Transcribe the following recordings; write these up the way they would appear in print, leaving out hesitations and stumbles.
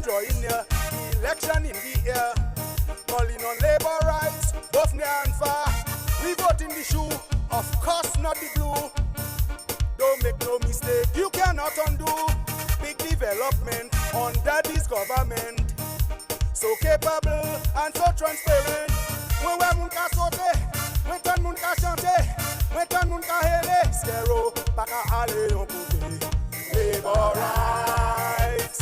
drawing near, the election in the air. Calling on labor rights, both near and far. We vote in the shoe, of course not the blue. Don't make no mistake, you cannot undo big development under this government. So capable and so transparent. When we mun ka sote, when ton mun ka chante, when ton mun ka hele, skero paka ale yon kote. Labor rights,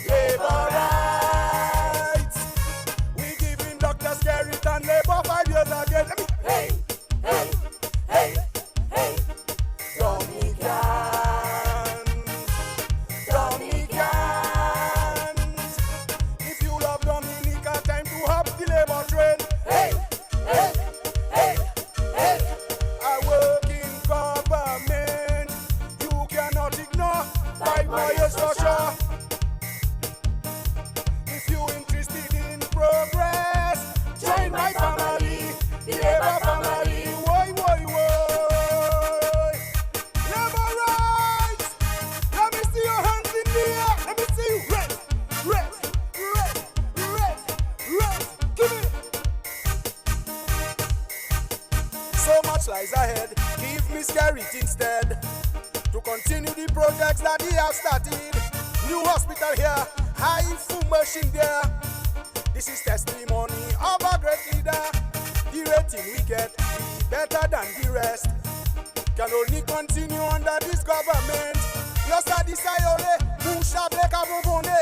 labor rights. We giving Dr. Skerrit and labor 5 years again. Let me. Hey, hey, hey, hey. Dominicans. If you love Dominica, time to hop the labor train. Hey, hey, hey, hey. I work in government. You cannot ignore 5 more years for sure. If you interested in progress, join my family, the labor family. Woy, woy, woy. Labor rights. Let me see your hands in the air. Let me see you. Red, red, red, red, red. Give me. So much lies ahead. Give me Skerrit instead to continue the projects that he has started. New hospital here, high full machine there. This is testimony of a great leader. The rating we get be better than the rest. Can only continue under this government. Plus à disayole, Moucha Bleka Bonbonne,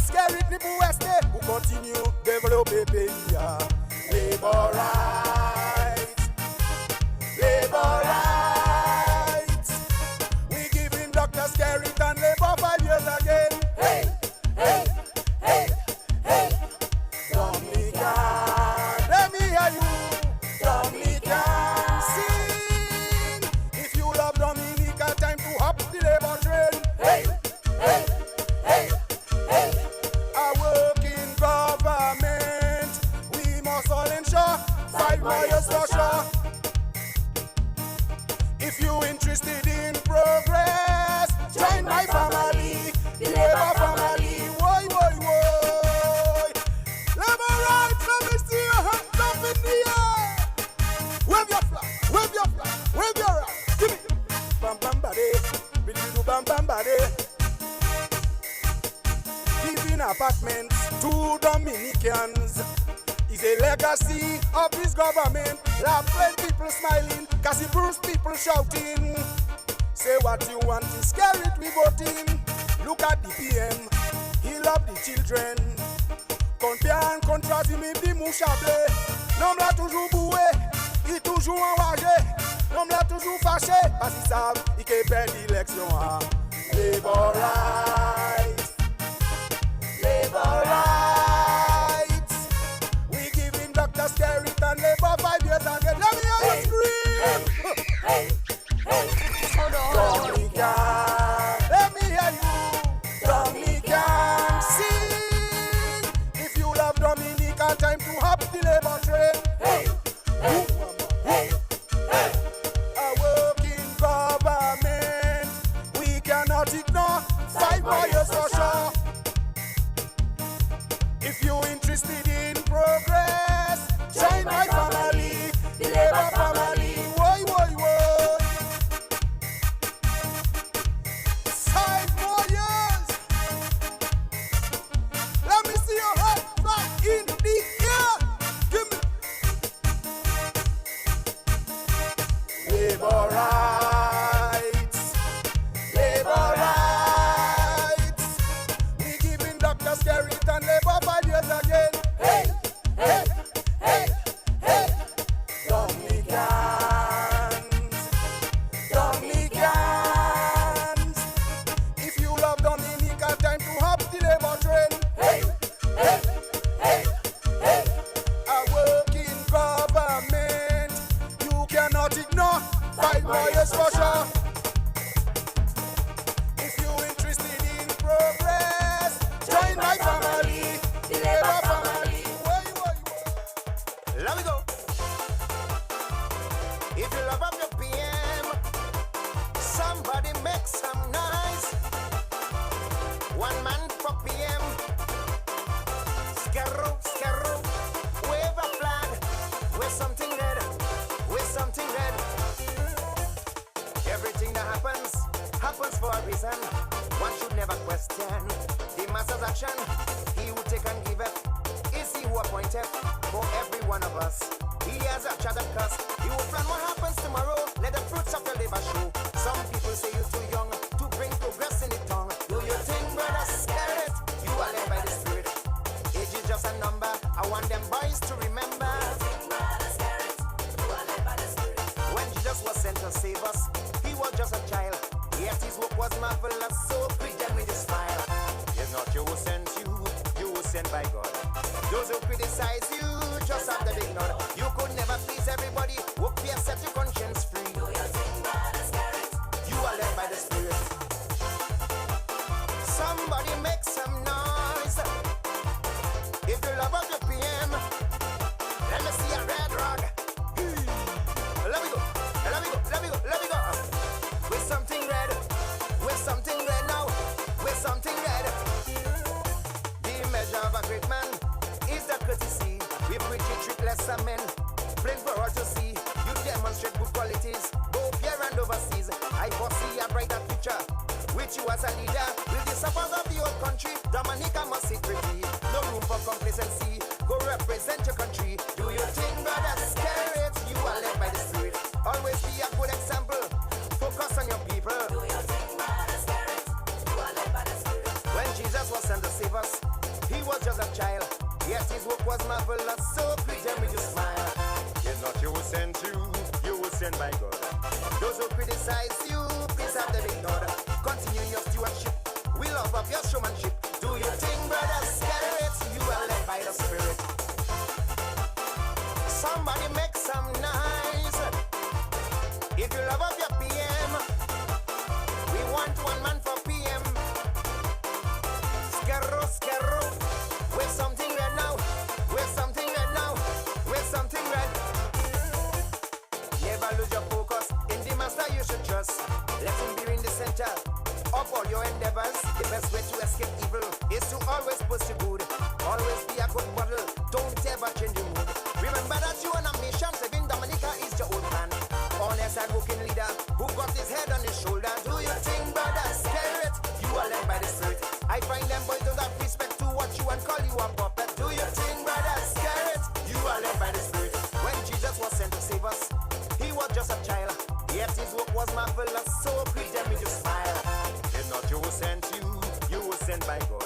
Skerrit ni pou weste, ou continue développer pays. Labor rights, labor rights. We giving Dr. Skerrit and labor 5 years again. Hey, hey, hey, hey. Dominica, let me hear you. Dominica, sing. If you love Dominica, time to hop the labor train. Hey, hey, hey, hey. I work in government. We must all ensure 5 more years for sure. If you interested in progress, join my family, the labor family. Woy, woy, woy. Labor rights, let me see your hands up in the air. Wave your flag, wave your flag, wave your right. Give me. Bam bam bade, bididu bam bam bade. Giving apartments to Dominicans is a legacy of this government. Laughing people smiling, cause it Bruce people shouting. Say what you want to Skerrit, we voting. Look at the PM, he love the children. Compare and contraste, il me dit Moucha Blé. L'homme l'a toujours boué, il toujours enragé. L'homme l'a toujours fâché, parce qu'il savent, il peut perdre l'élection. Labor rights, labor rights. We giving Dr. Skerrit and labor 5 years again. Let me hear you scream. Hey, hey, hold on. Dominica, let me hear you. Dominican, sing. If you love Dominica, time to hop the labor train. Hey, hey, hey, hey. I work in government. We cannot ignore 5 more years for sure. If you interested in progress, join my family, the labor family. Woy, woy, woy. 5 more years. Let me see your head back in the air. Give me. Labor rights, labor rights. We giving Dr. Skerrit and labor 5 years again. Hey, hey, hey, hey. Dominicans, Dominicans. If you love Dominica, time to hop the labor train. Hey, hey, hey, hey. I work in government. You cannot ignore 5 more years for sure. If you interested in progress, join my family, the labor family. Woy, woy, woy. Let me go. If you love up your PM, somebody make some noise. One man for PM. something red. Everything that happens for a reason. One should never question the master's action. He who take and give it is he who appointed for every one of us. He has a chartered curse. He will plan what happens tomorrow. Let the fruits of your labor show. Some people say you're too young to bring progress in the tongue. Do you think, brother, spirit? You are led by the Spirit. Age is just a number. I want them boys to remember. When Jesus was sent to save us, he was just a child. Yet his work was marvelous, so please them with a smile. It's not you who sent you were sent by God. Those who criticize you just have to ignore. You could never please everybody. Work for yourself, your conscience free. You are led by the Spirit. Somebody make some noise. If you love up your PM, let me see a red rag. Let me go, let me go, let me go, let me go. With something red now, with something red. The measure of a great man is the courtesy. We preach it, treat lesser men. Plain for all to see. You demonstrate good qualities, both here and overseas. I foresee a brighter future with you as a leader. With the support of the whole country, Dominica must sit pretty. No room for complacency. Go represent your country. Do you think, brother, spirit? You are led by the Spirit. Always be a good example. Focus on your people. Do you think, brother, spirit? You are led by the Spirit. When Jesus was sent to save us, he was just a child. Yet his work was marvelous, so please them with your smile. It's not you who sent you were sent by God. Those who criticize you, please have them ignored. Continue your stewardship. We love up your showmanship. Do you think, brother, spirit? You are led by the Spirit. Somebody make some noise. If you love up your PM, we want one man for PM. Scarro, scarro. With something red now. With something red now. With something red. Never lose your focus. In the master you should trust. Let him be in the center of all your endeavors. The best way to escape evil is to always pursue good. Always be a good model. Don't ever change your mood. Remember that you on a mission. Saving Dominica is your old man. Honest and working leader who got his head on his shoulder. Do you think, brother, spirit? You are led by the Spirit. I find them boys don't have respect to watch you and call you a puppet. Do you think, brother, spirit? You are led by the Spirit. When Jesus was sent to save us, he was just a child. Yet his work was marvelous, so greet them with your smile. It's not you who sent you were sent by God.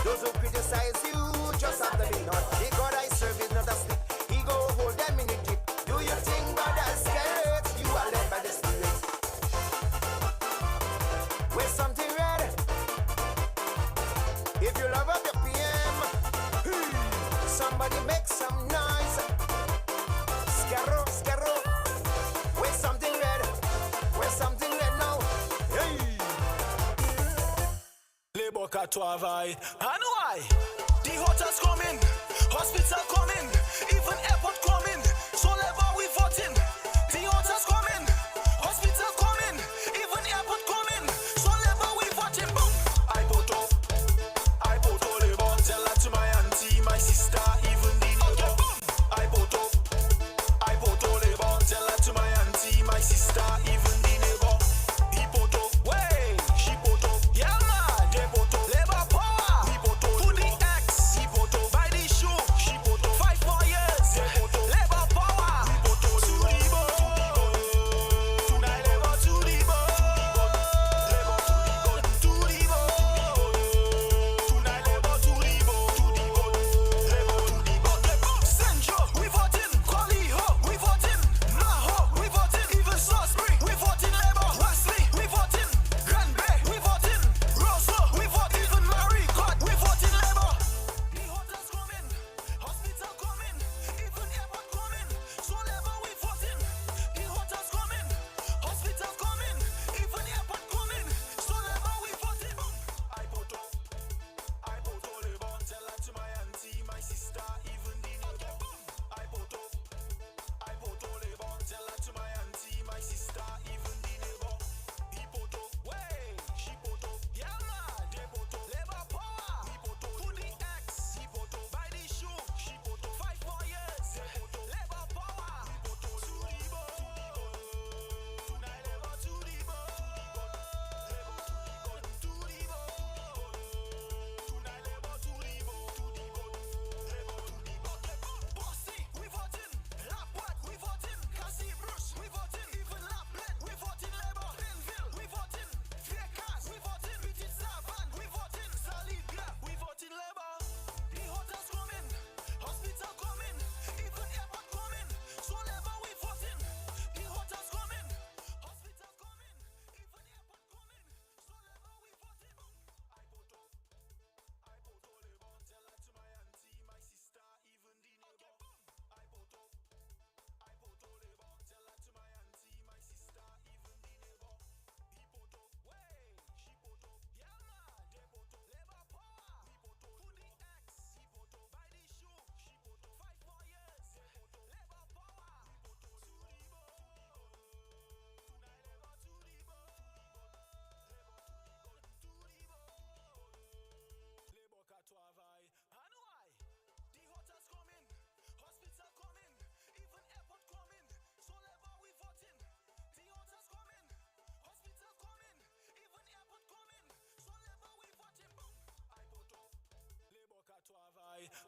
Those who criticize you just have to ignore. The God I serve is not asleep. He go hold them in the deep. Do you think, brother, spirit? You are led by the Spirit. With something red. If you love up your PM, somebody make some noise. Scarro, scarro. With something red. With something red now. Hey. Labor cat to travail. And why? The hotels coming, hospital coming, even airport coming. So labor we voting. The hotels coming, hospital coming, even airport coming. So labor we voting. Boom. I photo labor. Tell that to my auntie, my sister, even the neighbor. I photo labor. Tell that to my auntie, my sister, even the neighbor. He photo, way, she photo, yeah man, they photo, labor power. He photo, to the X, he photo, by the show, she photo, 5 more years.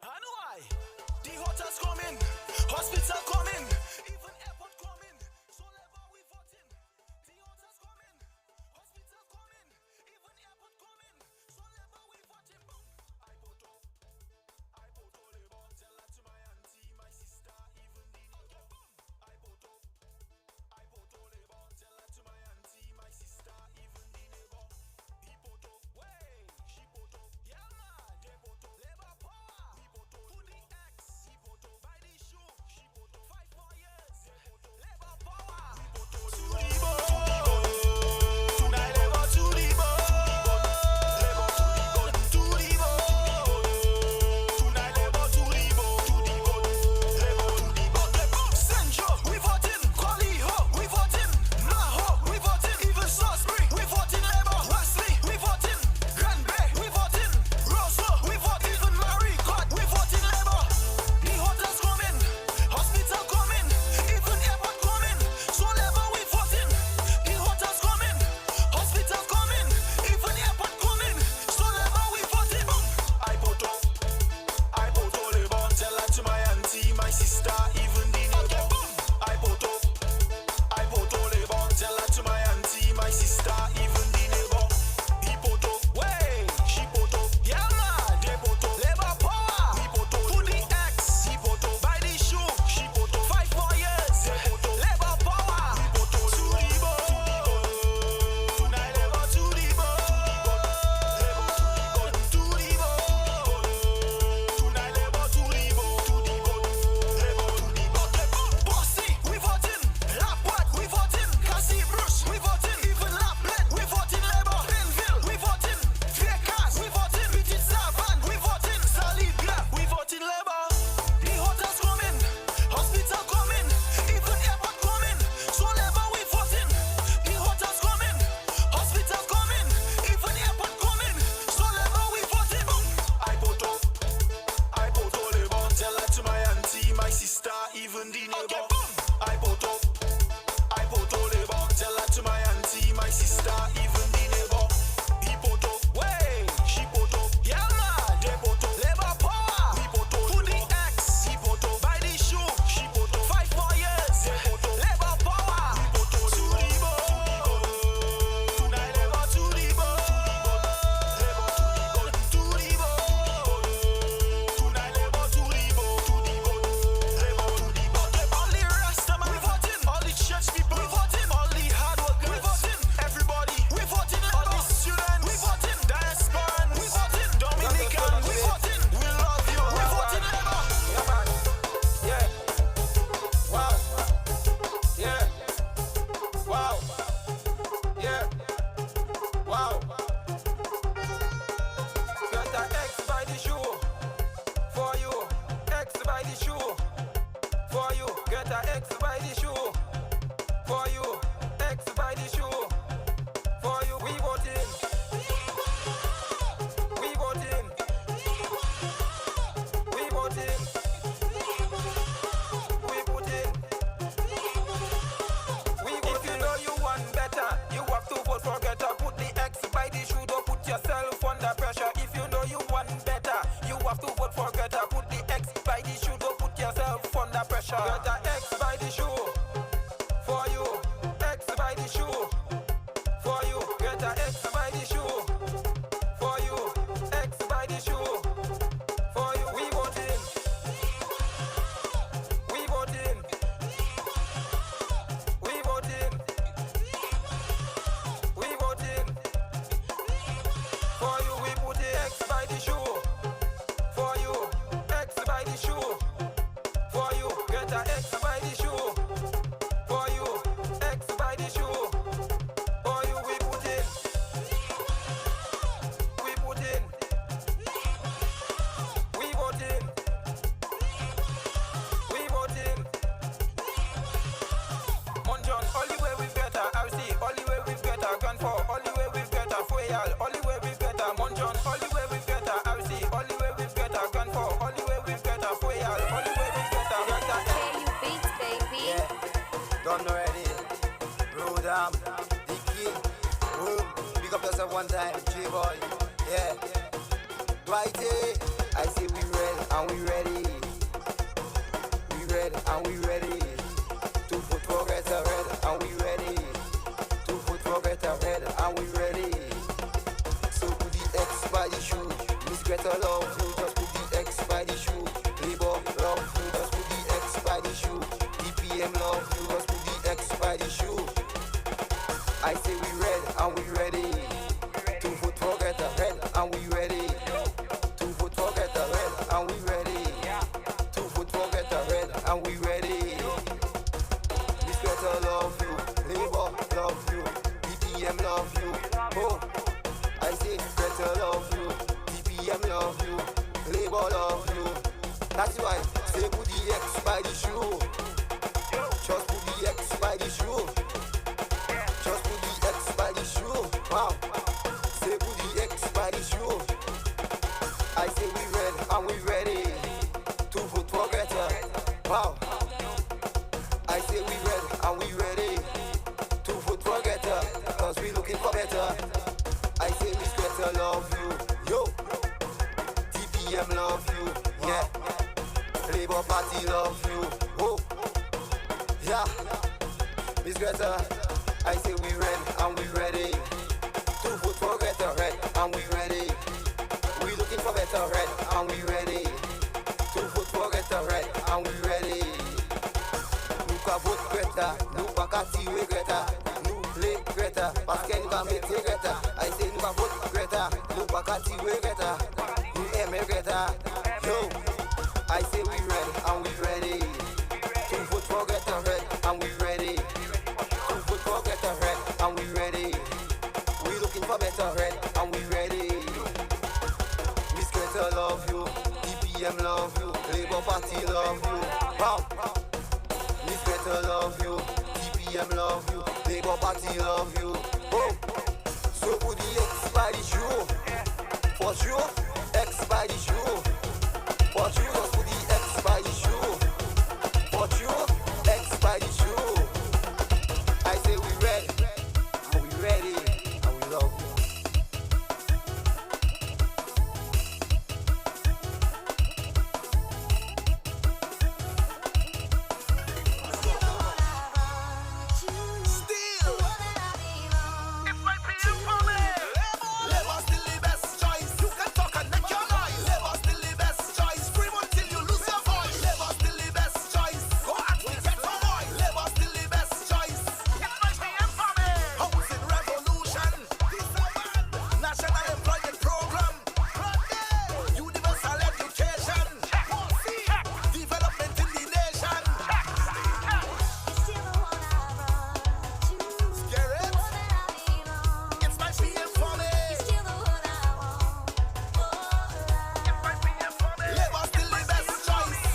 I know I. The hottest coming, hospital coming, even airport coming. So level we voting. The hottest coming, hospital coming, even airport coming. So level we voting. Boom. I photo labor. Tell that to my auntie, my sister, even the neighbor. Boom. I photo labor. Tell that to my auntie, my sister, even the neighbor. He photo, way, she photo, yeah man, they photo, labor power. He photo, put the X, he photo, buy the shoe, she photo, 5 more years, they photo, labor power. He photo, to the bone, tonight labor to the bone, labor to the bone, tonight labor to the bone, labor to the bone. Senjo, we voting, Koliho, we voting, Maho, we voting, even Salisbury, we voting labor, Wesley, we voting, Grand Bay, we voting, Rosso, we voting, even Marie God, we voting labor. The hotels coming, hospital coming, even airport coming, so labor we voting. The hotels coming, hospital coming, even airport coming, so labor we voting. Boom. I photo labor, tell that to my auntie, my sister, even the neighbor. I photo labor, tell that to my auntie, my sister, even the neighbor. He photo, way, she photo, yeah man, they photo, labor power. He photo, put the X, he photo, buy the shoe, she photo, 5 more years, they photo, labor power. He photo, to the bone, tonight labor to the bone, labor to the bone, tonight labor to the bone, labor to the bone. Bossy, we voting, Lapwat, we voting, Cassie Bruce, we voting, even Lapland, we voting labor, Plainville, we voting, Vegas, we voting, Petit Savan, we voting, Salib Black, we voting labor. The hotels coming, hospital coming, even airport coming, so labor we voting. The hotels coming, hospital coming, even airport coming, so labor we voting. Boom. I photo labor, tell that to my auntie, my sister, even the neighbor. I photo labor, tell that to my auntie, my sister, even the neighbor. He photo, way, she photo, yeah man, they photo, labor power. He photo, put the X, he photo, buy the shoe, she photo, 5 more years, they photo, labor power. He photo, to the bone, tonight labor to the bone, labor to the bone, tonight labor to the bone, labor to the bone. All the rest of them we voting, all the church people we voting, all the hard workers we voting, everybody we voting, all the students we voting, diaspora we voting, Dominica we voting, we love you, we voting labor. Yeah, man. Yeah. Wow. Yeah. Wow. Yeah. Wow. Got that X by the shoe. For you. X by the shoe. For you. Get that X by the shoe. For you. X by the shoe. For you. We voting. We voting. We voting. We put in. If you know you want better, you have to vote for Gretta. Put the X by the shoe, don't put yourself under pressure. If you know you want better, you have to vote for Gretta. Put the X by the shoe, don't put yourself under pressure. Gretta X by the shoe. For you. X by the shoe. For you. Gretta X by the shoe. For you. X by the shoe. For you. We voting. We voting. We voting. We voting. For you, we put the X by the shoe. For you, X by the shoe. For you, get a X by the shoe. For you, X by the shoe. For you, we put in. We put in. We voting. We voting. Monjon, only way we've got a RC, only way we've got a gun for, only way we've got a foyal, only way we've got a Monjon, only way we've got a RC, only way we've got a gun for, only way we've got a foyal, only way we've got a Gretta. Hey, you beats, baby. Yeah, done already. Rodam, Dicky, boom. Pick up yourself one time, J-boy. Yeah. Righty, I say we real. and we ready. We ready and we ready. To vote for Gretta red and we ready. To vote for Gretta red and we ready. So put the X by the shoe. Miss Gretta love you, just put the X by the shoe. Labor love you, just put the X by the shoe. DPM love you, just put the X by the shoe. I say we red and we ready. To vote for Gretta red and we ready. To vote for Gretta red and we ready. To vote for Gretta red and we ready. Miss Gretta love you, Labor love you, DPM love you. Oh, I say Gretta love you, DPM love you, Labor love you. That's why say put the X by the shoe. Just put the X by the shoe. Just put the X by the shoe. Wow. Say put the X by the shoe. I say we red and we ready to vote for Gretta. Wow. I say we red and we ready to vote for Gretta. Cause we looking for better. I say Miss Gretta love you. Yo. TPM love you. Yeah. Labour Party love you. Oh. Yeah. Miss Gretta, I say we red and we ready to vote for Gretta red and we ready. We looking for better red and we ready to vote for Gretta red and we ready. Nous ka vote Gretta, nous pas qu'à tirer Gretta, nous les Gretta, parce qu'elle nous va mettre Gretta. I say nous ka vote Gretta, nous pas qu'à tirer Gretta, nous aimer Gretta. Yo, I say we red and we ready to vote for Gretta red and we ready. To vote for Gretta red and we ready. We looking for better red and we ready. Miss Gretta love you, DPM love you, Labour Party love you. Wow. Miss Gretta love you, DPM love you, Labour Party love you. Oh. So put the X by the shoe. For sure, X by the shoe. For sure, just put the X by the shoe. For sure, X by the shoe. I say we ready, and we ready, and we love you. Labour still the best choice. You can talk and make your noise. Labour still the best choice. Free until you lose your voice. Labour still the best choice. Go out and get a voice. Labour still the best choice. Housing revolution. National Employment Program. Universal education. Development in the nation. Scare it. It's my PM for me. Labour still the best choice.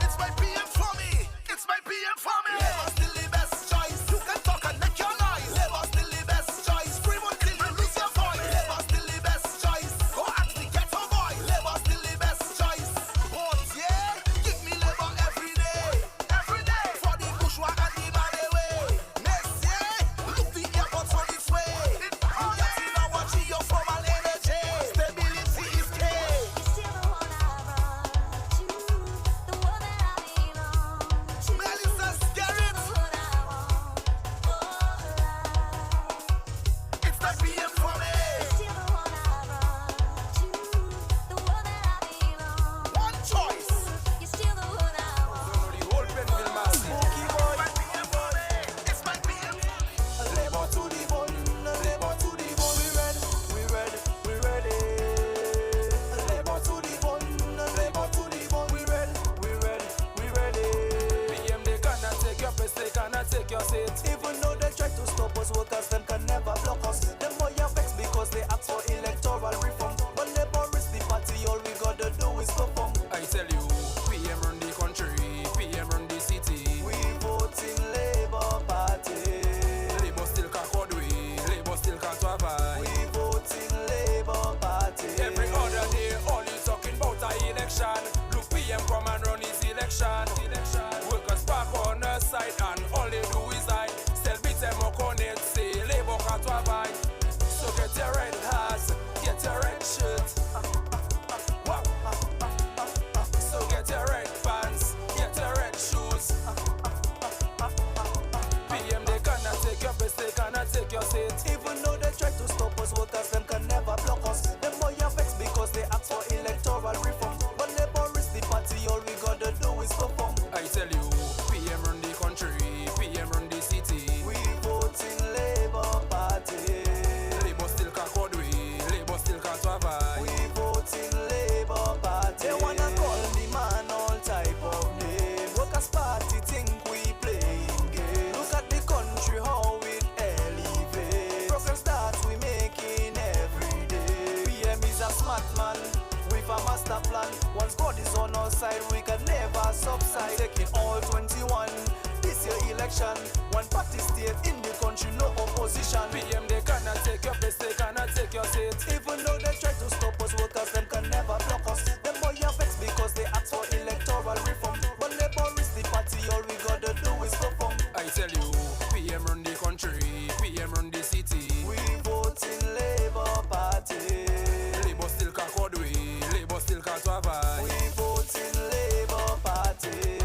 It's my PM for me. It's my PM for me. Labour still the best choice. You can talk and make your noise. Labour still the best choice. Free until you lose your voice. Labour still the best choice. Go actually get a voice. Labour still the best choice. But yeah, give me Labour every day. Every day. For the bourgeois and the bad way. Next year, look the airports on its way. Getting our geothermal energy. Stability is key. Melissa, scare it. It's my PM for me. One choice. The whole Penville massive. It's my PM for me. Labour to the bone, Labour to the bone. We ready, we ready, we ready. Labour to the bone, Labour to the bone. We ready, we ready, we ready. PM, they cannot take your place, they cannot take your seat. Even though they try to stop us, workers them can never block us. Them boy are vexed because they ask for electoral reform. But Labour is the party, all we gotta do is perform. I tell you, PM run the country, PM run the city. We vote in Labour Party. Labour still can't hold we, Labour still can't survive. We vote in Labour Party. Every other day, all you talking about a election. Look, PM come and run his election. Workers park on the side and all they do is your red horse, get your red shirt. Wow. So get your red pants, get your red shoes. PM, they cannot take your place, they cannot take your seat. Even though they try to stop us, workers them can never block us. Them boy are vexed because they ask for electoral reform. But Labour is the party, all we gotta do is perform. I tell you, PM run the country, PM run the city. We vote in Labour Party. Labour still can't code we, Labour still can't survive. We vote in Labour Party. They wanna call me man all type of name. Workers Party think we playing games. Look at the country how it elevate. Progress that we making every day. PM is a smart man with a master plan. Once God is on our side, we can never subside. Taking all 21 this year election. One party state in the country, no opposition. PM, they cannot take your place, they cannot take your seat. Even though they try to stop us, workers them can never block us. Them boy are vexed because they ask for electoral reform. But Labour is the party, all we gotta do is perform. I tell you, PM run the country, PM run the city. We vote in Labour Party. Labour still can't code we, Labour still can't survive. We vote in Labour Party.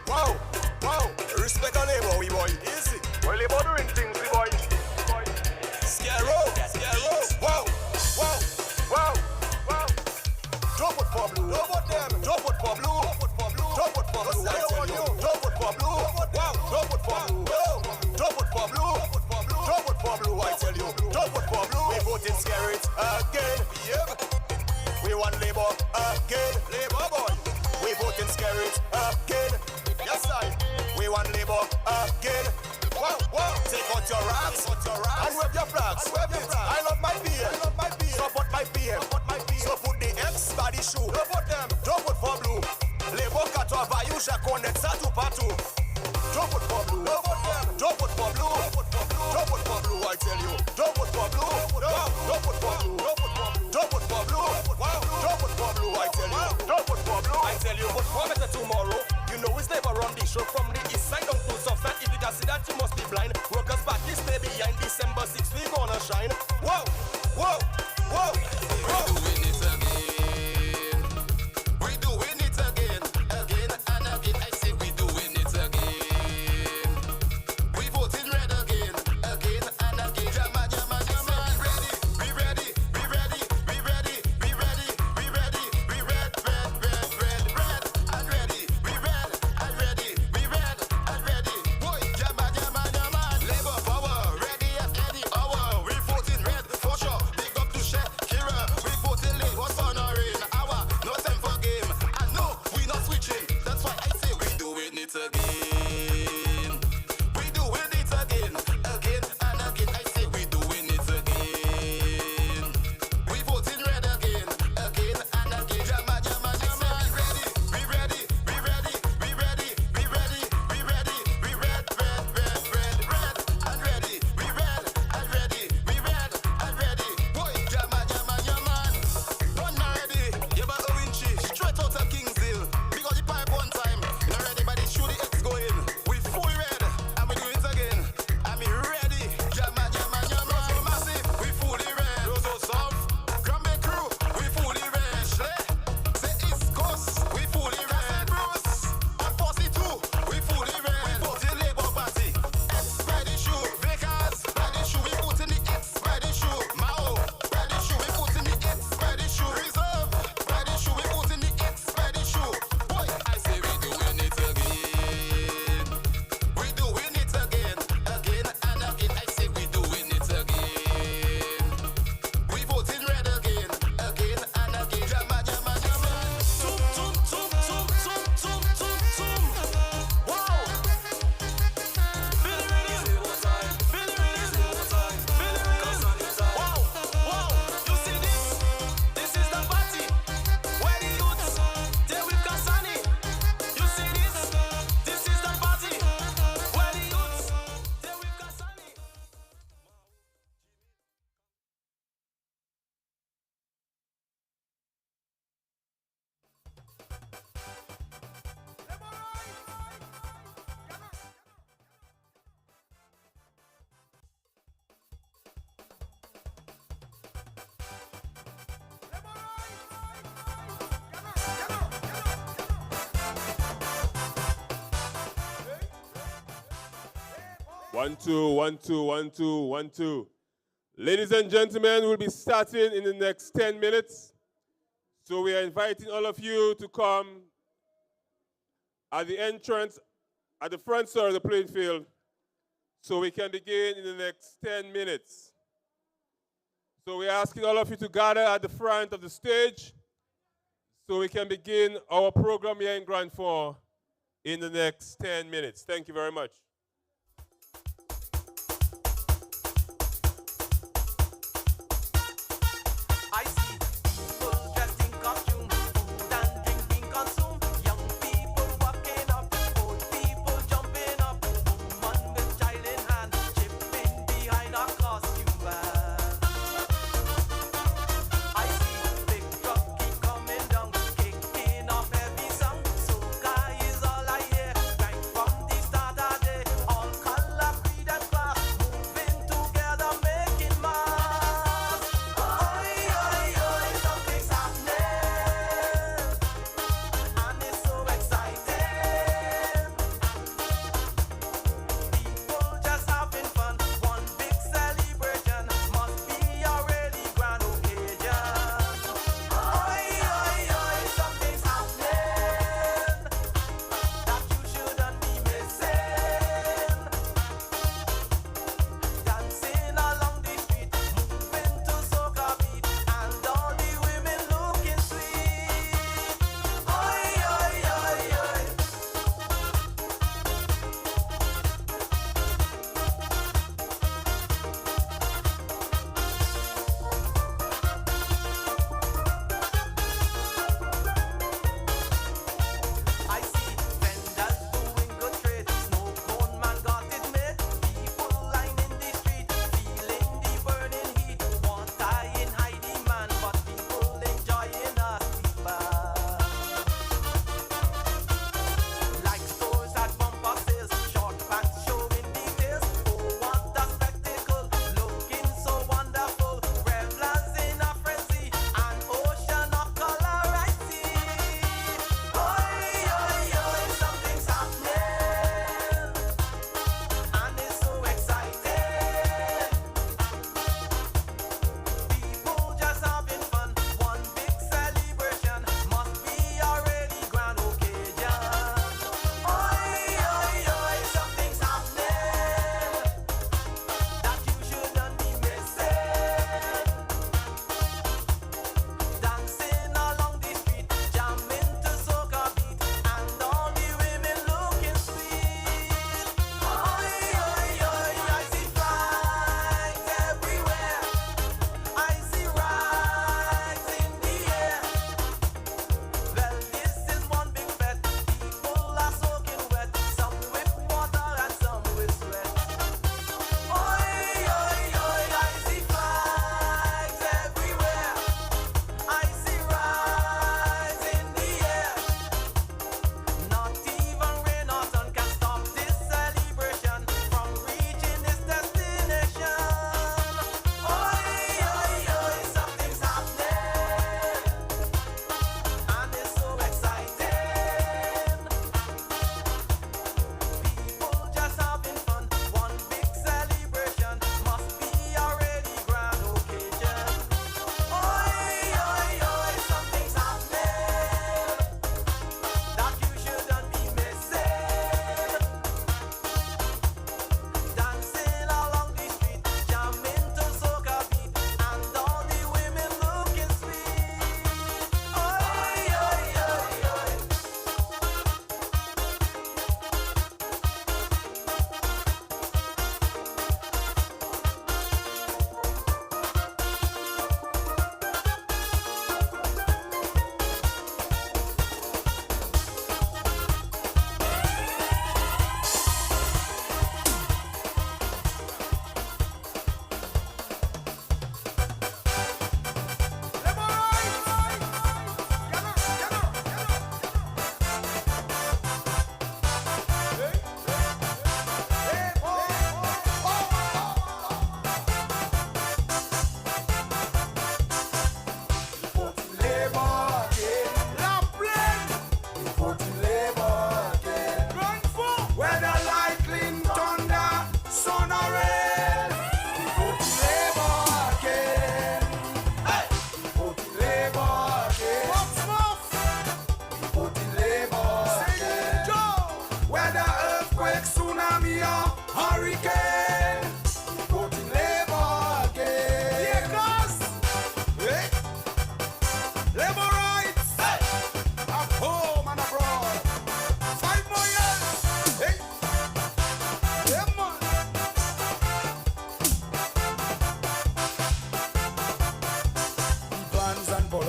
Wow, wow, respect on Labour, we boy. Easy. Well, Labour doing things, we boy. Scaro, wow, wow, wow, wow. Don't vote for blue. Don't vote them. Don't vote for blue. Don't vote for blue. I tell you. Don't vote for blue. Wow, don't vote for blue. Don't vote for blue. Don't vote for blue. I tell you. Don't vote for blue. We voting scare it again. Yep. We want Labour again. Labour boy. We voting scare it again. Yes, I. We want Labour again. Wow, wow. Take out your rags and wave your flags. I love my beer. Support my PM. So put the X by the shoe. Don't vote them. Don't vote for blue. Labour cut off by you, connect to part 2. Don't vote for blue. Don't vote them. Don't vote for blue. Don't vote for blue. I tell you. Don't vote for blue. Don't vote for blue. Don't vote for blue. Wow. Don't vote for blue. I tell you. Don't vote for blue. I tell you. But for better tomorrow. You know it's Labour on the show from the east side down to south side. If you can see that, you must be blind. Workers' party stay behind. December 6th, we gonna shine. Whoa, whoa, whoa, whoa. We doing it again, again and again. I say we doing it again. We voting red again, again and again. Jama, jama, jama. We ready, we ready, we ready, we ready, we ready, we red, red, red, red, red, and ready. We red and ready, we red and ready. Boy, jama, jama, jama. Labour power, ready again. 1, 2, 1, 2, 1, 2, 1, 2. Ladies and gentlemen, we'll be starting in the next 10 minutes. So we are inviting all of you to come at the entrance, at the front side of the playing field, so we can begin in the next 10 minutes. So we're asking all of you to gather at the front of the stage so we can begin our program here in Grand Fort in the next 10 minutes. Thank you very much. I see people dressed in costume, food and drink being consumed. Young people walking up, old people jumping up. Woman with child in hand, chipping behind a costume van. I see big truck keep coming down, kicking off heavy sound. Soca is all I hear, right from the start of day.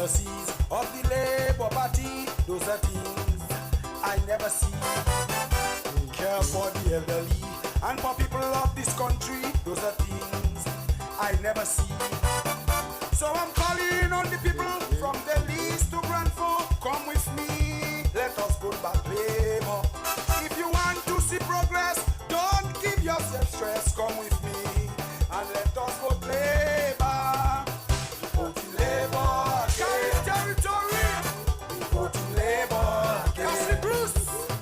policies of the Labour Party, those are things I never see. We care for the elderly and for people of this country, those are things I never see. So I'm calling on the people from the least to grand folk, come with me, let us put back Labour. If you want to see progress, don't give yourself stress, come with me, and let us vote Labour. Vote in Labour, carry territory. Vote in Labour, Cassie Bruce,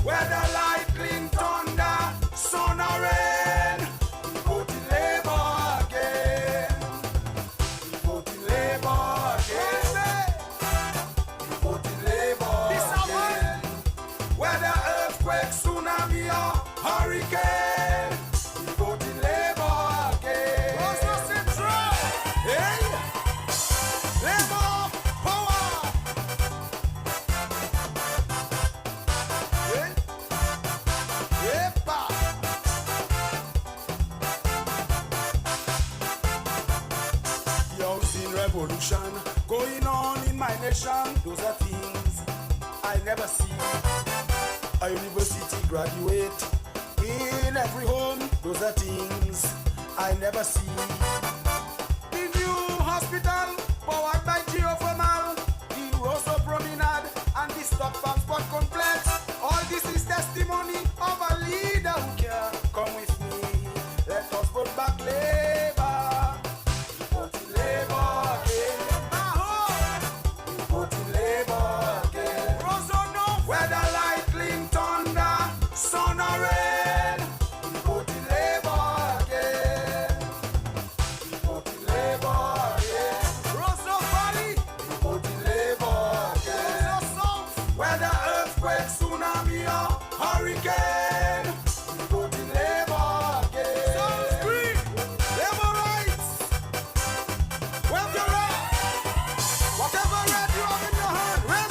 whether lightning, thunder, sun or rain. Vote in Labour again. Vote in Labour again. Vote in Labour again. Whether earthquake, tsunami or hurricane. Vote in Labour again. Rosa Central, hey, Labour power. Hey, yepa. The housing revolution going on in my nation. Those are things I never see. A university graduate in every home. Those are things I never see. The new hospital powered by geothermal, the Rosso Promenade and the Stop Farm Sport Complex. All this is testimony of a leader who care. Come with me, let us vote back Labour. Vote in Labour again. Vote in Labour again. Rosso no. Whether lightning, thunder, sun or rain. Vote in Labour again. Vote in Labour again. Rosso Valley. Vote in Labour again. Rosso South. Whether earthquake, tsunami or hurricane. Vote in Labour again. South Green. Labour rights. Wave your right. Whatever red you have in your hand, red,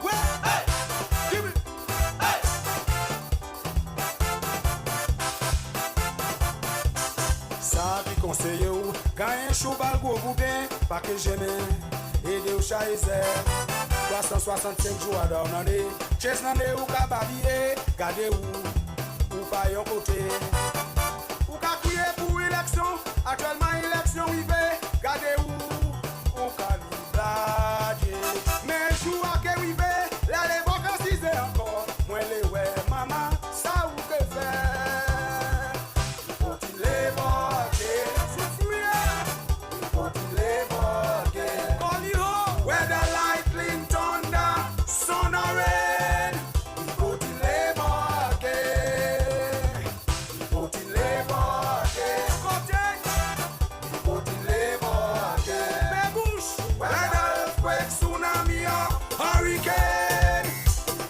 red, give it. Sabe conseiller ganhar cheval go goubin, pas que j'aime, aider au chaiser. 365 jours dans l'année, chase l'année ou ka babiller, gardez ou pas yon côté. Ou ka crier pour élection, actuellement élection arrivée, gardez ou ka libladier. Mais jou a ke arrivé, les vacances c'est encore, moi les ouais maman, ça ou que faire. Vote in Labour again. Vote in Labour again. Call it home. Whether lightning, thunder, sun or rain. Vote in Labour again. Vote in Labour again. Vote in Labour again. Whether earthquake, tsunami or hurricane.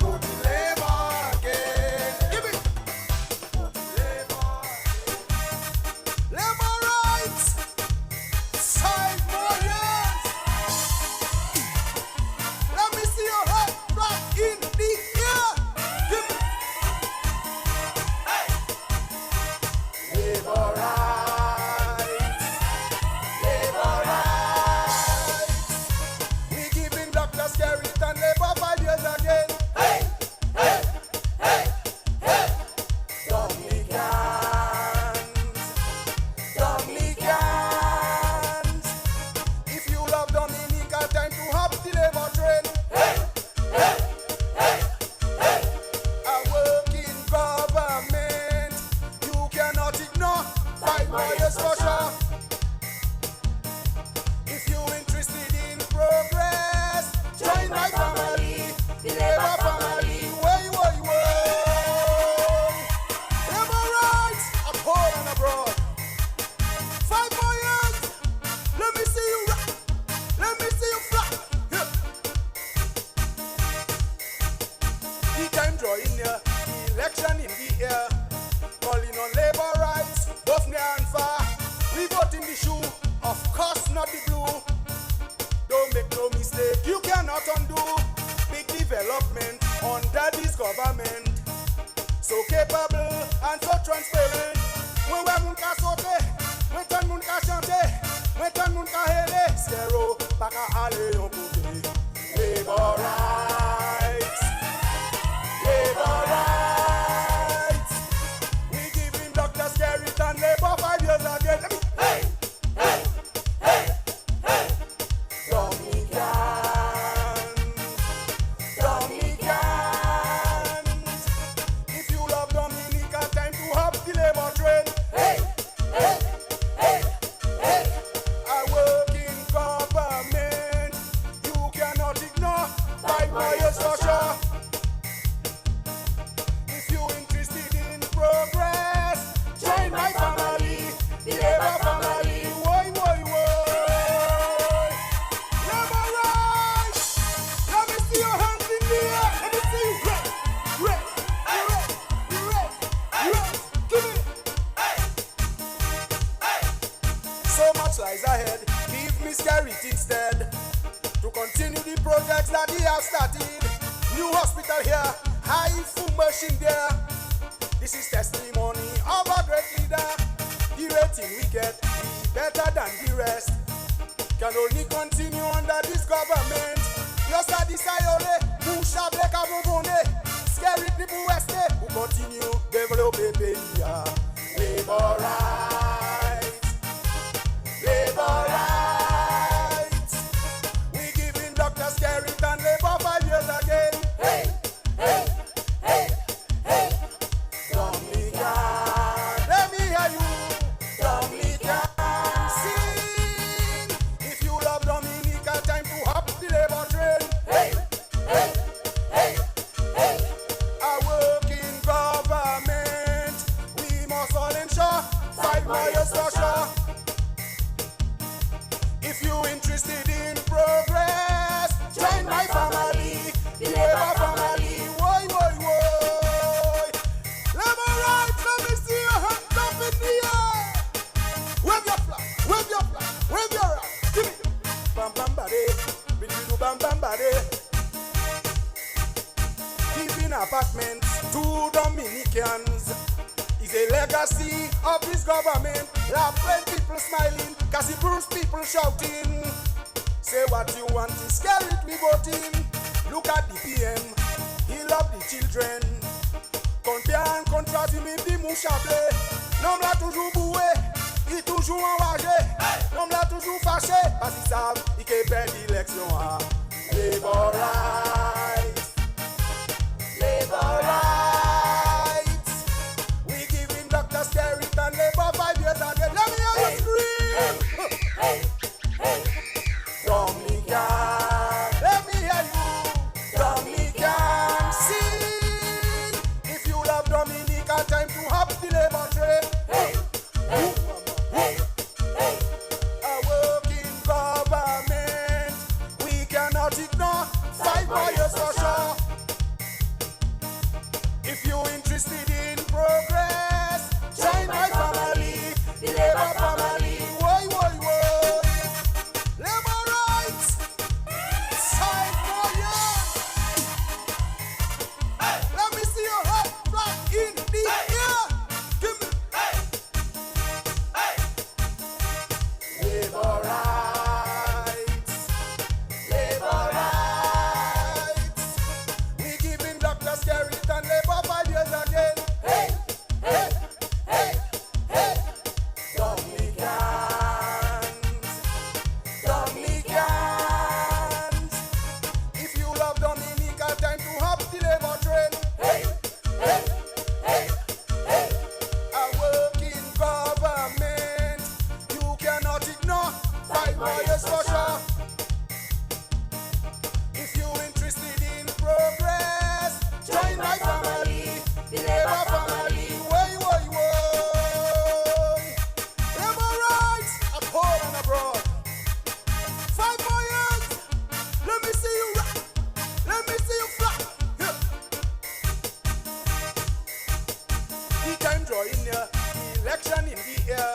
Vote in Labour again. Give it. Vote in Labour. Labour rights. 5 more years. Let me see your head right in the air. Give me. Labour rights. Labour rights. We giving Dr. Skerritt and Labour 5 years again. Dominicans, if you love Dominica, time to hop the Labour train. A working government, you cannot ignore. 5 more years for sure. If you're interested in progress, join my family, the Labour family. Way. Labour rights, at home and abroad. 5 more years. Let me see you rock. Let me see you flop. Yeah. The time drawing near, the election in the air. Calling on Labour rights, both near and far. We vote in the shoe, of course not the blue. Don't make no mistake, you cannot undo big development under this government. So capable and so transparent. When we mun ka sote, when ton mun ka chante, when ton mun ka hele, zero pa ka ale yon kote. Labor rights, labor rights. We giving doctors Skeleton labor 5 years again. Let me. Hey, hey, hey, hey. Dominicans. If you love Dominica, time to hop the labor train. Hey, hey, hey, hey. I work in government. You cannot ignore. Fight for your social. If you interested in progress, join my family, the labor family. Woy, woy, woy. Labor rights. Let me see your hands in the air. Let me see you. Red, red, red, red. Give me. So much lies ahead. Give me Scarlet instead. To continue the projects that he has started. New hospital here, high full machine there. This is testimony of a great leader. The rating we get is better than the rest. Can only continue under this government. Just a disayole, Musha Bleka Bobone, Scary people West, who continue develop a yeah. Labor rights, labor rights. We giving Dr. Skeleton labor 5 years again. Hey, hey, hey, hey. Dominica, let me hear you. Dominica, sing. If you love Dominica, time to hop the labor train. Hey, hey, hey, hey. I work in government. We must all ensure 5 more years for sure. If you interested in progress, join my family, the labor family. Woy, woy, woy. Labor rights, let me see your hands up in the air. Wave your flag, wave your flag, wave your right. Give me. Bam, bam, bade. Bididu, bam, bam, bade. Giving apartments to Dominicans is a legacy of this government. Laughing people smiling, Cassie Bruce people shouting. Say what you want is scary, we voting. Look at the PM, he love the children. Compare and contraste him with the mouchable. L'homme l'a toujours boué, il toujours enragé. L'homme l'a toujours fâché, parce qu'il savent, il peut perdre l'élection. Labor rights, labor rights. We giving Dr. Skeleton labor 5 years again. Let me hear you scream. Hey, hey. Dominica, let me hear you. Dominica, sing. If you love Dominica, time to hop the labor train. Hey, hey, hey, hey. I work in government. We cannot ignore 5 more years for sure. If you're interested in progress, join my family, the labor family. Woy, woy, woy. Labor rights, 5 more years. Let me see your head flag in the air. Give me. Labor rights, labor rights. We giving Dr. Skeleton labor 5 years again. Hey, hey, hey, hey. Dominicans, Dominicans. If you love Dominica, time to hop the labor train. Hey, hey, hey, hey. I work in government. You cannot ignore 5 more years for sure. If you're interested in progress, join my family, the labor family. Woy, woy, woy. Labor rights at home and abroad. 5 more years. Let me see you rock. Let me see you flap. Yeah. The time drawing near, the election in the air.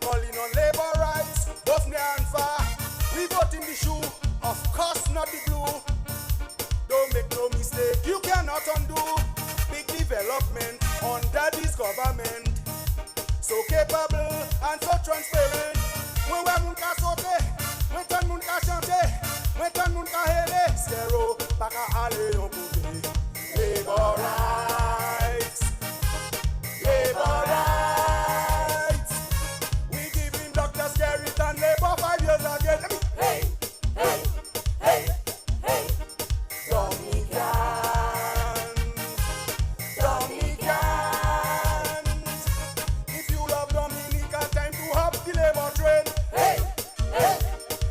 Calling on labor rights, both near and far. We vote in the shoe, of course not the blue. Don't make no mistake, you cannot undo big development under this government. So capable and so transparent. When we munka sote, Mwen ton moun ka chante, mwen ton moun ka hele, skero, pa ka ale yon kote. Labor rights, labor rights. We giving Dr. Skerrit and labor 5 years again. Hey, hey, hey, hey. Dominicans. If you love Dominica, time to hop the labor train. Hey, hey,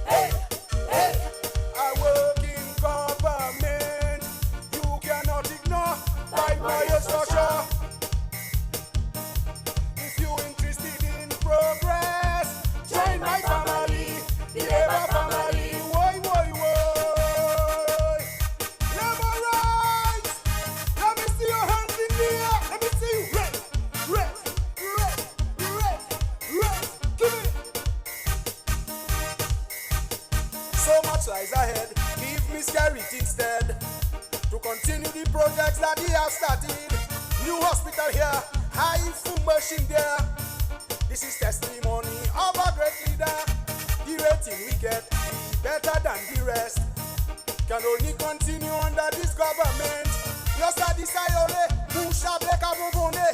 hey, hey. I work in government. You cannot ignore my structure. If you interested in progress, join my family, the labor family. Woy, woy, woy. Labor rights. Let me see your hands in the air. Let me see you. Red, red, red, red, red. Give it. So much lies ahead. Give me Skerrit instead. To continue the projects that he has started. New hospital here, high full machine there. This is testimony of a great leader. The rating we get is better than the rest. Can only continue under this government. Yes, I decide Musha Bleka Bobone.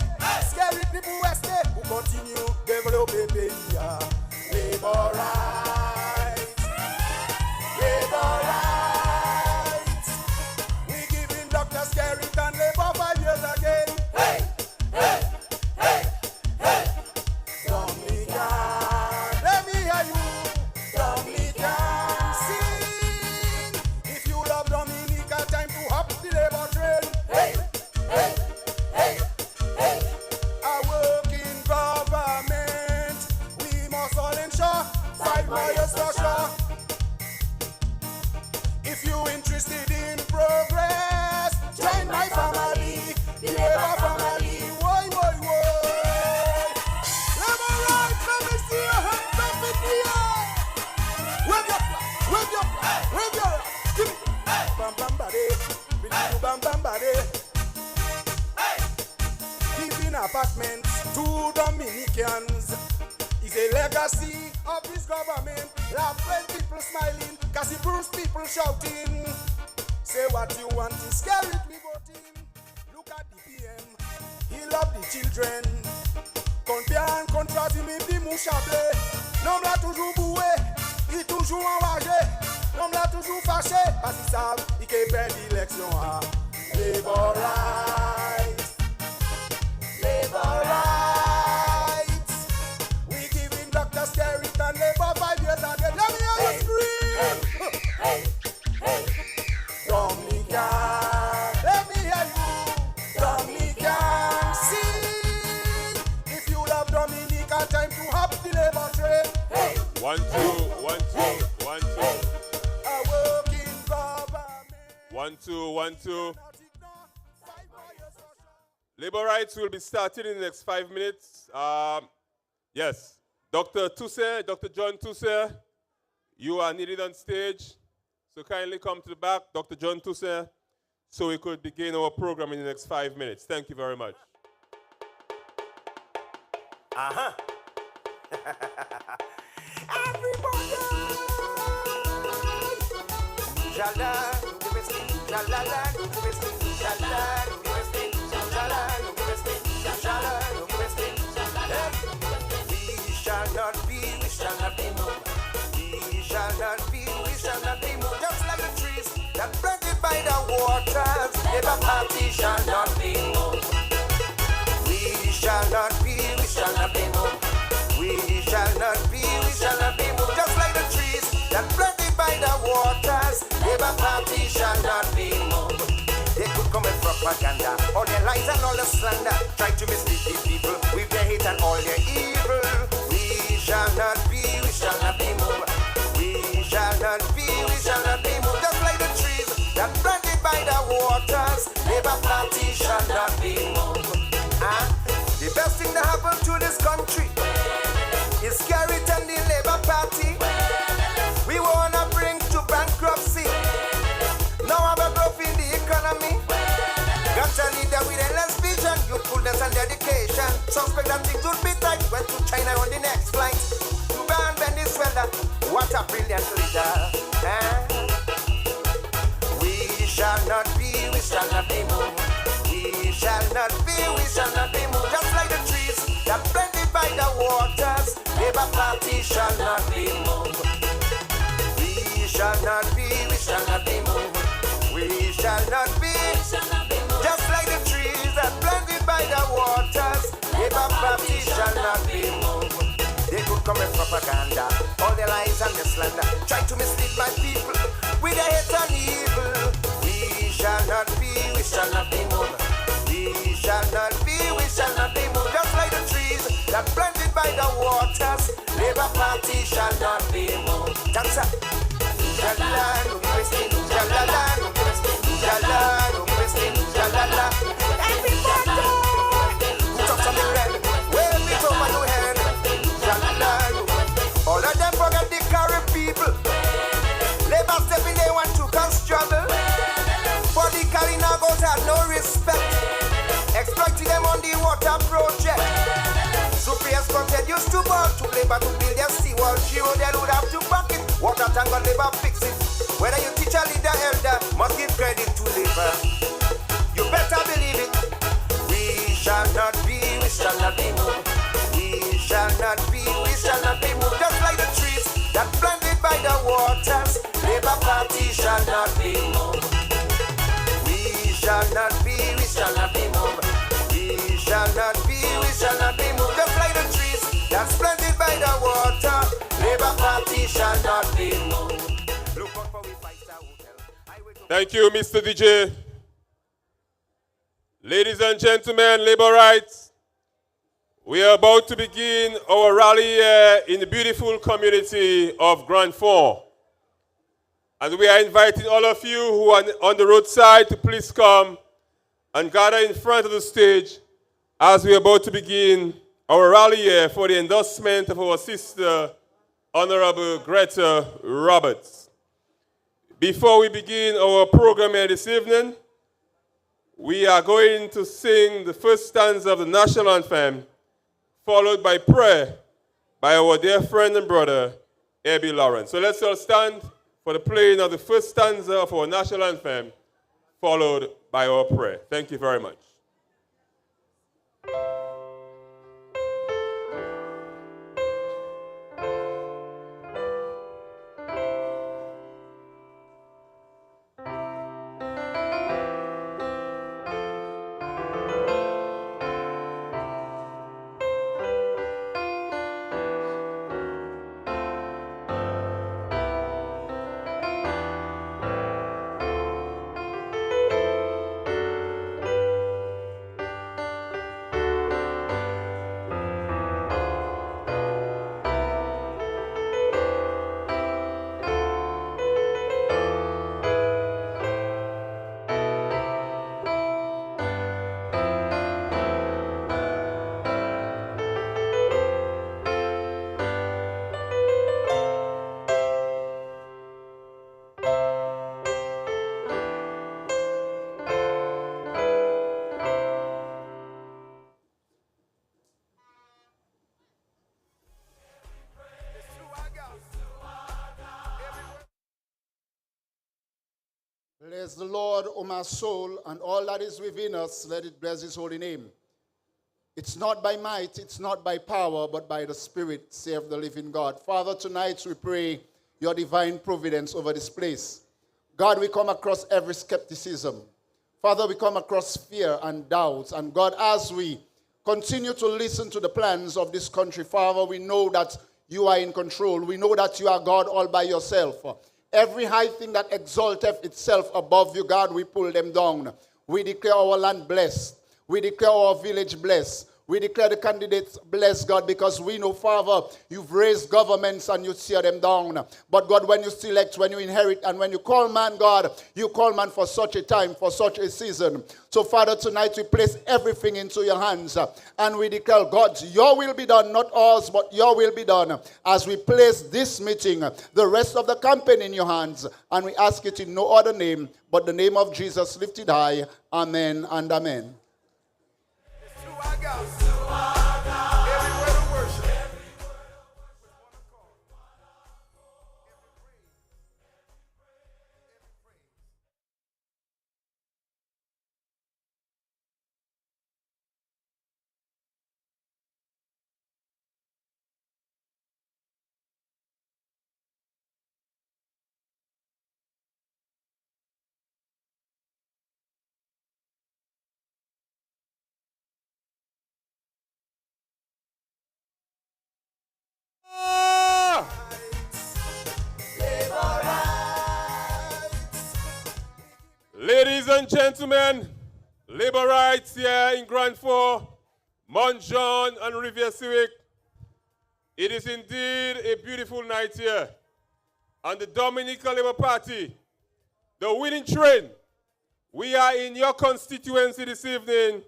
Skerrit people West, who continue develop a Benia. Labor rights. Labor rights. We giving Dr. Skerrit and labor 5 years again. Hey, hey, hey, hey. Dominica, let me hear you. Dominica, sing. If you love Dominica, time to hop the labor train. Hey, hey, hey, hey. I work in government. We must all ensure 5 miles structure. If you interested in progress, join my family, the labor family. Woy, woy, woy. Labor rights, let me see your hands up in the air. Wave your flag, wave your flag, wave your flag. Give me. Bam, bam, body. Bam, bam, bam, body. Giving apartments to Dominicans is a legacy of this government. Laughing people smiling, cause it proves people shouting. Say what you want is Skerrit we voting. Look at the PM, he love the children. Compare and contrast him with the mouchable. L'homme l'a toujours boué, il toujours enragé. L'homme l'a toujours fâché, parce qu'il savent, il peut perdre l'élection. Labor rights, labor rights. We giving Dr. Skerrit and labor 5 years again. Let me hear you scream. Hey, hey, Dominica, let me hear you. Dominica, sing. If you love Dominica, time to hop the labor train. Hey, 1, 2, 1, 2, 1, 2. I work in government. 1, 2, 1, 2. Not ignore 5 miles structure. Labor rights will be started in the next 5 minutes. Yes, Dr. Toussaint, Dr. John Toussaint, you are needed on stage. So kindly come to the back, Dr. John Toussaint, so we could begin our program in the next 5 minutes. Thank you very much. Uh-huh. Everybody! Shala, give me sting, shalala, give me sting, shala, give me sting, shala, give me sting, shala, give me sting, shala. We shall not be moved. We shall not be moved. Just like the trees that planted by the waters, Labour Party shall not be moved. We shall not be moved. We shall not be moved. Just like the trees that planted by the waters, Labour Party shall not be moved. They could come with propaganda, all their lies and all the slander, try to mislead the people with their hate and all their evil. We shall not be moved. We shall not be moved. Just like the trees that planted by the waters, Labour Party shall not be moved. The best thing that happened to this country is Skerrit and the Labour Party. We wanna bring to bankruptcy. Now have a growth in the economy. Got a leader with endless vision, youthfulness and dedication. waters, Labour Party shall not be moved. We shall not be moved. We shall not be, just like the trees that planted by the waters, Labour Party shall not be moved. They could come with propaganda, all their lies and their slander, try to mislead my people with their hate and evil. We shall not be moved. We shall not be moved. Just like the trees that planted by the waters, Labour Party shall not be moved. That's it. Jalala, jalala, jalala, jalala. Everybody, put up something red, wave it over your head. Jalala, all of them forget the current people. Labour stepping, they want to cause trouble. For the Kalinagos have no respect, exploiting them on the water project. Superiors content used to ball to Labour to build their seawall. Giro, they would have to back it. Water tank on Labour fix it. Whether you teacher, leader, elder, must give credit to Labour. You better believe it. We shall not be moved. We shall not be moved. Just like the trees that planted by the waters, Labour Party shall not be moved. We shall not be moved. We shall not be moved. Just like the trees that's planted by the water, Labour Party shall not be moved. Look out for we five-star hotel. Thank you, Mr. DJ. Ladies and gentlemen, Labour Rights, we are about to begin our rally here in the beautiful community of Grand Fond. And we are inviting all of you who are on the roadside to please come and gather in front of the stage as we are about to begin our rally here for the endorsement of our sister, Honorable Gretta Roberts. Before we begin our program here this evening, we are going to sing the first stanza of the national anthem, followed by prayer by our dear friend and brother, A.B. Lawrence. So let's all stand for the playing of the first stanza of our national anthem, followed by our prayer. Thank you very much. Bless the Lord, O my soul, and all that is within us, let it bless his holy name. It's not by might, it's not by power, but by the Spirit, save the living God. Father, tonight we pray your divine providence over this place. God, we come across every skepticism. Father, we come across fear and doubts. And God, as we continue to listen to the plans of this country, Father, we know that you are in control. We know that you are God all by yourself. Every high thing that exalteth itself above you, God, we pull them down. We declare our land blessed. We declare our village blessed. We declare the candidates blessed, God, because we know, Father, you've raised governments and you tear them down. But God, when you select, when you inherit, and when you call man, God, you call man for such a time, for such a season. So, Father, tonight we place everything into your hands. And we declare, God, your will be done, not ours, but your will be done. As we place this meeting, the rest of the campaign in your hands. And we ask it in no other name, but the name of Jesus lifted high. Amen and amen. I got and gentlemen, labor rights here in Grand Fort, Mount John and Rivière Civic. It is indeed a beautiful night here. And the Dominica Labour Party, the winning train, we are in your constituency this evening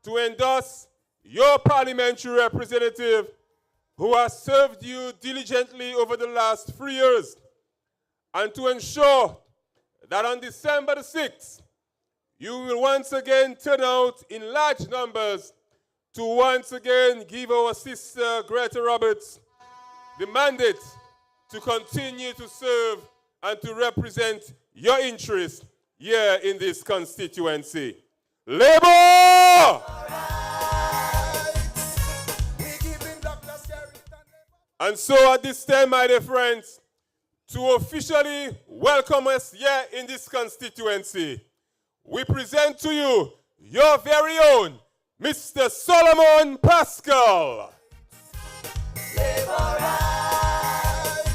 to endorse your parliamentary representative who has served you diligently over the last 3 years, and to ensure that on December the 6th, you will once again turn out in large numbers to once again give our sister Gretta Roberts the mandate to continue to serve and to represent your interests here in this constituency. Labour! And so at this time, my dear friends, to officially welcome us here in this constituency, we present to you your very own Mr. Solomon Pascal. Labor rights.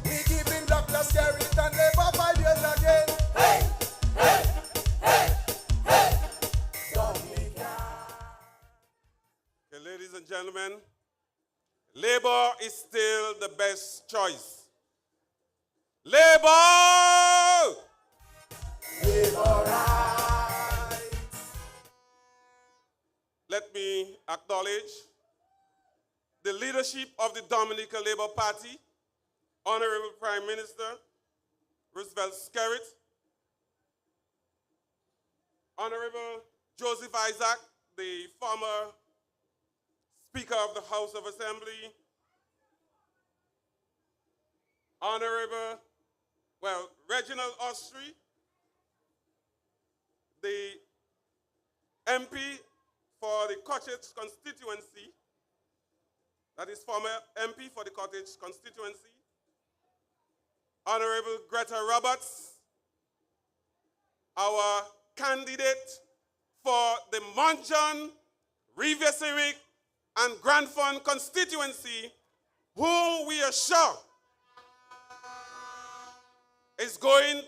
We giving Dr. Skerrit and labor 5 years again. Hey, hey, hey, hey. Dominica. Okay, ladies and gentlemen, labor is still the best choice. Labor! Labor rights. Let me acknowledge the leadership of the Dominica Labour Party, Honorable Prime Minister Roosevelt Skerrit, Honorable Joseph Isaac, the former Speaker of the House of Assembly, Honorable, Reginald Ostry, the MP for the Cottage constituency, that is former MP for the Cottage constituency, Honorable Gretta Roberts, our candidate for the Mount John, Rivière Civic, and Grand Fund constituency, who we are sure is going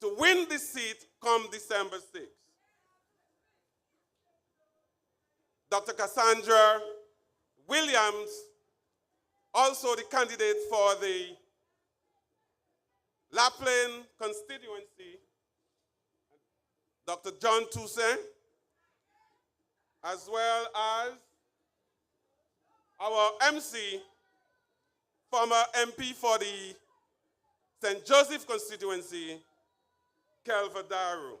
to win this seat come December 6th. Dr. Cassandra Williams, also the candidate for the La Plaine constituency, Dr. John Toussaint, as well as our MC, former MP for the St. Joseph constituency, Kelva Daru.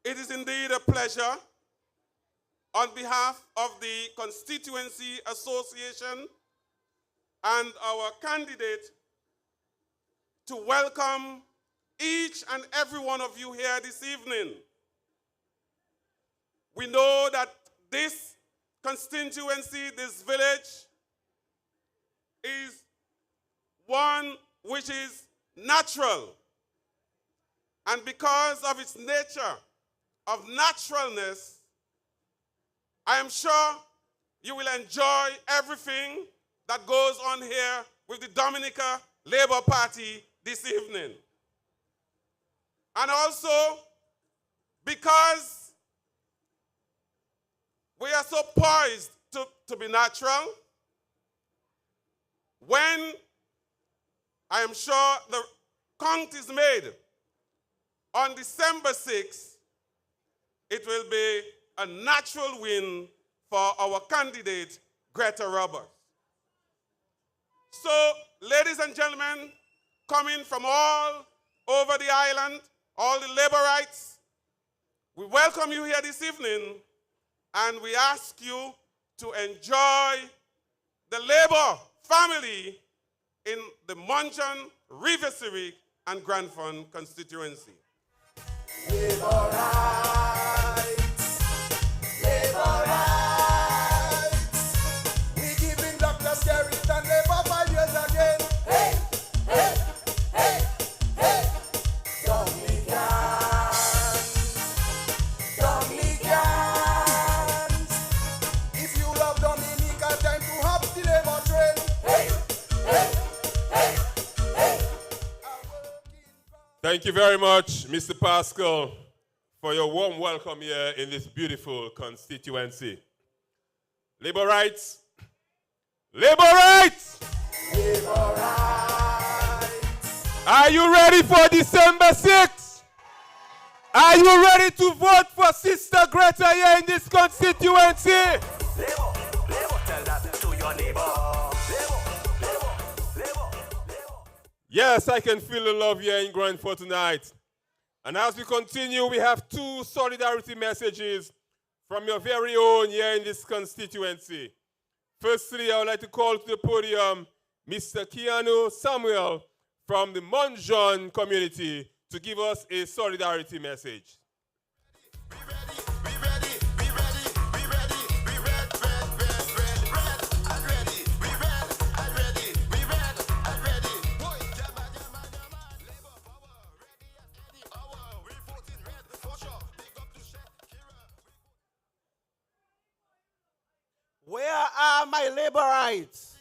It is indeed a pleasure on behalf of the Constituency Association and our candidate to welcome each and every one of you here this evening. We know that this constituency, this village, is one which is natural. And because of its nature of naturalness, I am sure you will enjoy everything that goes on here with the Dominica Labour Party this evening. And also, because we are so poised to be natural, when I am sure the count is made on December 6th, it will be a natural win for our candidate, Gretta Roberts. So, ladies and gentlemen, coming from all over the island, all the labor rights, we welcome you here this evening, and we ask you to enjoy the labor family in the Mount John, Rivière Civic, and Grand Fund constituency. Labor rights. Labor rights. We giving Dr. Skerrit and labor 5 years again. Hey, hey, hey, hey. Dominicans. Dominicans. If you love Dominica, time to hop the labor train. Hey, hey, hey, hey. Thank you very much, Mr. Pascal, for your warm welcome here in this beautiful constituency. Labor rights. Labor rights! Labor rights. Are you ready for December 6th? Are you ready to vote for Sister Gretta here in this constituency? Labor, tell that to your neighbor. Labor. Yes, I can feel the love here in Grandford tonight. And as we continue, we have two solidarity messages from your very own here in this constituency. Firstly, I would like to call to the podium Mr. Keanu Samuel from the Monjon community to give us a solidarity message. Where are my labor rights?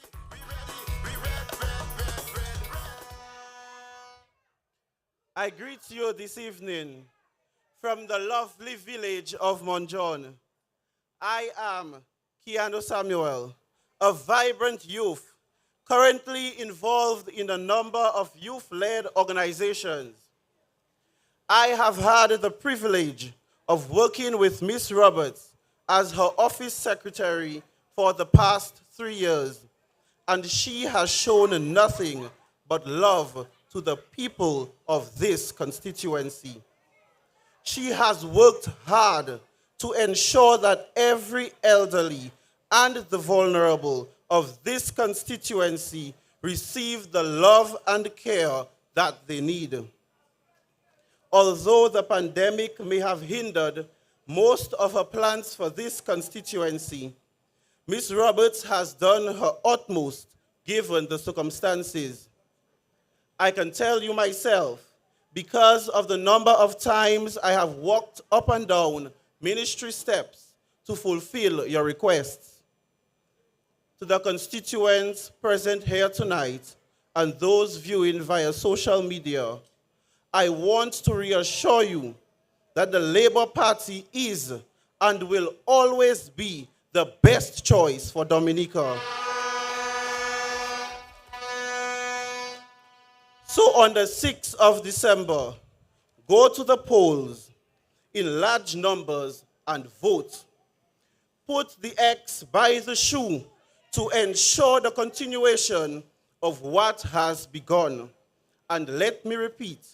I greet you this evening from the lovely village of Monjon. I am Keanu Samuel, a vibrant youth currently involved in a number of youth-led organizations. I have had the privilege of working with Miss Roberts as her office secretary for the past 3 years, and she has shown nothing but love to the people of this constituency. She has worked hard to ensure that every elderly and the vulnerable of this constituency receive the love and care that they need. Although the pandemic may have hindered most of her plans for this constituency, Ms. Roberts has done her utmost given the circumstances. I can tell you myself, because of the number of times I have walked up and down ministry steps to fulfill your requests. To the constituents present here tonight and those viewing via social media, I want to reassure you that the Labour Party is and will always be the best choice for Dominica. So on the 6th of December, go to the polls in large numbers and vote. Put the X by the shoe to ensure the continuation of what has begun. And let me repeat,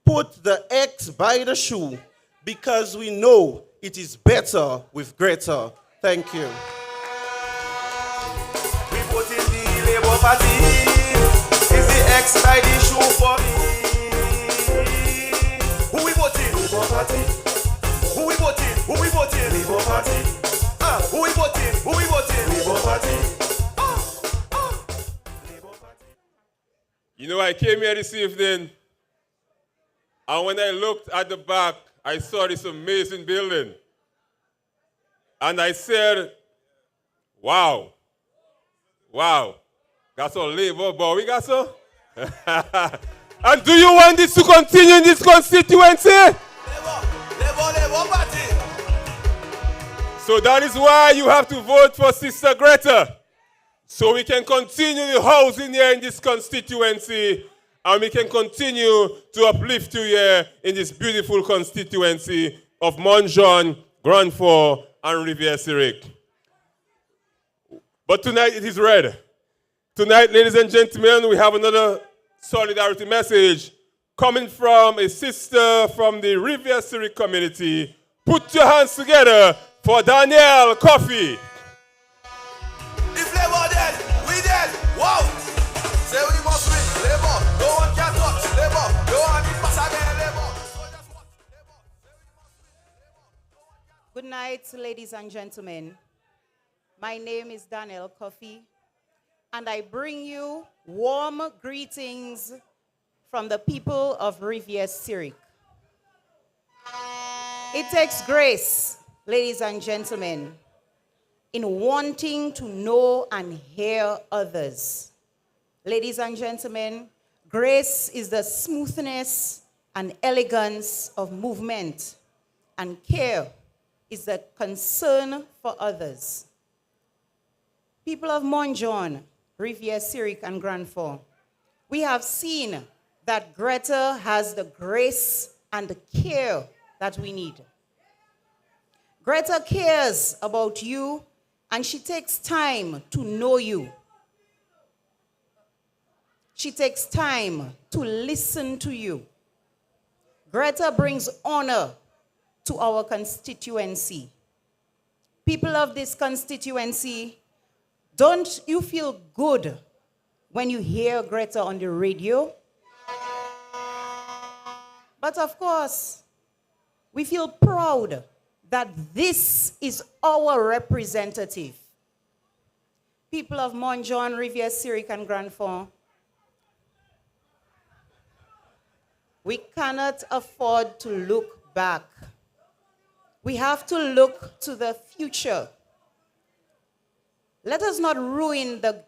put the X by the shoe because we know it is better with Gretta. Thank you. We put in the Labour Party. Is the X by the shoe for me? Who we voting? Labour Party. Who we voting? Who we voting? Labour Party. Who we voting? Who we voting? Labour Party. Labour Party. You know, I came here this evening, and when I looked at the back, I saw this amazing building. And I said, wow, got some labor, but we got some. And do you want this to continue in this constituency? Labor Party. So that is why you have to vote for Sister Gretta, so we can continue the housing here in this constituency, and we can continue to uplift you here in this beautiful constituency of Monjon, Grandford, and Rivière-Syriac. But tonight it is red. Tonight, ladies and gentlemen, we have another solidarity message coming from a sister from the Rivière-Syriac community. Put your hands together for Danielle Coffee. If Labour dead, we dead. Wow. Say we must win. Labour, no one can touch. Labour, no one can pass again. Labour. Good night, ladies and gentlemen. My name is Danielle Coffee, and I bring you warm greetings from the people of Rivière-Syriac. It takes grace, ladies and gentlemen, in wanting to know and hear others. Ladies and gentlemen, grace is the smoothness and elegance of movement and care is the concern for others. People of Montjon, Rivière, Zurich, and Grand Fort, we have seen that Gretta has the grace and the care that we need. Gretta cares about you, and she takes time to know you. She takes time to listen to you. Gretta brings honor to our constituency. People of this constituency, don't you feel good when you hear Gretta on the radio? But of course, we feel proud that this is our representative. People of Montjon, Rivière, Zurich, and Grand Fort, we cannot afford to look back. We have to look to the future. Let us not ruin the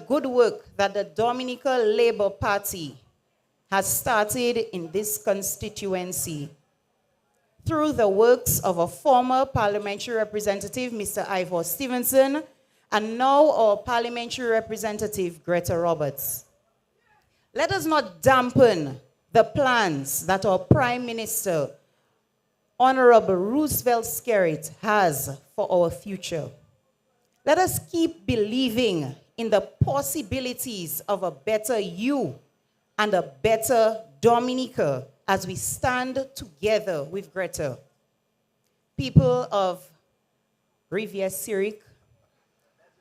good work that the Dominica Labour Party has started in this constituency through the works of a former parliamentary representative, Mr. Ivor Stevenson, and now our parliamentary representative, Gretta Roberts. Let us not dampen the plans that our Prime Minister, Honorable Roosevelt Skerrit, has for our future. Let us keep believing in the possibilities of a better you and a better Dominica as we stand together with Gretta. People of Rivière, Zurich,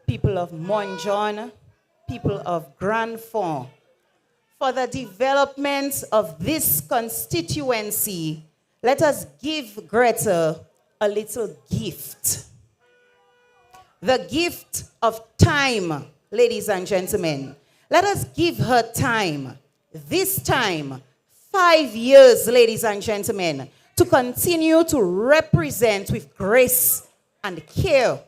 people of Montjon, people of Grand Fort, for the development of this constituency, let us give Gretta a little gift. The gift of time, ladies and gentlemen. Let us give her time. This time, 5 years, ladies and gentlemen, to continue to represent with grace and care.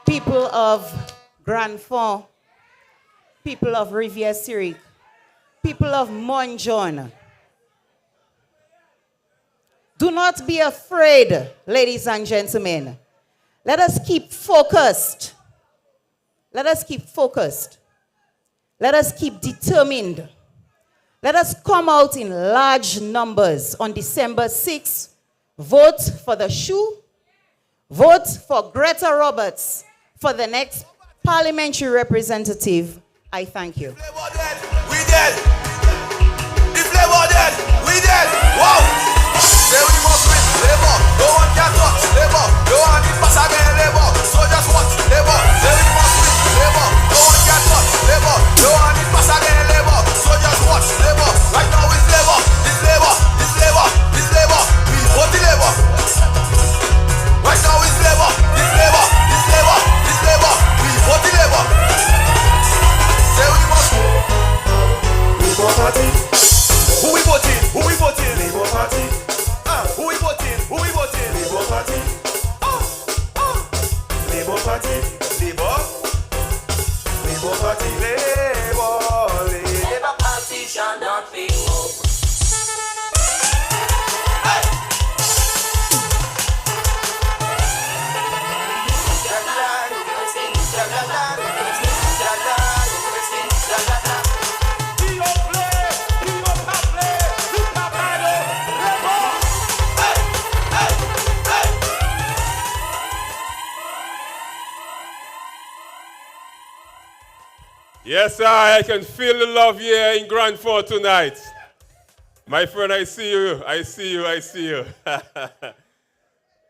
People of Grand Fort, people of Rivière, Zurich, people of Montjon, do not be afraid, ladies and gentlemen. Let us keep focused. Let us keep focused. Let us keep determined. Let us come out in large numbers on December 6th. Vote for the shoe. Vote for Gretta Roberts for the next parliamentary representative. I thank you. We dead. The flavor dead. We dead. Wow. Say we must win. Labor. No one can touch. Labor. No one can pass again. Labor. So just watch. Labor. Say we must win. Labor. No one can touch. Labor. No one can pass again. Labor. So just watch. Labor. Right now it's labor. This labor. This labor. This labor. We vote the labor. Right now it's labor. This labor. This labor. This labor. We vote the labor. Say we must. Labour Party. Who we voting? Who we voting? Labour Party. Who we voting? Who we voting? Labour Party. Labour Party. Labour. Labour Party. Labour. Labour Party shall not be moved. Yes, I can feel the love here in Grand Fort tonight. My friend, I see you, I see you, I see you.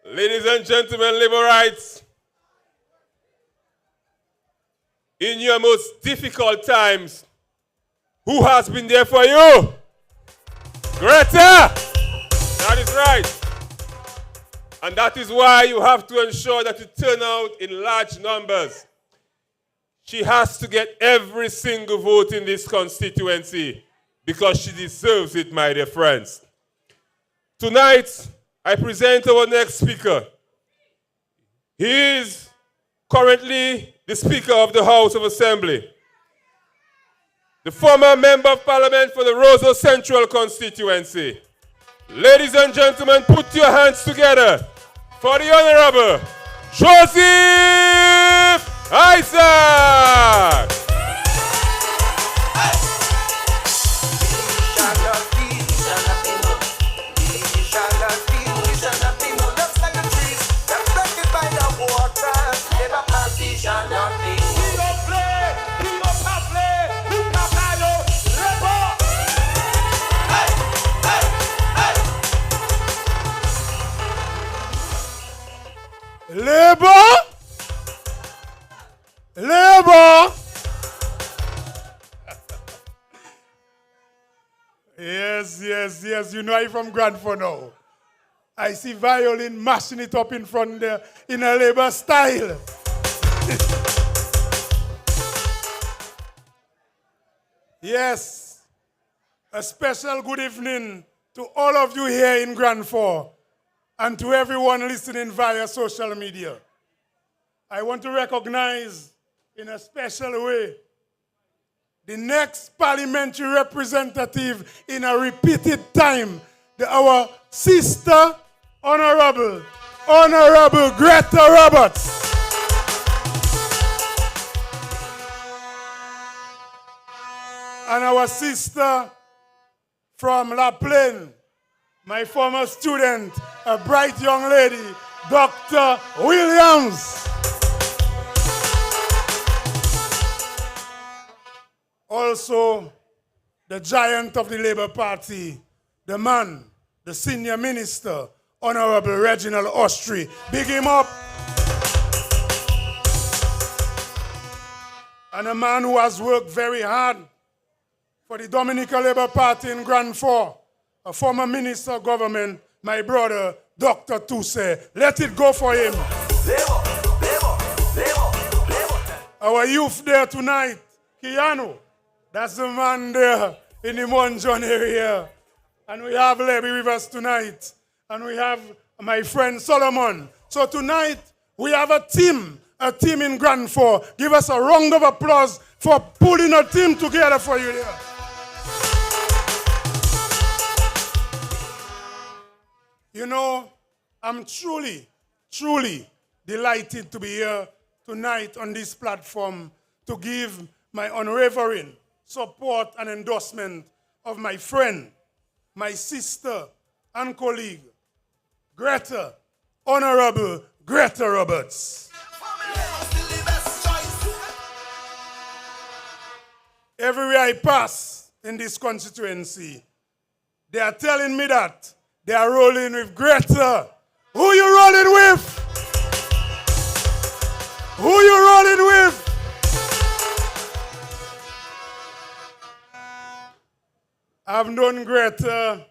Ladies and gentlemen, Laborites, in your most difficult times, who has been there for you? Gretta! That is right. And that is why you have to ensure that you turn out in large numbers. She has to get every single vote in this constituency because she deserves it, my dear friends. Tonight, I present our next speaker. He is currently the Speaker of the House of Assembly. the former Member of Parliament for the Roseau Central constituency. Ladies and gentlemen, put your hands together for the Honorable Joseph Isaac. Labor! Labor! Yes. You know I'm from Grandford now. I see violin mashing it up in front there in a labor style. Yes. A special good evening to all of you here in Grandford and to everyone listening via social media. I want to recognize in a special way the next parliamentary representative in a repeated time, our sister, Honorable Gretta Roberts. And our sister from La Plaine, my former student, a bright young lady, Dr. Williams. Also, the giant of the Labour Party, the man, the senior minister, Honorable Reginald Austrie. Big him up. And a man who has worked very hard for the Dominica Labour Party in Grandford, a former minister of government, my brother, Dr. Tousse. Let it go for him. Our youth there tonight, Keanu, that's the man there in the Monjon area. And we have Lebby with us tonight. And we have my friend Solomon. So tonight, we have a team in Grandford. Give us a round of applause for pulling a team together for you there. You know, I'm truly delighted to be here tonight on this platform to give my unwavering support and endorsement of my friend, my sister and colleague, Gretta, Honorable Gretta Roberts. Everywhere I pass in this constituency, they are telling me that they are rolling with Gretta. Who you rolling with? Who you rolling with? I've known Gretta,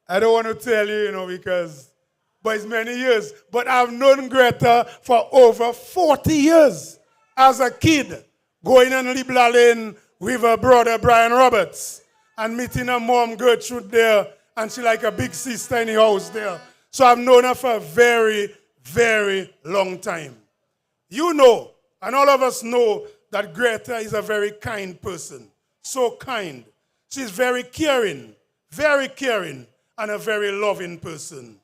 I don't want to tell you, but it's many years. But I've known Gretta for over 40 years as a kid, going on Libla Lane with her brother Brian Roberts and meeting her mom Gertrude there, and she like a big sister in the house there. So I've known her for a very, very long time. You know, and all of us know that Gretta is a very kind person. So kind. She's very caring, and a very loving person.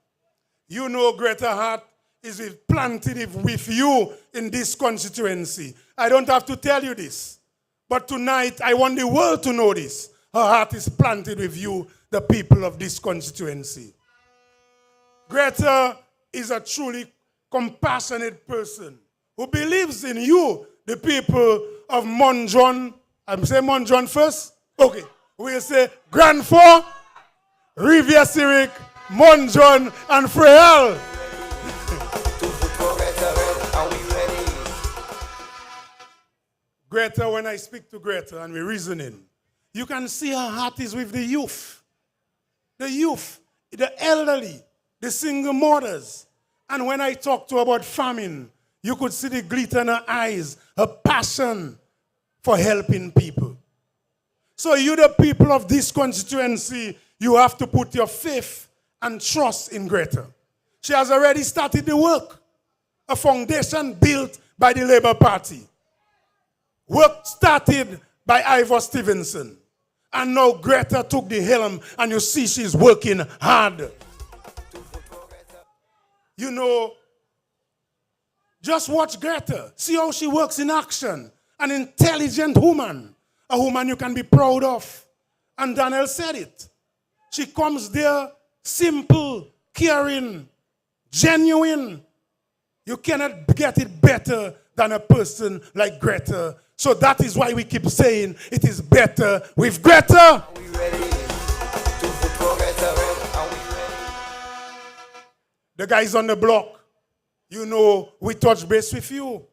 You know Gretta heart is planted with you in this constituency. I don't have to tell you this. But tonight, I want the world to know this. Her heart is planted with you, the people of this constituency. Gretta is a truly compassionate person who believes in you, the people of Monjon. I'm saying Monjon first? Okay. We'll say Grandford, Rivière-Syriac, Monjon, and Freyal. Gretta, when I speak to Gretta and we're reasoning, you can see her heart is with the youth. The youth, the elderly, the single mothers. And when I talk to her about famine, you could see the glitter in her eyes, her passion for helping people. So you, the people of this constituency, you have to put your faith and trust in Gretta. She has already started the work, a foundation built by the Labour Party. Work started by Ivor Stevenson. And now Gretta took the helm, and you see she's working hard. You know, just watch Gretta. See how she works in action. An intelligent woman. A woman you can be proud of. And Daniel said it. She comes there simple, caring, genuine. You cannot get it better than a person like Gretta. So that is why we keep saying it is better with Gretta. Are we ready to put Gretta? Are we ready? The guys on the block, you know, we touched base with you.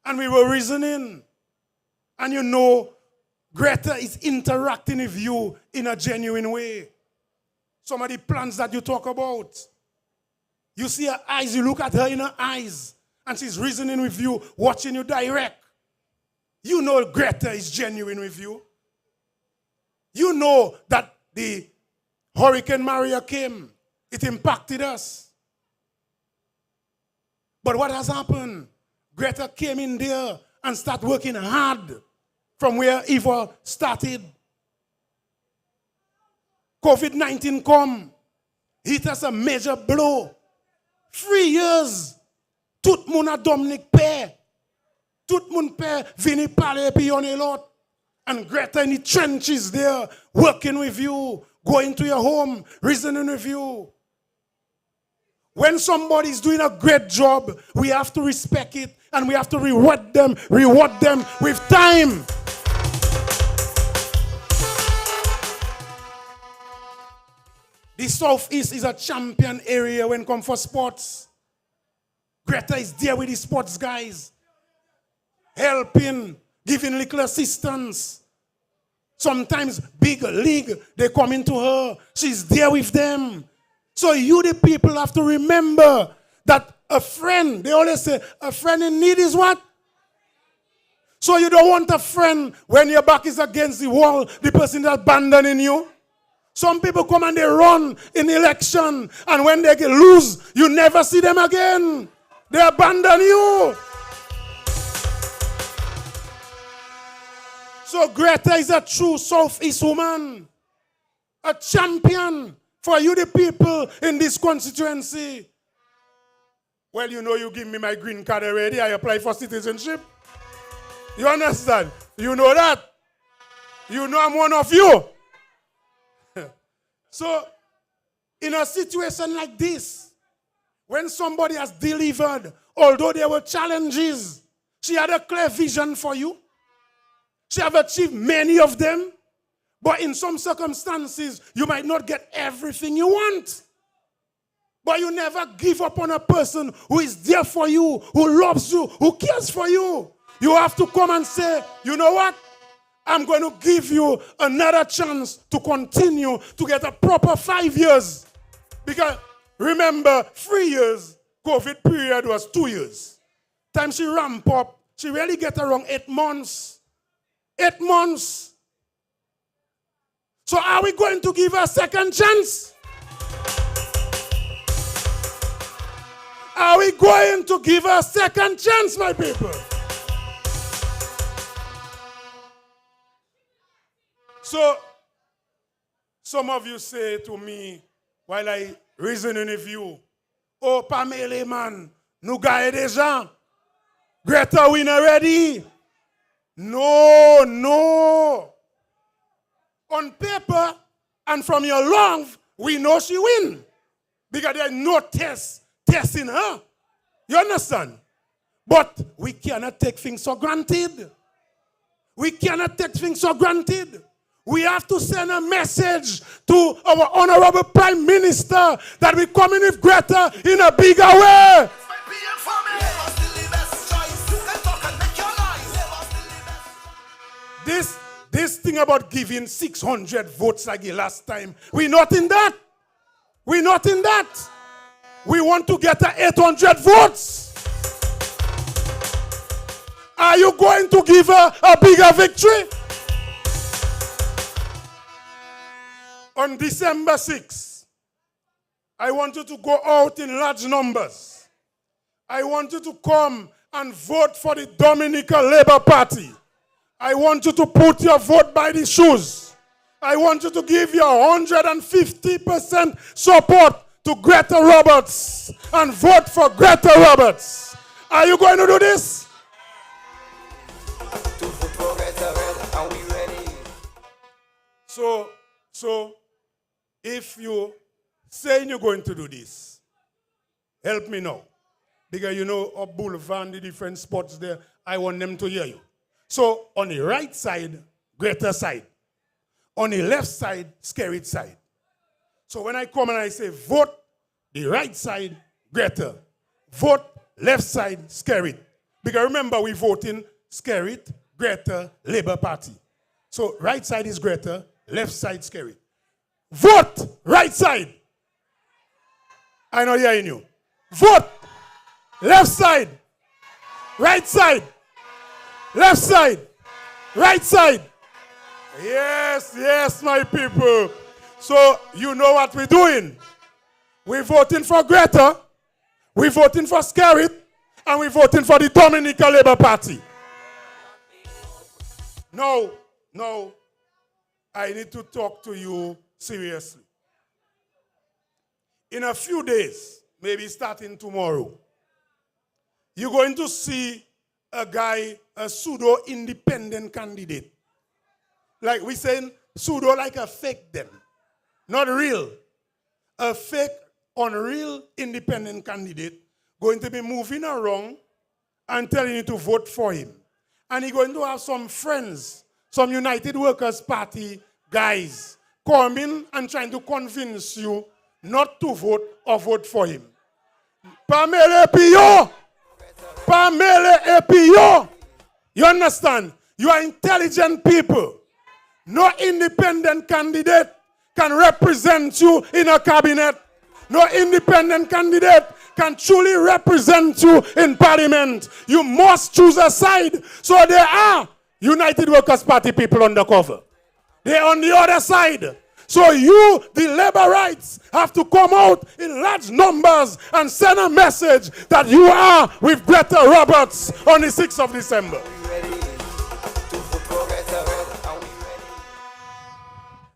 And we were reasoning. And you know, Gretta is interacting with you in a genuine way. Some of the plans that you talk about. You see her eyes, you look at her in her eyes, and she's reasoning with you, watching you direct. You know Gretta is genuine with you. You know that the Hurricane Maria came. It impacted us. But what has happened? Gretta came in there and started working hard from where Eva started. COVID-19 come. Hit us a major blow. 3 years. Tout moun a Dominica pair. Tout moun pair vini parler pi yon a lot. And Gretta in the trenches there, working with you, going to your home, reasoning with you. When somebody is doing a great job, we have to respect it and we have to reward them with time. The Southeast is a champion area when it comes for sports. Gretta is there with the sports guys, helping, giving little assistance. Sometimes big league, they come into her. She's there with them. So you, the people, have to remember that a friend, they always say, a friend in need is what? So you don't want a friend when your back is against the wall, the person that's abandoning you. Some people come and they run in election, and when they lose, you never see them again. They abandon you. So Gretta is a true Southeast woman, a champion for you, the people in this constituency. Well, you know, you give me my green card already. I apply for citizenship. You understand? You know that. You know I'm one of you. So, in a situation like this, when somebody has delivered, although there were challenges, she had a clear vision for you. She have achieved many of them. But in some circumstances, you might not get everything you want. But you never give up on a person who is there for you, who loves you, who cares for you. You have to come and say, you know what? I'm going to give you another chance to continue to get a proper 5 years. Because remember, 3 years, COVID period was 2 years. Time she ramp up, she really get around 8 months. 8 months. So are we going to give her a second chance? Are we going to give her a second chance, my people? So, some of you say to me, while I reasoning with you, oh, Pamela, man, nous gagne déjà. Gretta win already. No, no. On paper and from your lungs, we know she win. Because there's no testing her. You understand? But we cannot take things for granted. We cannot take things for granted. We have to send a message to our honorable Prime Minister that we're coming with Gretta in a bigger way. This thing about giving 600 votes like the last time, we're not in that. We're not in that. We want to get 800 votes. Are you going to give her a bigger victory? On December 6th, I want you to go out in large numbers. I want you to come and vote for the Dominica Labour Party. I want you to put your vote by the shoes. I want you to give your 150% support to Gretta Roberts and vote for Gretta Roberts. Are you going to do this? So if you say you're going to do this, help me now. Because you know, up Boulevard, the different spots there, I want them to hear you. So on the right side, Gretta side. On the left side, Skerrit side. So when I come and I say vote the right side, Gretta. Vote left side, Skerrit. Because remember, we vote in Skerrit, Gretta, Labour Party. So right side is Gretta, left side, Skerrit. Vote right side. I know hearing you. Vote left side, right side, left side, right side. Yes, my people. So you know what we're doing. We're voting for Gretta, we're voting for Skerrit, and we're voting for the Dominica Labour Party. No, I need to talk to you seriously. In a few days, maybe starting tomorrow, you're going to see a guy, a pseudo-independent candidate. Like we saying pseudo like a fake them. Not real. A fake, unreal independent candidate going to be moving around and telling you to vote for him. And he's going to have some friends, some United Workers Party guys coming and trying to convince you not to vote or vote for him. Pamela Pio! You understand? You are intelligent people. No independent candidate can represent you in a cabinet. No independent candidate can truly represent you in parliament. You must choose a side. So there are United Workers Party people undercover. They're on the other side. So you, the laborites, have to come out in large numbers and send a message that you are with Gretta Roberts on the 6th of December.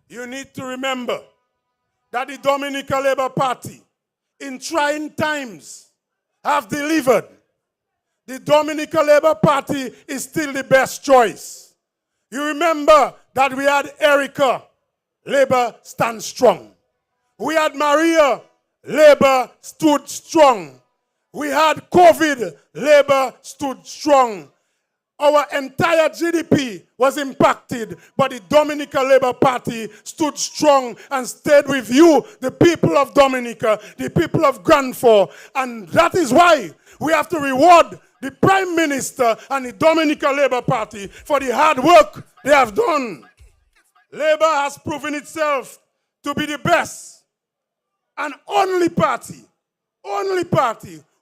You need to remember that the Dominica Labour Party, in trying times, have delivered. The Dominica Labour Party is still the best choice. You remember that we had Erica, Labour stand strong. We had Maria, Labour stood strong. We had COVID, Labour stood strong. Our entire GDP was impacted, but the Dominica Labour Party stood strong and stayed with you, the people of Dominica, the people of Granford. And that is why we have to reward the Prime Minister and the Dominica Labour Party for the hard work they have done. Labour has proven itself to be the best and only party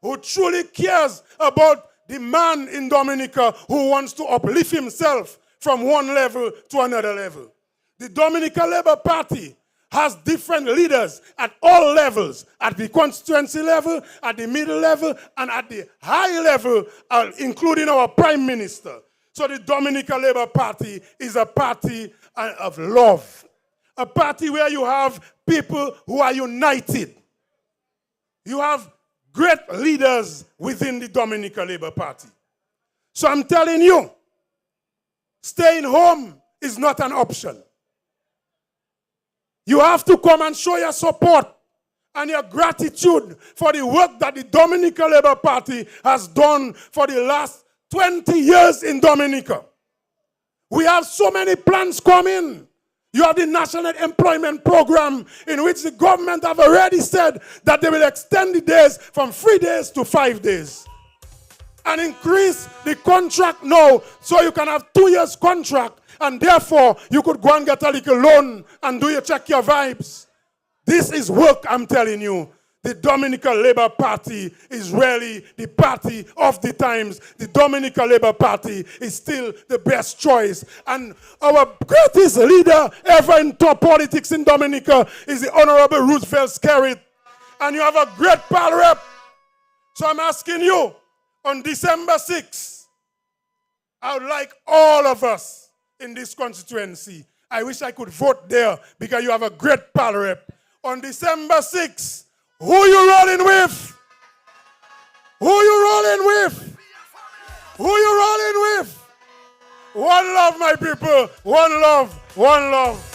who truly cares about the man in Dominica who wants to uplift himself from one level to another level. The Dominica Labour Party has different leaders at all levels, at the constituency level, at the middle level, and at the high level, including our Prime Minister. So the Dominica Labour Party is a party of love, a party where you have people who are united. You have great leaders within the Dominica Labour Party. So I'm telling you, staying home is not an option. You have to come and show your support and your gratitude for the work that the Dominica Labour Party has done for the last 20 years in Dominica. We have so many plans coming. You have the National Employment Program, in which the government have already said that they will extend the days from 3 days to 5 days. And increase the contract now, so you can have 2 years contract, and therefore you could go and get a little loan and do your check your vibes. This is work, I'm telling you. The Dominica Labour Party is really the party of the times. The Dominica Labour Party is still the best choice. And our greatest leader ever in top politics in Dominica is the Honorable Roosevelt Skerrit. And you have a great pal rep. So I'm asking you, on December 6th, I would like all of us in this constituency. I wish I could vote there because you have a great pal rep. On December 6th, who you rolling with? Who you rolling with? Who you rolling with? One love, my people. One love. One love.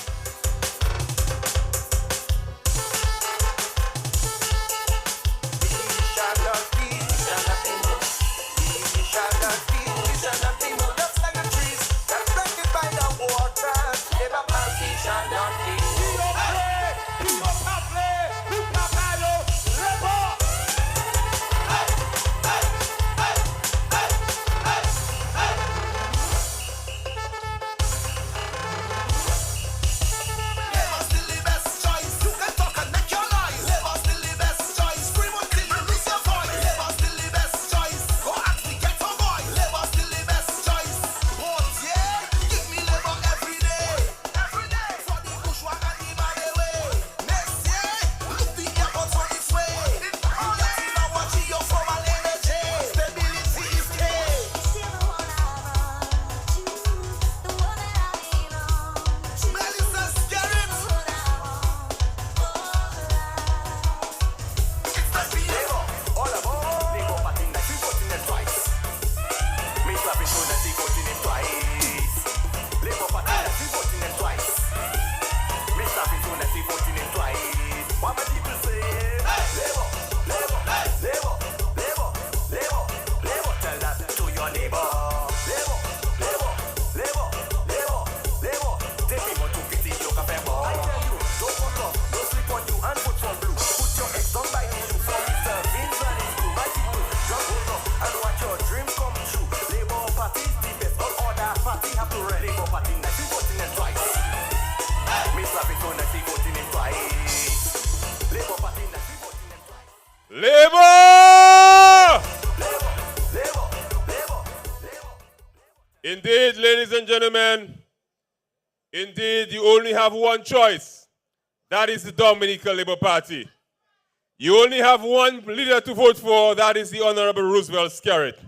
Indeed, ladies and gentlemen, indeed, you only have one choice. That is the Dominica Labour Party. You only have one leader to vote for. That is the Honorable Roosevelt Skerritt.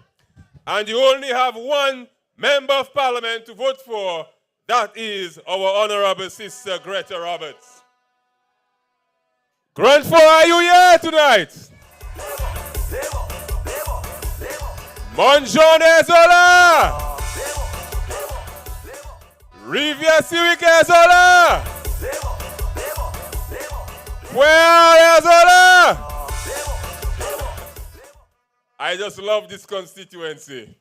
And you only have one member of parliament to vote for. That is our Honorable Sister Gretta Roberts. Grand Four, are you here tonight? Monjon Ezola! Rivia Civic Ezola! Where Ezola? I just love this constituency.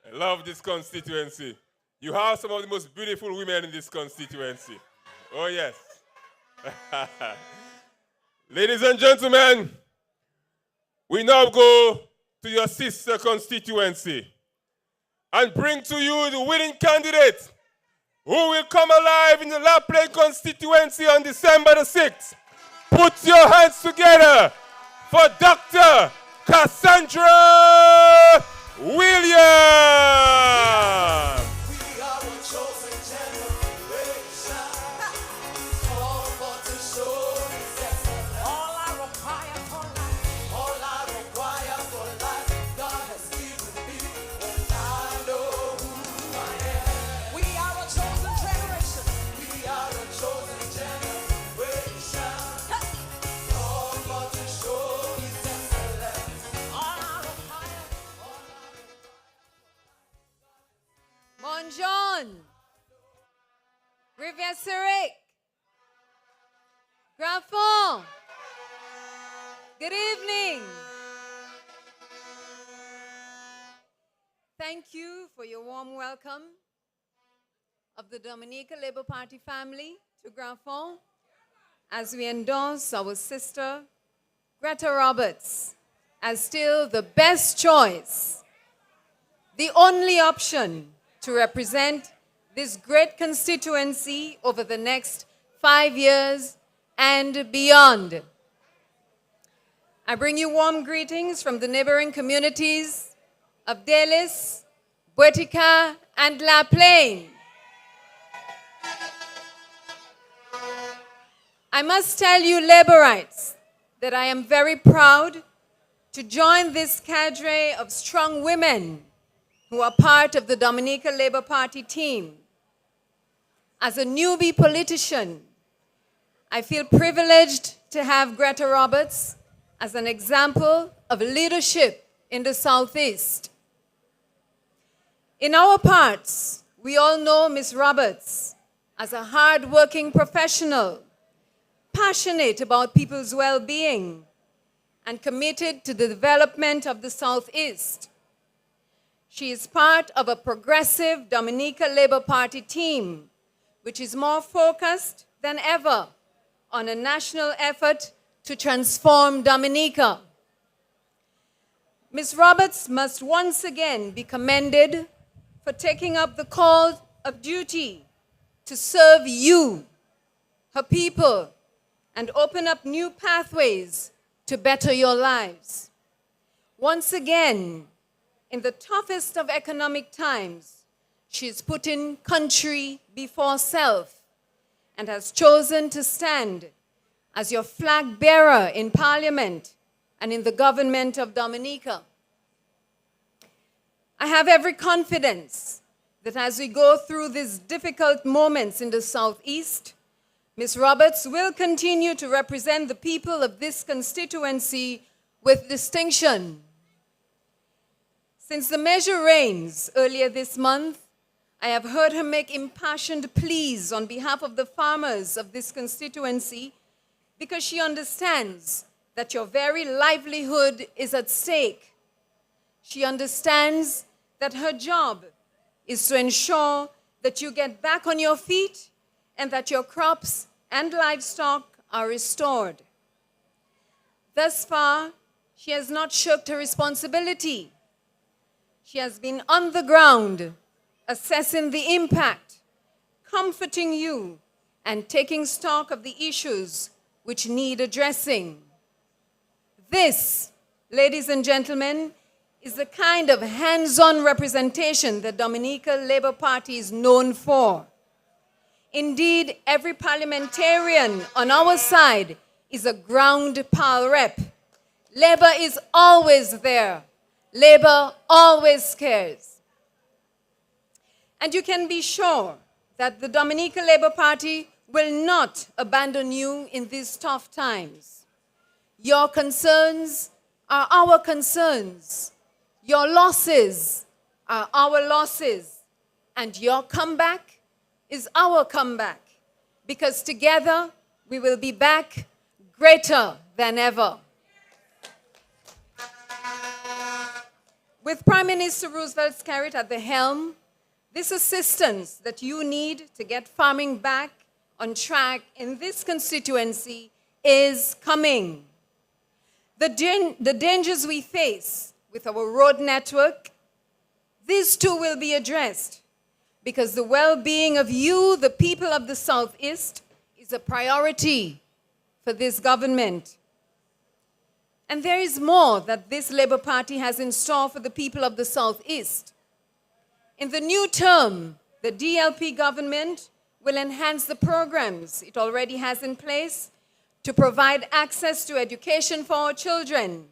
I love this constituency. You have some of the most beautiful women in this constituency. Oh, yes. Ladies and gentlemen, we now go to your sister constituency and bring to you the winning candidate who will come alive in the La Plaine constituency on December the 6th. Put your hands together for Dr. Cassandra Williams. Monjon, Rivière Cyric, Grafon, good evening. Thank you for your warm welcome of the Dominica Labour Party family to Grafon as we endorse our sister Gretta Roberts as still the best choice, the only option to represent this great constituency over the next 5 years and beyond. I bring you warm greetings from the neighboring communities of Delis, Boetica, and La Plaine. I must tell you, Labourites, that I am very proud to join this cadre of strong women who are part of the Dominica Labour Party team. As a newbie politician, I feel privileged to have Gretta Roberts as an example of leadership in the Southeast. In our parts, we all know Ms. Roberts as a hard-working professional, passionate about people's well-being, and committed to the development of the Southeast. She is part of a progressive Dominica Labour Party team, which is more focused than ever on a national effort to transform Dominica. Ms. Roberts must once again be commended for taking up the call of duty to serve you, her people, and open up new pathways to better your lives. Once again, in the toughest of economic times, she is putting country before self and has chosen to stand as your flag bearer in Parliament and in the government of Dominica. I have every confidence that as we go through these difficult moments in the Southeast, Ms. Roberts will continue to represent the people of this constituency with distinction. Since the measure reigns earlier this month, I have heard her make impassioned pleas on behalf of the farmers of this constituency because she understands that your very livelihood is at stake. She understands that her job is to ensure that you get back on your feet and that your crops and livestock are restored. Thus far, she has not shirked her responsibility. She has been on the ground, assessing the impact, comforting you, and taking stock of the issues which need addressing. This, ladies and gentlemen, is the kind of hands-on representation that Dominica Labour Party is known for. Indeed, every parliamentarian on our side is a ground pal rep. Labour is always there. Labour always cares. And you can be sure that the Dominica Labour Party will not abandon you in these tough times. Your concerns are our concerns. Your losses are our losses. And your comeback is our comeback. Because together we will be back greater than ever. With Prime Minister Roosevelt Skerrit at the helm, this assistance that you need to get farming back on track in this constituency is coming. The dangers we face with our road network, these too will be addressed because the well-being of you, the people of the Southeast, is a priority for this government. And there is more that this Labour Party has in store for the people of the Southeast. In the new term, the DLP government will enhance the programs it already has in place to provide access to education for our children,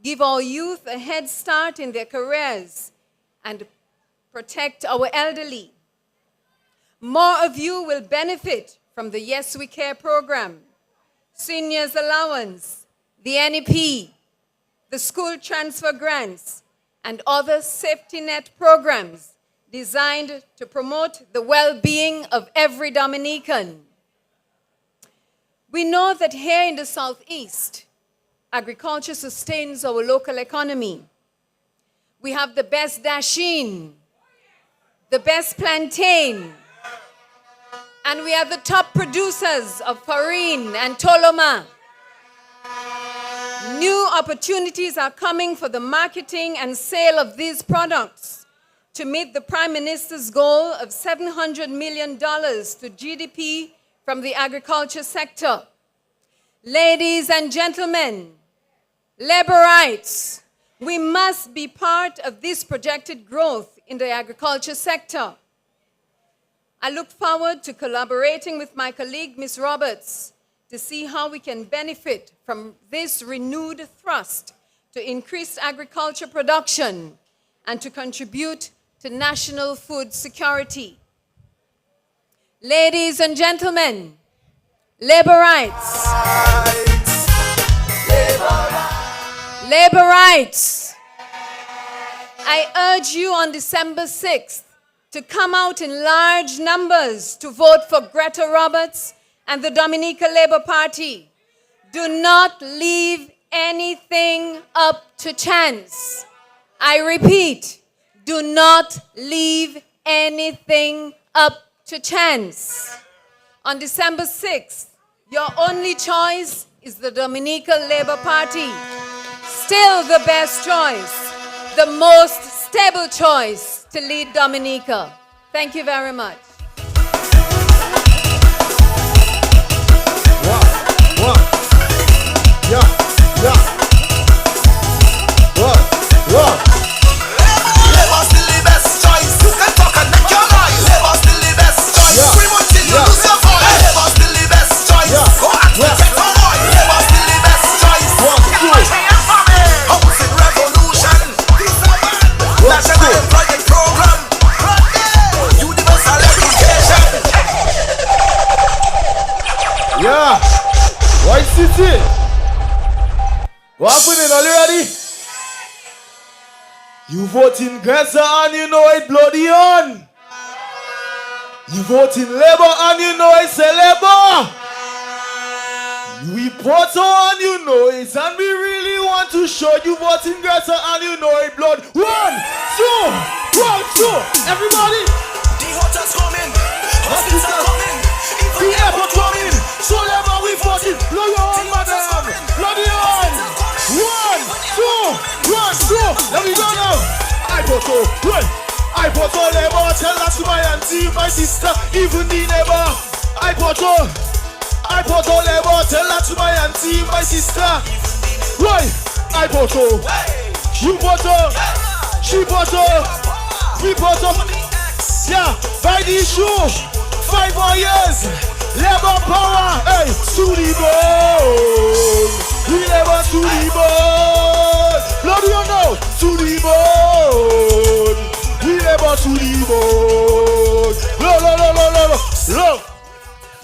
give our youth a head start in their careers, and protect our elderly. More of you will benefit from the Yes We Care program, seniors allowance, the NEP, the school transfer grants, and other safety net programs designed to promote the well-being of every Dominican. We know that here in the Southeast, agriculture sustains our local economy. We have the best dasheen, the best plantain, and we are the top producers of farine and toloma. New opportunities are coming for the marketing and sale of these products to meet the Prime Minister's goal of $700 million to GDP from the agriculture sector. Ladies and gentlemen, Laborites, we must be part of this projected growth in the agriculture sector. I look forward to collaborating with my colleague, Ms. Roberts, to see how we can benefit from this renewed thrust to increase agriculture production and to contribute to national food security. Ladies and gentlemen, labor rights. Labor rights. I urge you on December 6th to come out in large numbers to vote for Gretta Roberts and the Dominica Labour Party. Do not leave anything up to chance. I repeat, do not leave anything up to chance. On December 6th, your only choice is the Dominica Labour Party. Still the best choice, the most stable choice to lead Dominica. Thank you very much. Labour still the best choice. You can talk and make your noise. Labour still the best choice. Scream until you lose your voice. Labour still the best choice. Go and get a voice. Labour still the best choice. Housing revolution. National Employment Program. Universal education. Yeah. White City. What happening? Are you ready? You vote in Gretta and you know it bloody on. You vote in Labour and you know it's a Labour. We Porto and you know it, and we really want to show you vote in Gretta and you know it blood. 1, 2, 1, 2. Everybody. The hotel's coming. Hospital coming. The airport coming. So Labour we vote in. Blow your own madam. Bloody on. 1, 2, 1, 2. Let me go now. I Porto, run. I Porto Labour. Tell that to my auntie, my sister, even the neighbor. I Porto Labour. Tell that to my auntie, my sister. Right. I Porto. You Porto. She Porto. We Porto. Yeah. By the issue. 5 more years. Labour power. Hey. To the bone. We Labour to the bone. Bloody or no. To the bone. We Labour to the bone. Look.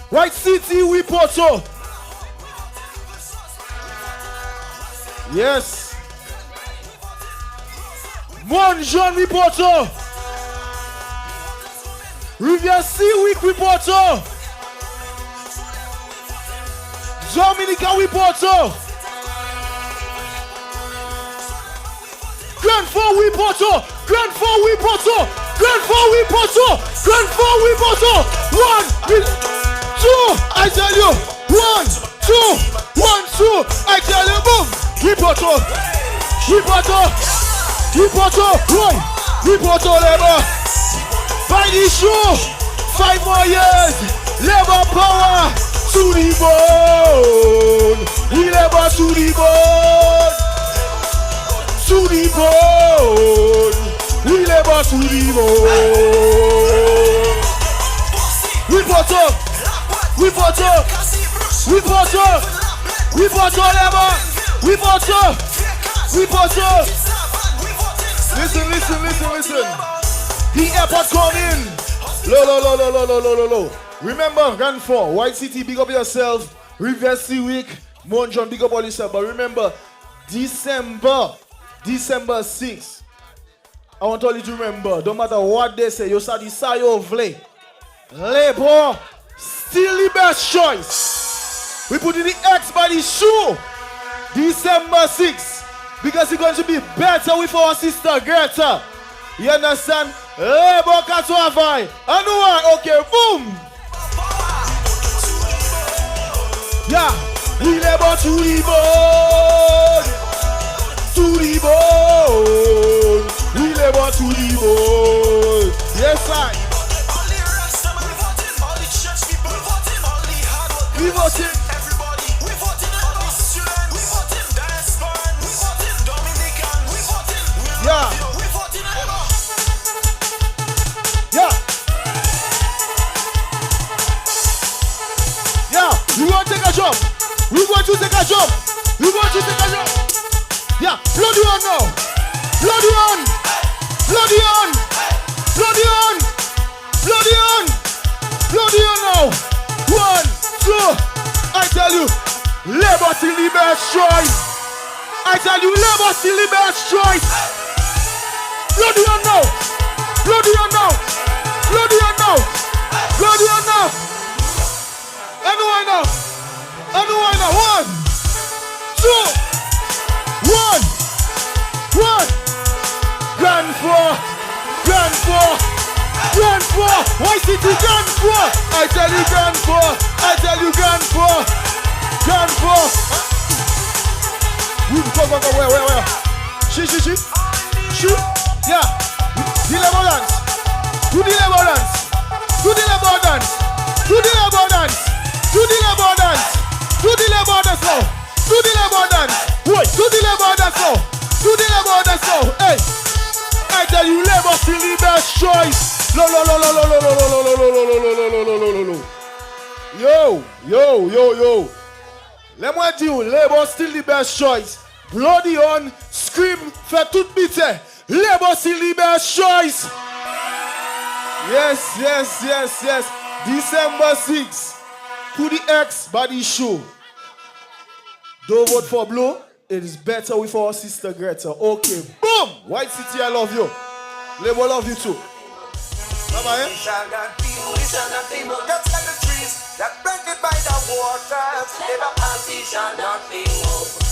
White City, we Porto. Yes. Monjon, we Porto. Rivière Sea-Week, we Porto. Dominica, we Porto. Grand 4, we Porto. Grand 4, we Porto. Grand 4, we Porto. Grand 4, we Porto. 1, 2, I tell you. 1, 2, 1, 2, I tell you. Boom. We Porto. We Porto. We Porto. Right. We Porto Labour. By the show. 5 more years. Labour power to the bone. We Labour to the bone. To the bone. We Labour to the bone. We Porto. We Porto. We Porto. We Porto Labour. We Porto. We Porto. Listen. The airport coming. Low. Remember, Grand 4, White City, big up yourself. Rivière Sea-Week, Monjon, big up all yourself. But remember, December 6th. I want all you to remember, don't matter what they say, you start the Sayo Vle. Labour, still the best choice. We put in the X by the shoe. December 6th. Because it's going to be better with our sister Gretta. You understand? Labour Katwavai. I know why. Okay, boom. Yeah. We Labour to the bone. To the bone. We Labour to the bone. Yes, sir. All the rest of them voting. All the church people voting. All the hard work. We voting. Everybody. We voting. All the students. We voting. Diaspora. We voting. Dominican. We voting. Yeah. We voting. Yeah. We want to take a jump. We want to take a jump. We want to take a jump. Yeah. Bloody on now. Bloody on. Bloody on! Bloody on! Bloody on! Bloody on now! 1, 2, I tell you, Labour still the best choice. I tell you, Labour still the best choice. Bloody on now! Bloody on now! Bloody on now! Bloody on now! Anyone now? Anyone now? 1, 2, 1, 1. Grand 4, Grand 4, Grand 4. Why City Grand 4? I tell you Grand 4. I tell you Grand 4. Grand 4. Go, where? She. Yeah. The Labour dance. Do the Labour dance. Do the Labour dance. Do the Labour dance. Do the Labour dance. Do the Labour dance now. Do the Labour dance. Wait. Do the Labour dance now. Do the Labour dance now. Hey. I tell you, Labour still the best choice. Lo. Yo. Let me tell you, Labour still the best choice. Bloody on, scream for tout bite. Labour still the best choice. Yes. December 6th, put the X body show. Don't vote for Blue. It is better with our sister Gretta. Okay, boom! White City, I love you. Labour love you too. Bye-bye. We shall not be moved. Just like the trees that planted by the waters. Labour Party shall not be moved.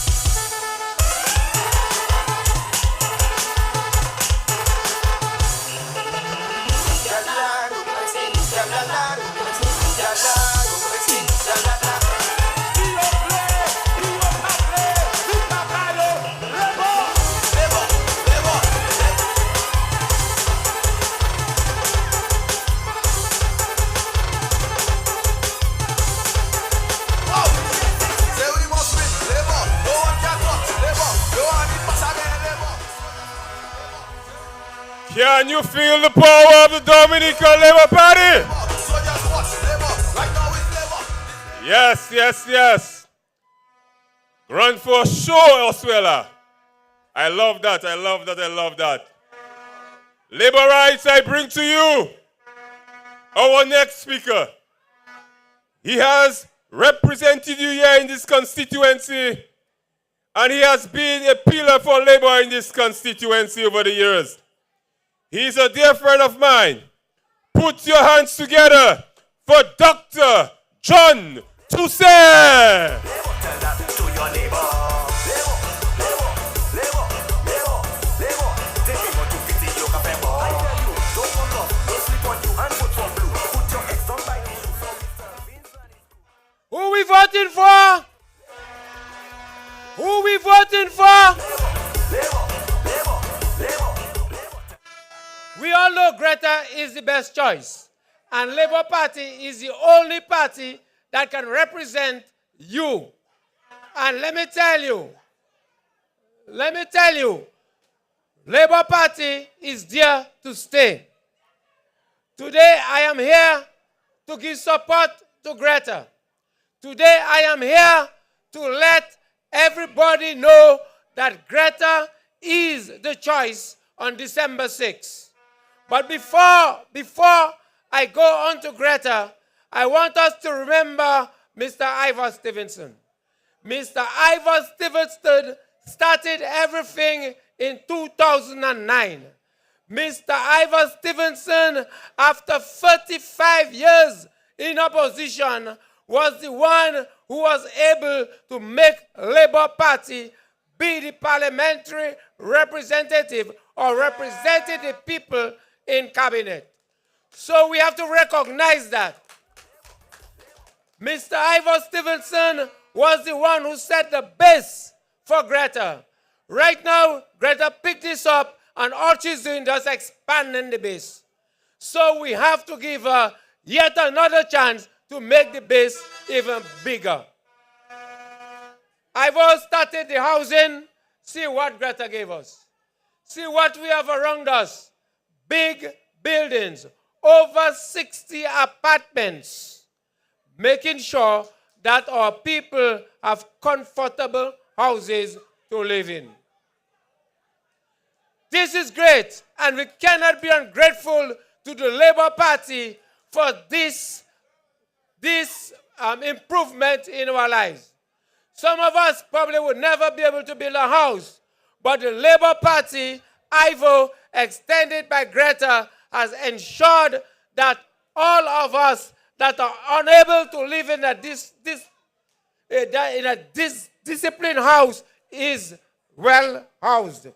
Can you feel the power of the Dominica Labour Party? Yes. Grand for sure, Oswella. I love that. Labour rights, I bring to you our next speaker. He has represented you here in this constituency, and he has been a pillar for Labour in this constituency over the years. He's a dear friend of mine. Put your hands together for Dr. John Toussaint. Who we voting for? Who we voting for? We all know Gretta is the best choice. And Labour Party is the only party that can represent you. And let me tell you, Labour Party is there to stay. Today I am here to give support to Gretta. Today I am here to let everybody know that Gretta is the choice on December 6th. But before I go on to Gretta, I want us to remember Mr. Ivor Stevenson. Mr. Ivor Stevenson started everything in 2009. Mr. Ivor Stevenson, after 35 years in opposition, was the one who was able to make Labour Party be the parliamentary representative or represented the people in cabinet. So we have to recognize that. Mr. Ivor Stevenson was the one who set the base for Gretta. Right now, Gretta picked this up and all she's doing is expanding the base. So we have to give her yet another chance to make the base even bigger. Ivor started the housing. See what Gretta gave us. See what we have around us. Big buildings, over 60 apartments, making sure that our people have comfortable houses to live in. This is great, and we cannot be ungrateful to the Labour Party for this improvement in our lives. Some of us probably would never be able to build a house, but the Labour Party, IVO, extended by Gretta, has ensured that all of us that are unable to live in a disciplined house is well housed.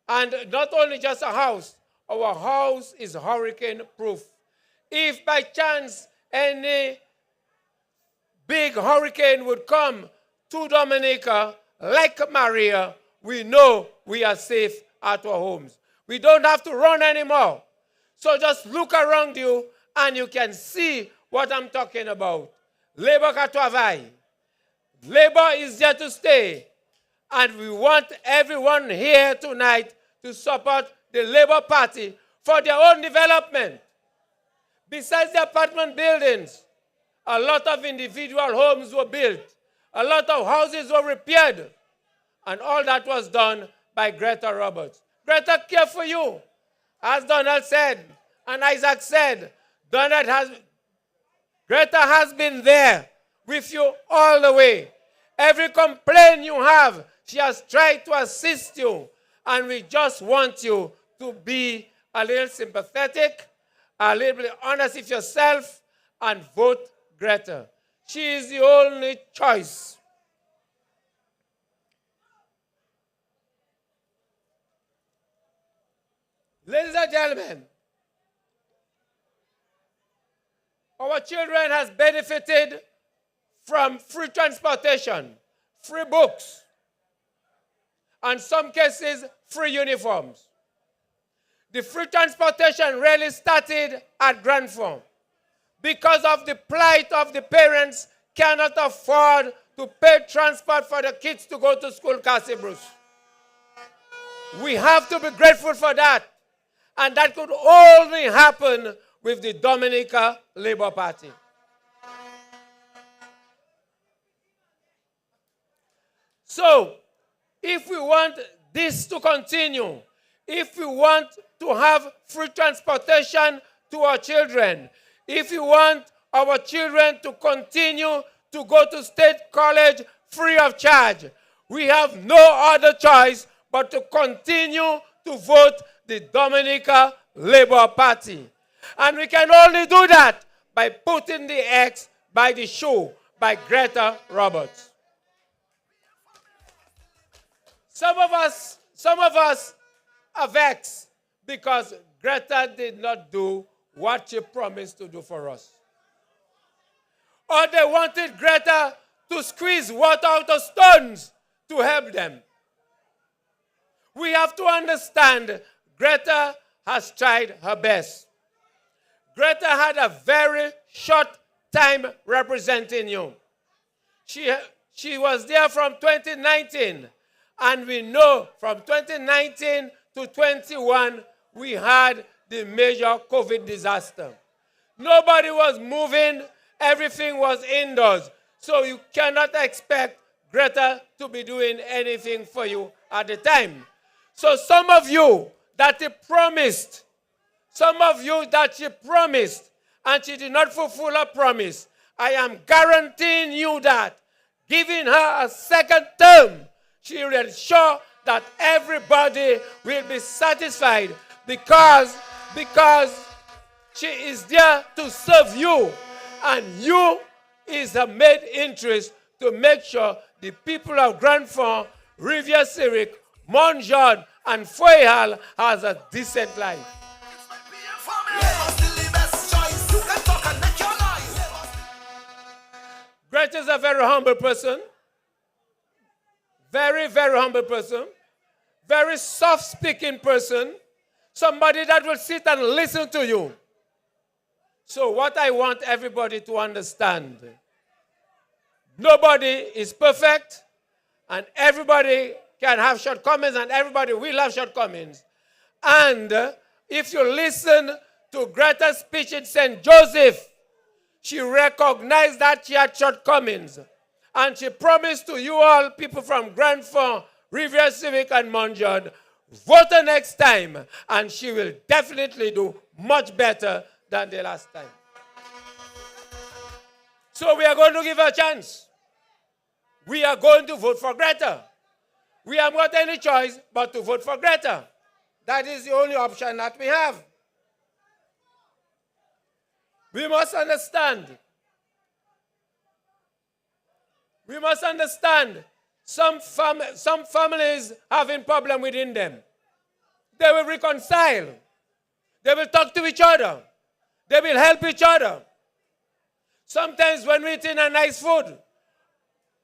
And not only just a house, our house is hurricane proof. If by chance any big hurricane would come to Dominica, like Maria, we know we are safe at our homes. We don't have to run anymore. So just look around you and you can see what I'm talking about. Labour ka travail. Labour is there to stay. And we want everyone here tonight to support the Labour Party for their own development. Besides the apartment buildings, a lot of individual homes were built. A lot of houses were repaired. And all that was done by Gretta Roberts. Gretta cared for you. As Donald said, and Isaac said, Gretta has been there with you all the way. Every complaint you have, she has tried to assist you. And we just want you to be a little sympathetic, a little bit honest with yourself, and vote Gretta. She is the only choice. Ladies and gentlemen, our children has benefited from free transportation, free books, and in some cases, free uniforms. The free transportation really started at Grand Fond because of the plight of the parents cannot afford to pay transport for the kids to go to school, Cassie Bruce. We have to be grateful for that. And that could only happen with the Dominica Labour Party. So, if we want this to continue, if we want to have free transportation to our children, if we want our children to continue to go to state college free of charge, we have no other choice but to continue to vote the Dominica Labour Party. And we can only do that by putting the X by the shoe by Gretta Roberts. Some of us are vexed because Gretta did not do what she promised to do for us. Or they wanted Gretta to squeeze water out of stones to help them. We have to understand Gretta has tried her best. Gretta had a very short time representing you. She was there from 2019, and we know from 2019 to 21, we had the major COVID disaster. Nobody was moving, everything was indoors. So you cannot expect Gretta to be doing anything for you at the time. So some of you that she promised, and she did not fulfill her promise, I am guaranteeing you that giving her a second term, she will ensure that everybody will be satisfied because she is there to serve you, and you is her main interest to make sure the people of Grand Fond, Rivière-Syriac, Montjean, and Foyal has a decent life. Gretta is a very humble person. Very, very humble person. Very soft-speaking person. Somebody that will sit and listen to you. So what I want everybody to understand, nobody is perfect, and everybody can have shortcomings, and everybody will have shortcomings. And if you listen to Gretta's speech in St. Joseph, she recognized that she had shortcomings. And she promised to you all, people from Grand Fond, Rivière-Syriac, and Montjean, Vote her next time, and she will definitely do much better than the last time. So we are going to give her a chance. We are going to vote for Gretta. We haven't got any choice but to vote for Gretta. That is the only option that we have. We must understand. We must understand some families having problem within them. They will reconcile. They will talk to each other. They will help each other. Sometimes when we eat in a nice food,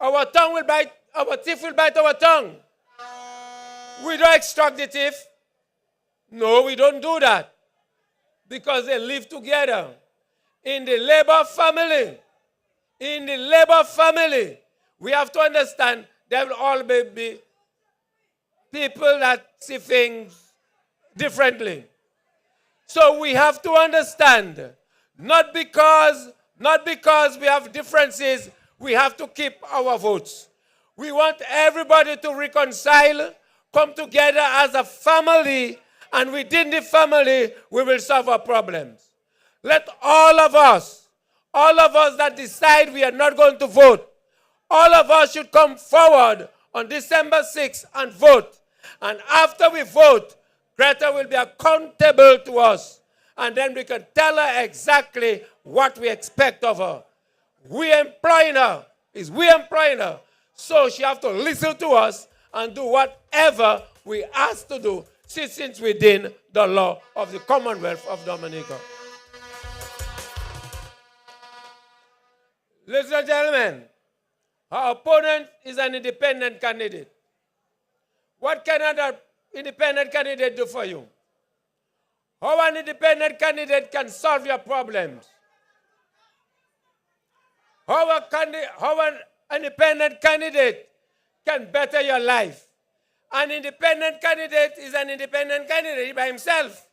our teeth will bite our tongue. We don't extract the teeth. No, we don't do that. Because they live together. In the labor family, we have to understand there will always be people that see things differently. So we have to understand, not because we have differences, we have to keep our votes. We want everybody to reconcile, come together as a family, and within the family, we will solve our problems. Let all of us that decide we are not going to vote, all of us should come forward on December 6th and vote. And after we vote, Gretta will be accountable to us. And then we can tell her exactly what we expect of her. We employing her. So she has to listen to us and do whatever we ask to do, since within the law of the Commonwealth of Dominica. Ladies and gentlemen, our opponent is an independent candidate. What can an independent candidate do for you? How an independent candidate can solve your problems? How an independent candidate can better your life? An independent candidate is an independent candidate by himself.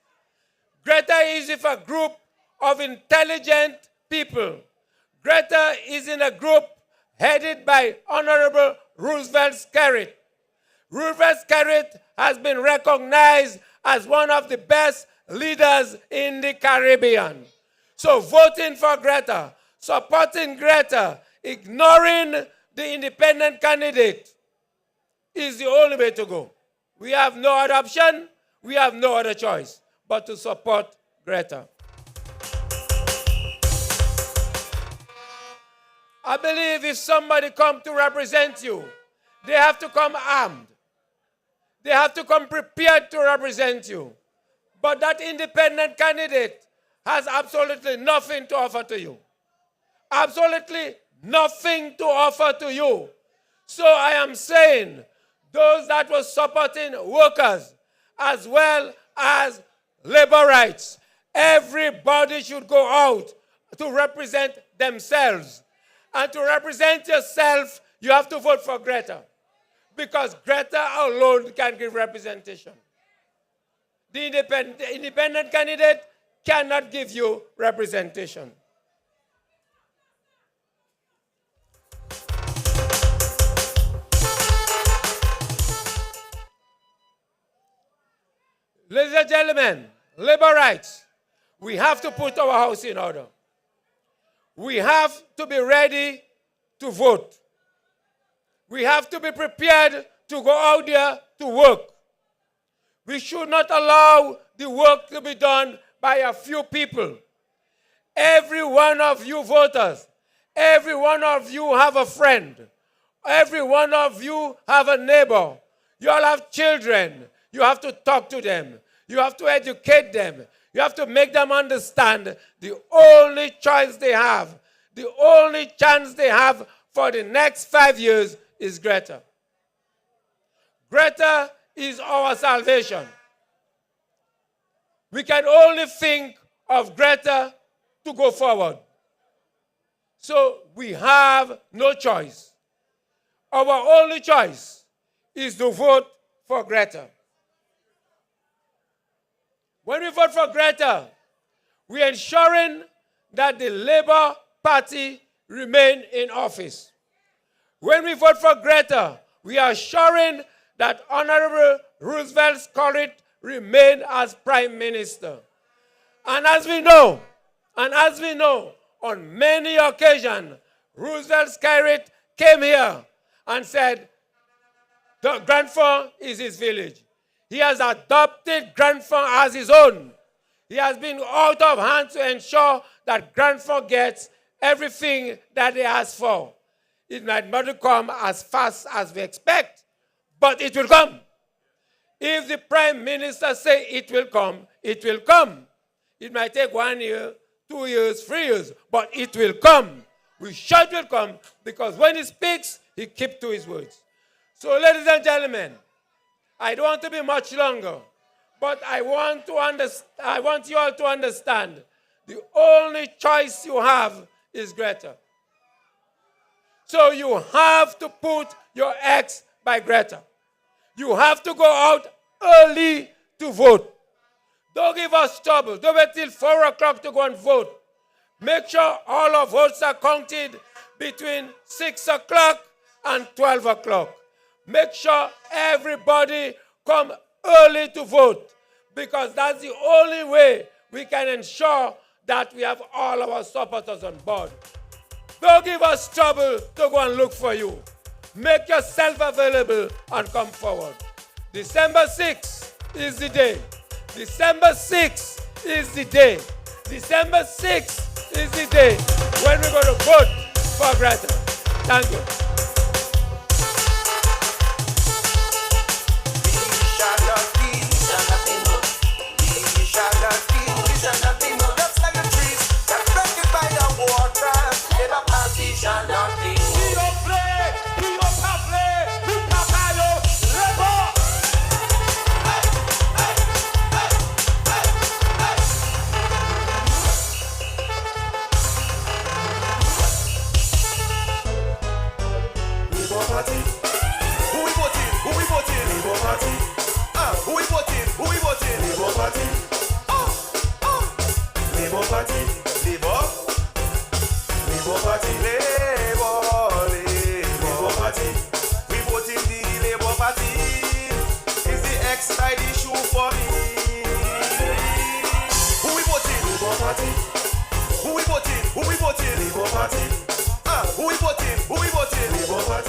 Gretta is with a group of intelligent people. Gretta is in a group headed by Honorable Roosevelt Skerritt. Roosevelt Skerritt has been recognized as one of the best leaders in the Caribbean. So voting for Gretta, supporting Gretta, ignoring the independent candidate is the only way to go. We have no other option, we have no other choice but to support Gretta. I believe if somebody comes to represent you, they have to come armed. They have to come prepared to represent you. But that independent candidate has absolutely nothing to offer to you. Absolutely nothing to offer to you. So I am saying, those that were supporting workers as well as labor rights, everybody should go out to represent themselves. And to represent yourself, you have to vote for Gretta. Because Gretta alone can give representation. The independent candidate cannot give you representation. Ladies and gentlemen, labor rights. We have to put our house in order. We have to be ready to vote. We have to be prepared to go out there to work. We should not allow the work to be done by a few people. Every one of you voters, every one of you have a friend. Every one of you have a neighbor. You all have children. You have to talk to them. You have to educate them. You have to make them understand the only choice they have, the only chance they have for the next 5 years is Gretta. Gretta is our salvation. We can only think of Gretta to go forward. So we have no choice. Our only choice is to vote for Gretta. When we vote for Gretta, we are ensuring that the Labour Party remain in office. When we vote for Gretta, we are assuring that Honorable Roosevelt's courage remained as prime minister. And as we know, on many occasions, Roosevelt's courage came here and said, Grand Fond is his village. He has adopted Grand Fond as his own. He has been out of hand to ensure that Grand Fond gets everything that he asks for. It might not come as fast as we expect, but it will come. If the Prime Minister says it will come, it will come. It might take 1 year, 2 years, 3 years, but it will come. We sure it will come, because when he speaks, he keeps to his words. So, ladies and gentlemen, I don't want to be much longer, but I want you all to understand the only choice you have is Gretta. So you have to put your eggs by Gretta. You have to go out early to vote. Don't give us trouble. Don't wait till 4 o'clock to go and vote. Make sure all our votes are counted between 6 o'clock and 12 o'clock. Make sure everybody come early to vote, because that's the only way we can ensure that we have all our supporters on board. Don't give us trouble to go and look for you. Make yourself available and come forward. December 6th is the day. December 6th is the day. December 6th is the day when we're going to vote for Gretta. Thank you.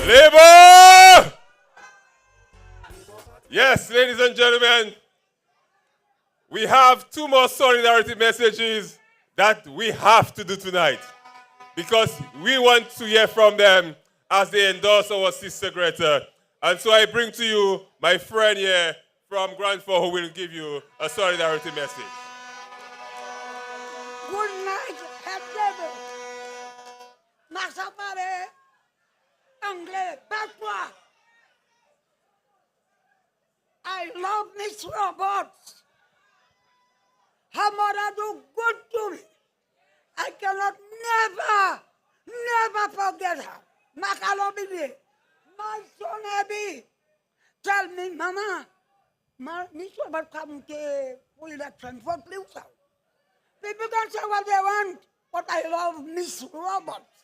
Labour! Yes, ladies and gentlemen, we have 2 more solidarity messages that we have to do tonight, because we want to hear from them as they endorse our sister Gretta. And so I bring to you my friend here from Grand Fond, who will give you a solidarity message. Good night, head level. Masapare, Anglais, Patois. I love Miss Roberts. Her mother do good to me. I cannot never forget her. Makalobide, my son Abby, tell me, Mama, Miss Roberts come to election for please. People can say what they want, but I love Miss Roberts.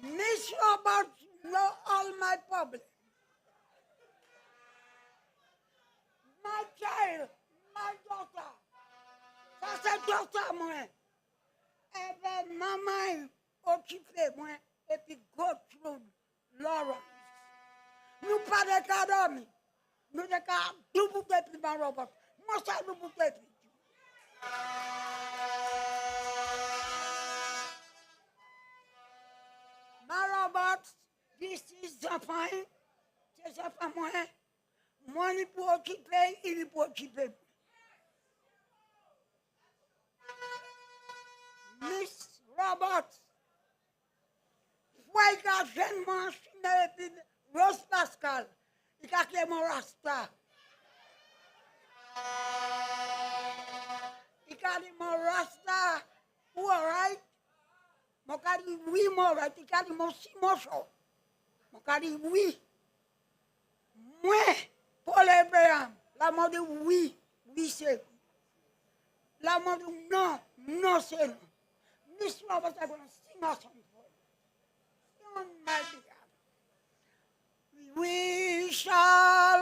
Miss Roberts know all my problems. My child, my daughter, that's a daughter, moi. Even maman occupée, moi, et puis go through Lawrence. Nous pas de cas d'homme. Nous de cas double depuis ma Robert. Moi, ça double depuis. Ma Robert, this is the point. C'est ça pas moi. Moi, il peut occuper, il peut occuper. Miss Roberts, pourquoi il a gênement signé Rose Pascal? Il a créé mon rasta. Il a dit mon rasta, ou alright? Mon a dit oui, mon alright. Il a dit mon si mon chaud. Mon a dit oui. Moi, pour les béants, la mot dit oui, oui c'est. La mot dit non, non c'est non. Miss Roberts, I'm going to sing a song for you. On my behalf. We We shall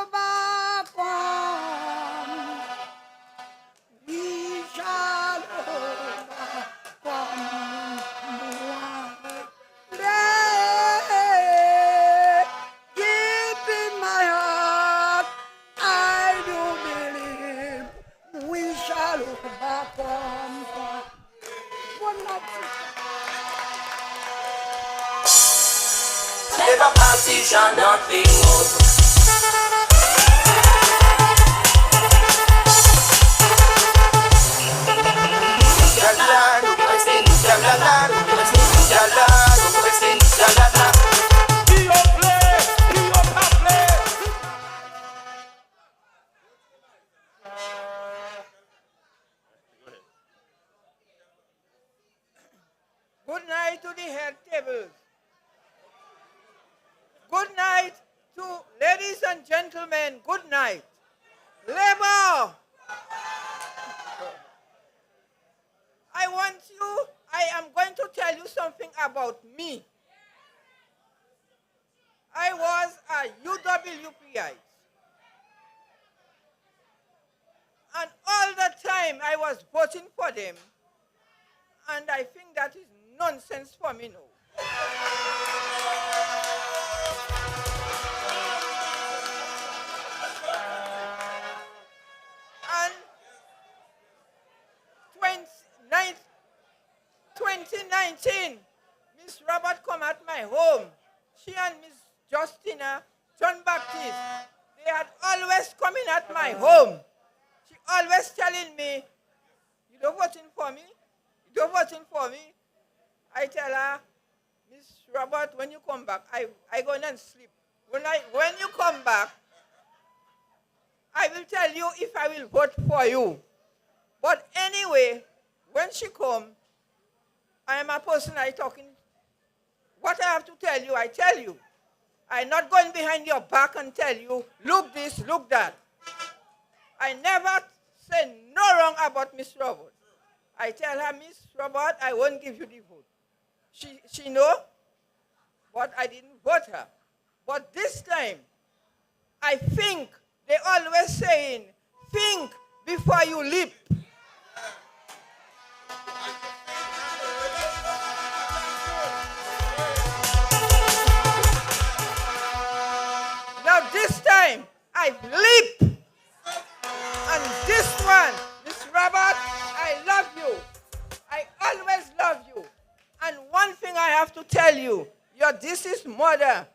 overcome. We shall overcome. Deep in my heart, I do believe we shall overcome. One more Labour Party shall not be moved. Good night to the head tables. Good night to ladies and gentlemen. Good night. Labour. I am going to tell you something about me. I was a UWPI. And all the time I was voting for them. And I think that is nonsense for me now. And 2019, Miss Robert come at my home. She and Miss Justina, John Baptist, they had always coming at my home. She always telling me, you don't voting for me? You don't voting for me? I tell her, Miss Robert, when you come back, I go and sleep. When you come back, I will tell you if I will vote for you. But anyway, when she come, I am a person I talking. What I have to tell you, I tell you. I'm not going behind your back and tell you, look this, look that. I never say no wrong about Miss Robert. I tell her, Miss Robert, I won't give you the vote. She know, but I didn't vote her. But this time, I think they always saying, think before you leap. Now this time, I leap. And this one, Miss Robert, I love you. I always love you. And one thing I have to tell you, your deceased mother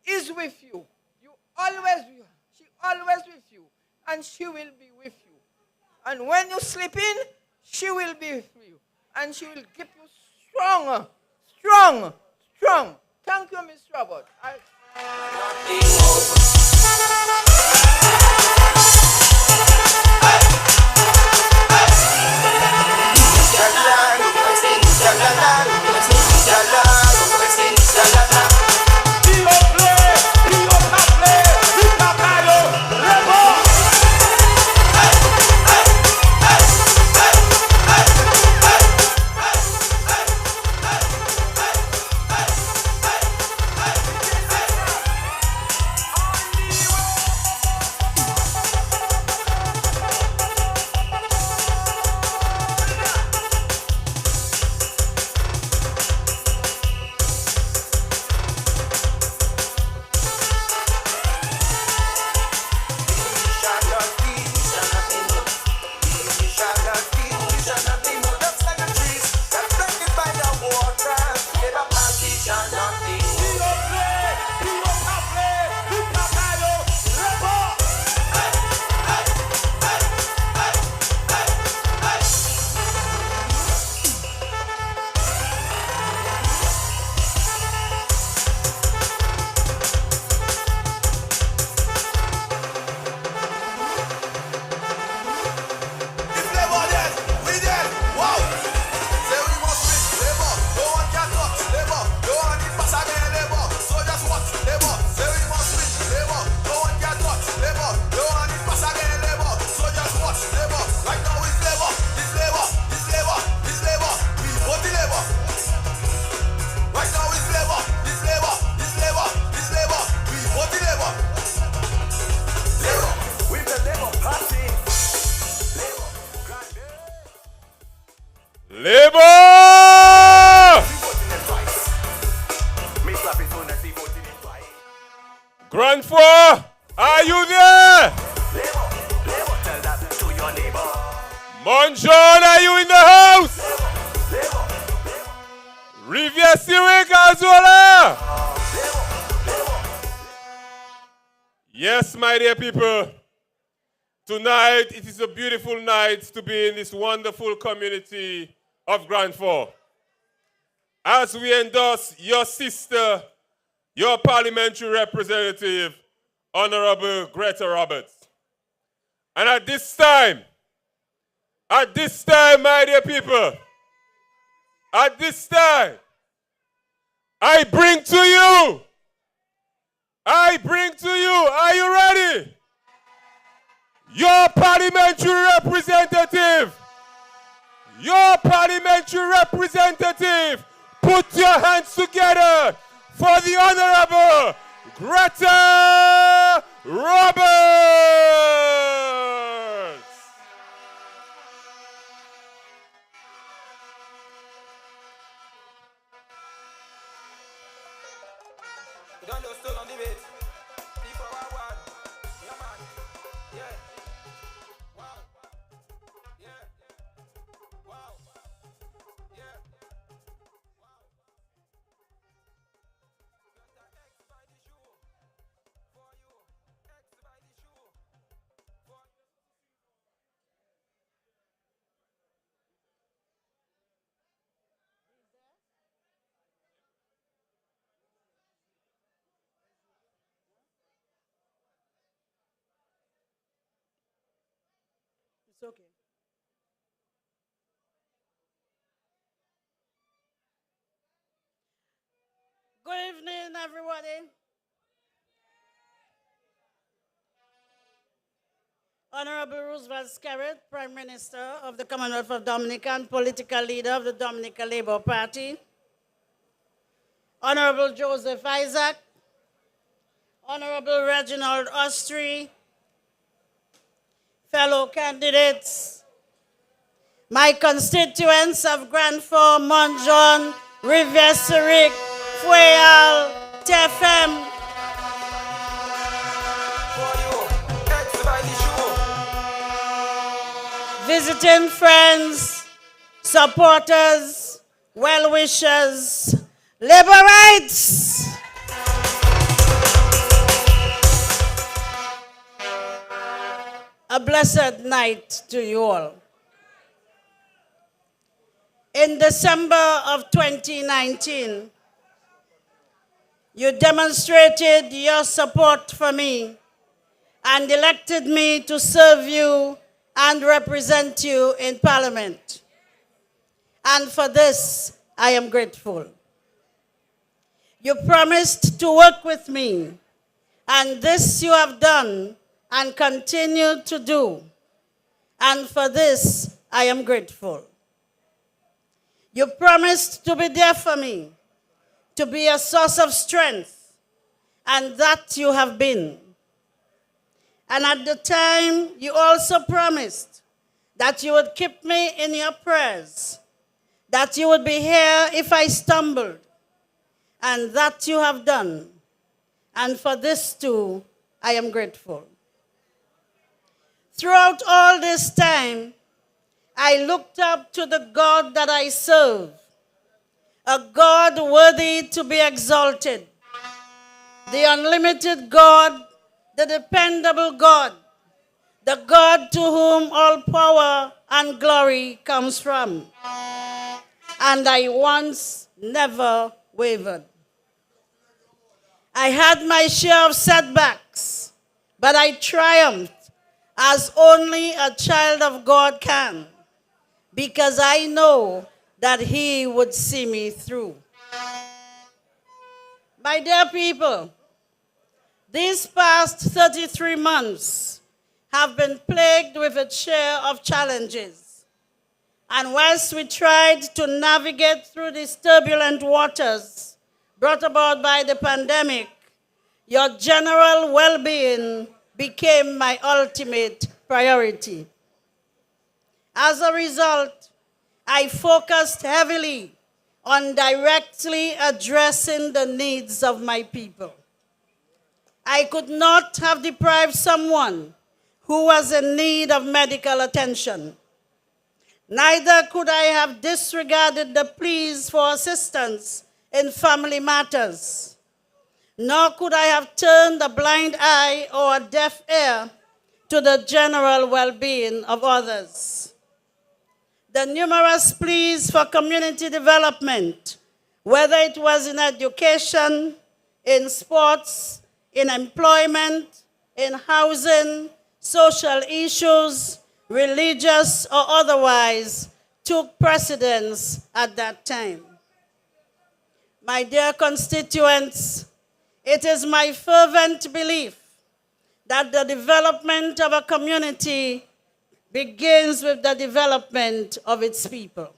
is with you. She always with you. And she will be with you. And when you sleep in, she will be with you. And she will keep you strong. Thank you, Miss Robert. Grand 4, are you there? Tell that to your neighbor. Monjon, are you in the house? Rivière Syriac Azola. Yes, my dear people. Tonight, it is a beautiful night to be in this wonderful community of Grand 4. As we endorse your sister, your parliamentary representative, Honorable Gretta Roberts. And at this time, my dear people, at this time, I bring to you, are you ready? Your parliamentary representative, put your hands together for the Honorable Gretta Roberts. You don't know still on the bit. People are one. Yeah, man. Yeah. Wow. Yeah. Wow. Yeah. Wow. X by the shoe. For you. X by the shoe. For you. It's okay. Good evening, everybody. Honorable Roosevelt Scarrett, Prime Minister of the Commonwealth of Dominica and political leader of the Dominica Labour Party. Honorable Joseph Isaac, Honorable Reginald Ostry, fellow candidates, my constituents of Grand 4, Monjon, Rivière-Syriac, Fouéal, Tefem, visiting friends, supporters, well-wishers, labor rights. A blessed night to you all. In December of 2019, you demonstrated your support for me and elected me to serve you and represent you in Parliament. And for this, I am grateful. You promised to work with me, and this you have done and continue to do. And for this, I am grateful. You promised to be there for me, to be a source of strength, and that you have been. And at the time, you also promised that you would keep me in your prayers, that you would be here if I stumbled, and that you have done. And for this too, I am grateful. Throughout all this time, I looked up to the God that I serve, a God worthy to be exalted, the unlimited God, the dependable God, the God to whom all power and glory comes from. And I once never wavered. I had my share of setbacks, but I triumphed as only a child of God can, because I know that He would see me through. My dear people, these past 33 months have been plagued with its share of challenges. And whilst we tried to navigate through these turbulent waters brought about by the pandemic, your general well-being became my ultimate priority. As a result, I focused heavily on directly addressing the needs of my people. I could not have deprived someone who was in need of medical attention. Neither could I have disregarded the pleas for assistance in family matters. Nor could I have turned a blind eye or a deaf ear to the general well-being of others. The numerous pleas for community development, whether it was in education, in sports, in employment, in housing, social issues, religious or otherwise, took precedence at that time. My dear constituents, it is my fervent belief that the development of a community begins with the development of its people.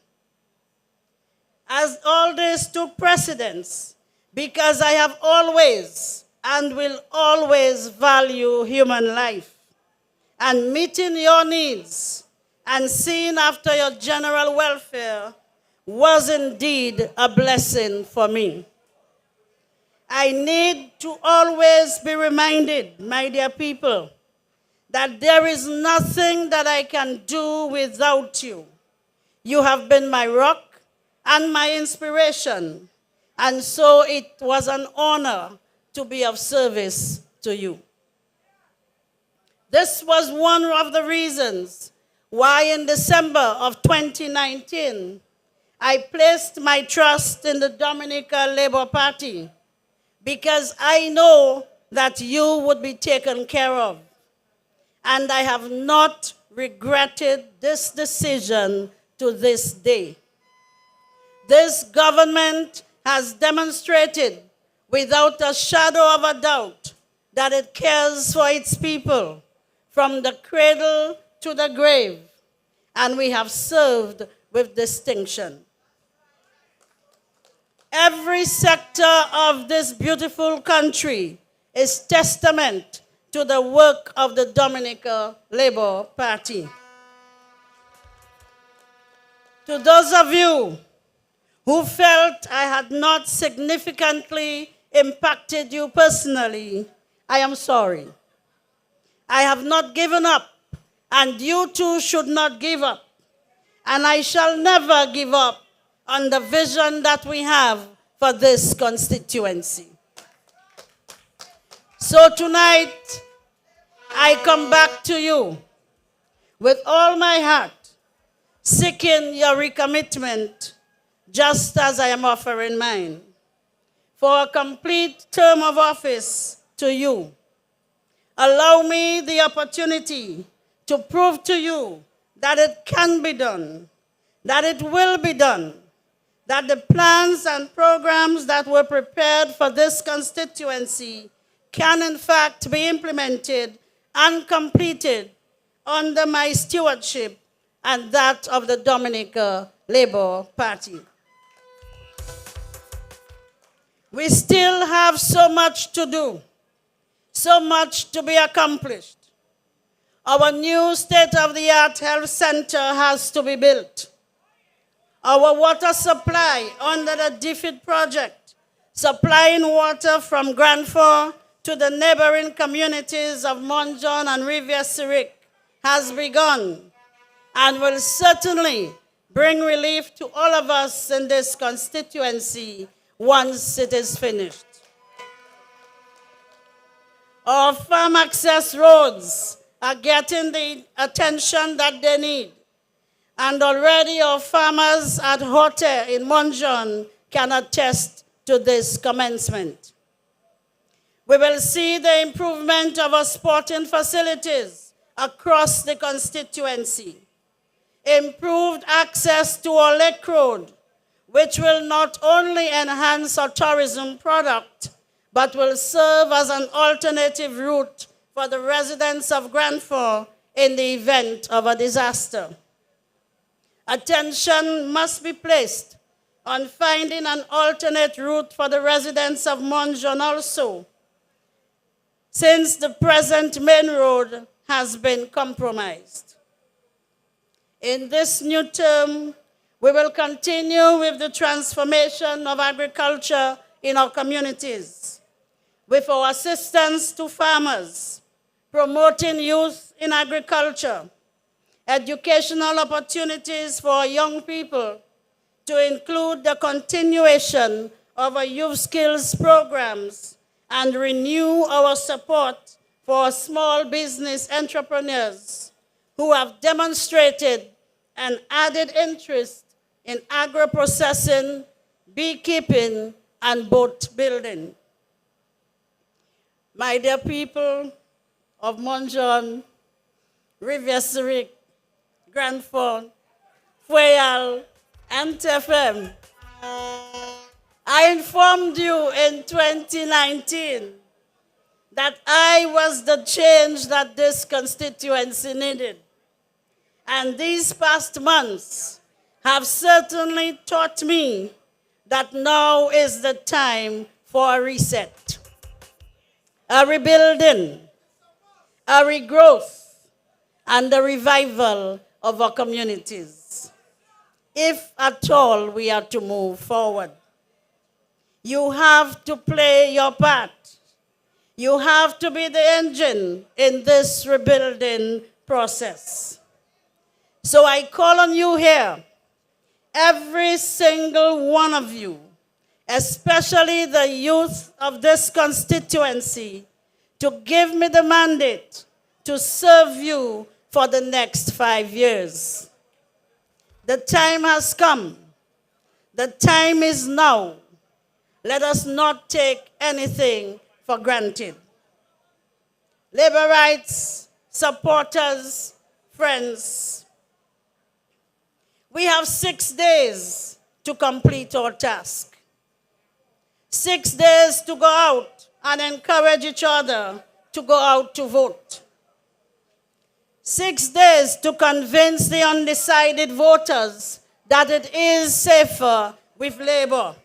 As all this took precedence, because I have always and will always value human life, and meeting your needs and seeing after your general welfare was indeed a blessing for me. I need to always be reminded, my dear people, that there is nothing that I can do without you. You have been my rock and my inspiration, and so it was an honor to be of service to you. This was one of the reasons why in December of 2019, I placed my trust in the Dominica Labour Party, because I know that you would be taken care of. And I have not regretted this decision to this day. This government has demonstrated without a shadow of a doubt that it cares for its people from the cradle to the grave, and we have served with distinction. Every sector of this beautiful country is testament to the work of the Dominica Labour Party. To those of you who felt I had not significantly impacted you personally, I am sorry. I have not given up, and you too should not give up. And I shall never give up on the vision that we have for this constituency. So tonight, I come back to you with all my heart, seeking your recommitment, just as I am offering mine, for a complete term of office to you. Allow me the opportunity to prove to you that it can be done, that it will be done, that the plans and programs that were prepared for this constituency can in fact be implemented and completed under my stewardship and that of the Dominica Labour Party. We still have so much to do, so much to be accomplished. Our new state-of-the-art health center has to be built. Our water supply under the DFID project, supplying water from Grand Fort to the neighboring communities of Monjon and Rivière-Syrique, has begun and will certainly bring relief to all of us in this constituency once it is finished. Our farm access roads are getting the attention that they need. And already our farmers at Hote in Monjon can attest to this commencement. We will see the improvement of our sporting facilities across the constituency. Improved access to our lake road, which will not only enhance our tourism product, but will serve as an alternative route for the residents of Grand Fort in the event of a disaster. Attention must be placed on finding an alternate route for the residents of Monjon also, since the present main road has been compromised. In this new term, we will continue with the transformation of agriculture in our communities. with our assistance to farmers, promoting youth in agriculture, educational opportunities for young people, to include the continuation of our youth skills programs and renew our support for small business entrepreneurs who have demonstrated an added interest in agro-processing, beekeeping, and boat building. My dear people of Monjon, Rivière-Zurich, Grand Fond, Fouéal, and TFM, I informed you in 2019 that I was the change that this constituency needed. And these past months have certainly taught me that now is the time for a reset, a rebuilding, a regrowth, and the revival of our communities, if at all we are to move forward. You have to play your part. You have to be the engine in this rebuilding process. So I call on you here, every single one of you, especially the youth of this constituency, to give me the mandate to serve you for the next 5 years. The time has come. The time is now. Let us not take anything for granted. Labor rights, supporters, friends, we have 6 days to complete our task. 6 days to go out and encourage each other to go out to vote. 6 days to convince the undecided voters that it is safer with Labour.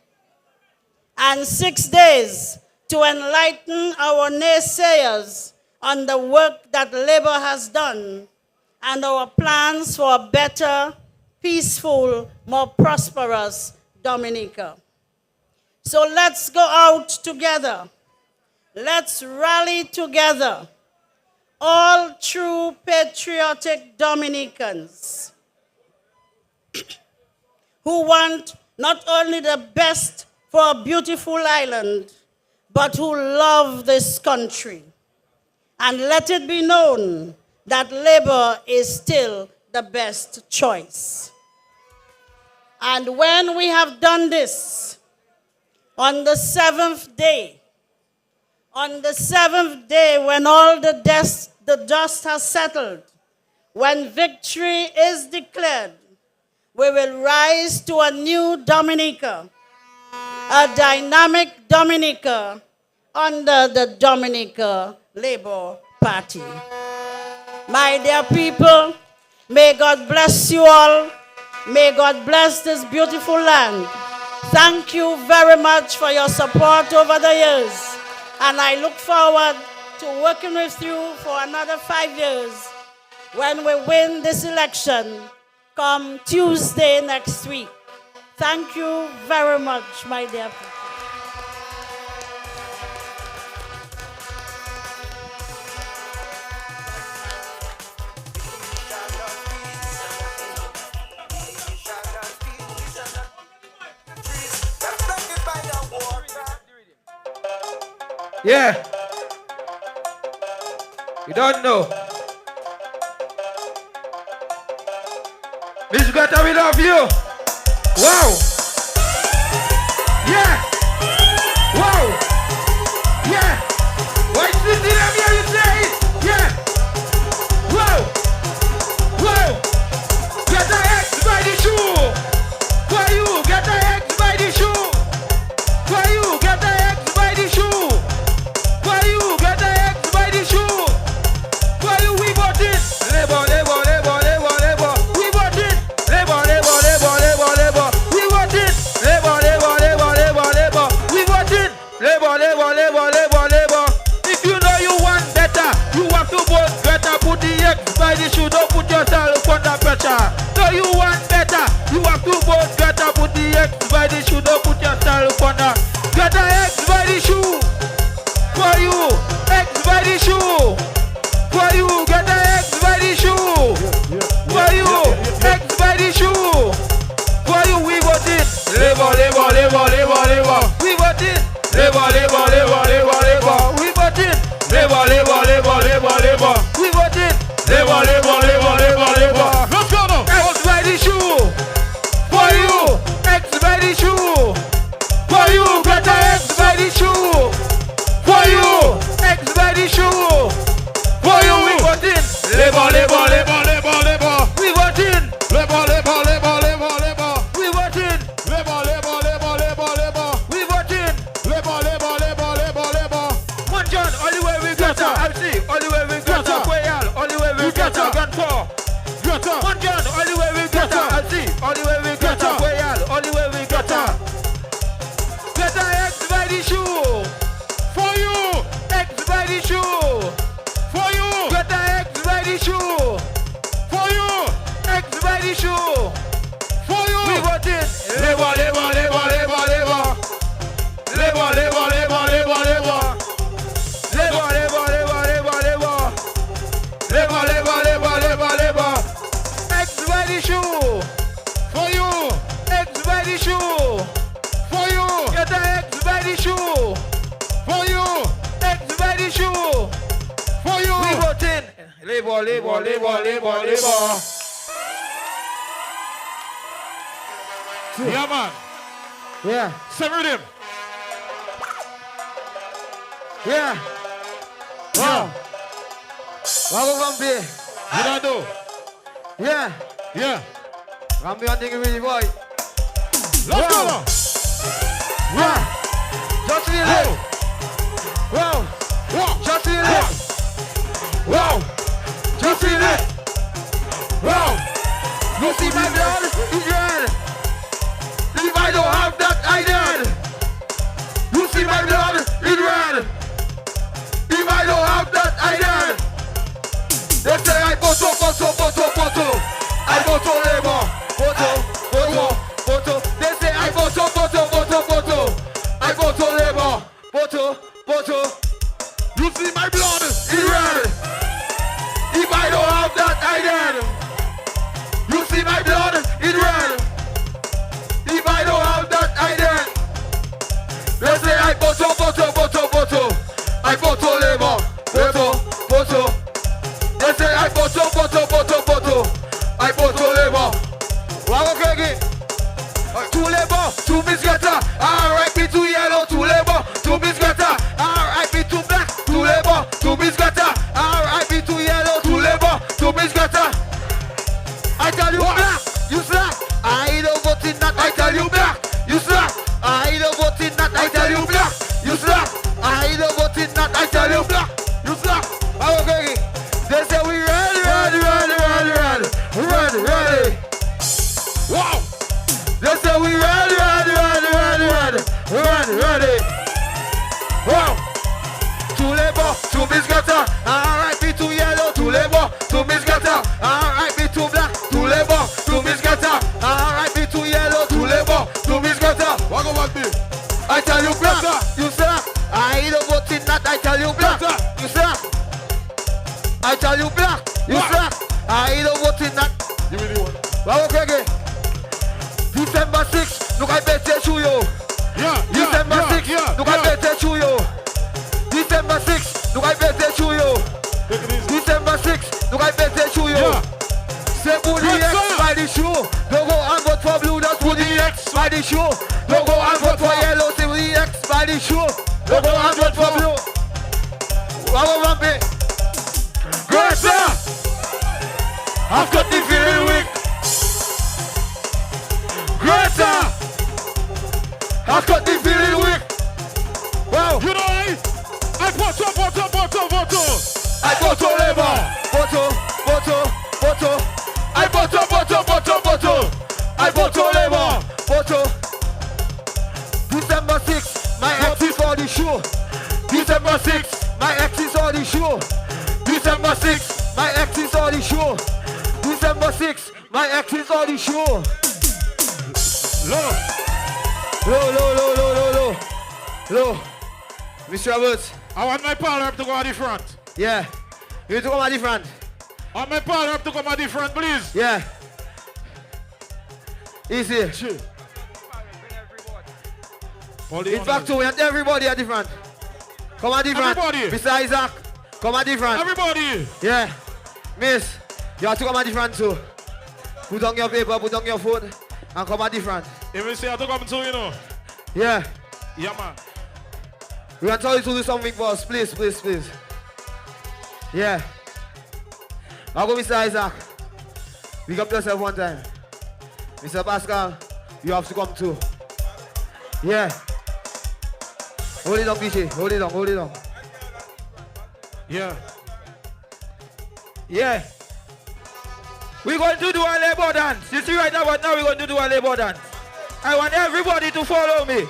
And 6 days to enlighten our naysayers on the work that Labour has done and our plans for a better, peaceful, more prosperous Dominica. So let's go out together. Let's rally together, all true patriotic Dominicans who want not only the best for a beautiful island, but who love this country. And let it be known that Labour is still the best choice. And when we have done this, on the 7th day, when all the dust has settled, when victory is declared, we will rise to a new Dominica, a dynamic Dominica under the Dominica Labour Party. My dear people, may God bless you all. May God bless this beautiful land. Thank you very much for your support over the years. And I look forward to working with you for another 5 years when we win this election come Tuesday next week. Thank you very much, my dear people. Yeah. You don't know. Miss Gretta, we love you. Wow. Yeah. Wow. Yeah. Why did you let me hear you say it? Yeah. Wow. Wow. Get the X by the shoe. For you, get the X by the shoe. For you, get the X by the shoe. For you, get the X by the shoe. For you, we voted. Labor, labor, labor, labor, labor. We voted. Labor, labor, labor, labor, labor. We voted. Gretta. Gun 4. Gretta. One gun, all the way we Gretta. I see, all the way we Gretta. Royal, all the way we Gretta. Gretta X by the shoe. For you. X by the shoe. For you. Gretta X by the shoe. For you. X by the shoe. For you. We got it. Labor, labor, labor, labor, labor. Labor, labor, labor, labor, labor. Labor, labor, labor, labor, labor. Labor, labor, labor, labor, labor. X by the shoe. For you. X by the shoe. For you. Get the X by the shoe. For you. X by the shoe. For you. We got in. Labor, labor, labor, labor, labor. Yeah, man. Yeah. Sever him. Yeah. Wow. Wow, Rambi. You don't know. Yeah. Yeah. Rambi, one thing really, boy. Let's go now. Yeah. Just feel it. Wow. Wow. Just feel it. Wow. Just feel it. Wow. You see my blood? It's red. If I don't have that, I dead. You see my blood? It's red. If I don't have that, I dead. They say I photo. I photo labor. Photo. They say I photo. I photo labor. Photo. You see my blood? It's red. If I don't have that, I dead. You see my blood? It's red. If I don't have that, I dead. They say I photo. I photo labor. Photo. They say I photo. I photo labor. Wow, okay. To labor, to Miss Gretta. R.I.P. to yellow, to labor, to Miss Gretta. R.I.P. to black, to labor, to Miss Gretta. R.I.P. to yellow, to labor, to Miss Gretta. I tell you black, you slack. I don't vote in that, I tell you black, you slack. I don't vote in that, I tell you black, you slack. I don't vote in that, I tell you black, you slack. Okay. They say we ready. Wow. They say we ready. Wow. To labor, to Miss Gretta. R.I.P. to yellow, to labor, to Miss Gretta. R.I.P. to black, to labor, to Miss Gretta. R.I.P. to yellow, to labor, to Miss Gretta. What about me? I tell you black, you slack. I don't vote in that, I tell you black, you slack. I tell you black, you slack. I don't vote in that. Give me the one. Wow, okay. December 6, look I better show you. December 6, look I better show you. December 6, look I better show you. December 6, look I better show you. Say put the X by the shoe. Don't go and vote for blue, just put the X by the shoe. Don't go and vote for yellow, say put the X by the shoe. Don't go and vote for blue. Wow, Rambi. Gretta! I've got the feeling weak. Gretta! I've got the feeling weak. Wow. You know I photo. I photo labor. Photo. I photo. I photo labor. Photo. December 6, my ex is on the show. December 6, my ex is on the show. December 6, my ex is on the show. December 6, my ex is on the show. Low. Mr. Roberts. I want my partner to go at the front. Yeah. You need to come at the front. I want my partner to come at the front, please. Yeah. Easy. Sure. In fact, we want everybody at the front. Come at the front. Everybody. Mr. Isaac, come at the front. Everybody. Yeah. Miss, you have to come at the front too. Put on your paper, put on your phone, and come at the front. If you say I have to come too, you know. Yeah. Yeah, man. We want to tell you to do something for us, please. Yeah. I'll go, Mr. Isaac. Pick up yourself one time. Mr. Pascal, you have to come too. Yeah. Hold it on, DJ. Hold it on. Yeah. We're going to do a labor dance. You see right now what now we're going to do a labor dance. I want everybody to follow me.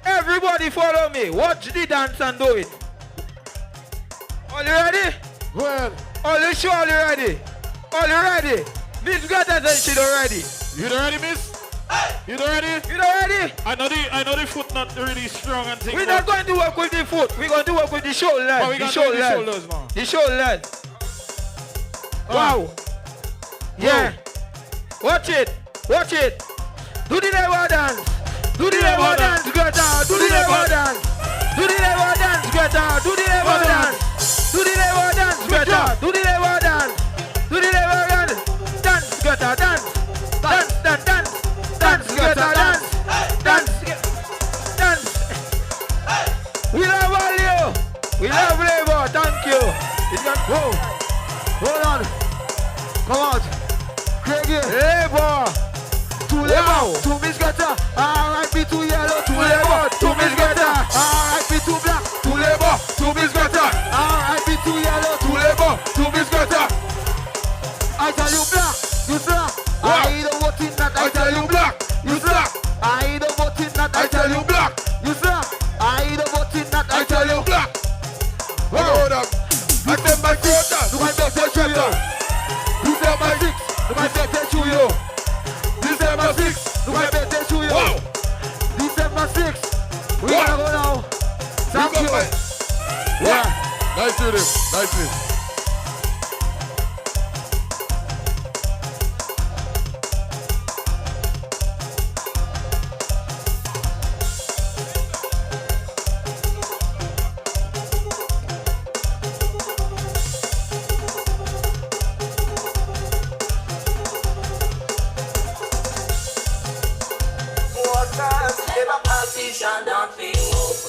Everybody follow me. Watch the dance and do it. All you ready? Well. All you sure all you ready? All you ready? Miss Gretta said she don't ready. You don't ready, miss? You don't ready? You don't ready? I know the foot not really strong and things. We're not going to work with the foot. We're going to work with the shoulders. Oh, we the got shoulders. the shoulders, man. The shoulders. Wow. Yeah. Watch it. Watch it. Do the labor dance. Do the labor dance, Gretta. Do the labor dance. Do the labor dance, Gretta. Do the labor dance. Do the labor dance, Gretta. Do the labor dance. Do the labor dance. Dance, Gretta. Dance. Dance, dance, dance. Dance, Gretta. Dance. Dance. Dance. We love all you. We love labor. Thank you. Whoa. Hold on. Come out. Craigie. Labor. To labor. To Miss Gretta. R.I.P. to yellow. To labor. To Miss Gretta. R.I.P. to black. To labor. To Miss Gretta. R.I.P. to yellow. To labor. To Miss Gretta. I tell you black. You slack. I don't vote in that. I tell you black. You slack. I don't vote in that. I tell you black. You slack. I don't vote in that. I tell you black. Hold up. I tell my quota. Do my best to show you. You tell my six. Do my best to show you. December 6th, do my best to show you. Wow. December 6th, we gotta go now. Thank you. Yeah. Nice to them. Nice. Don't be moved.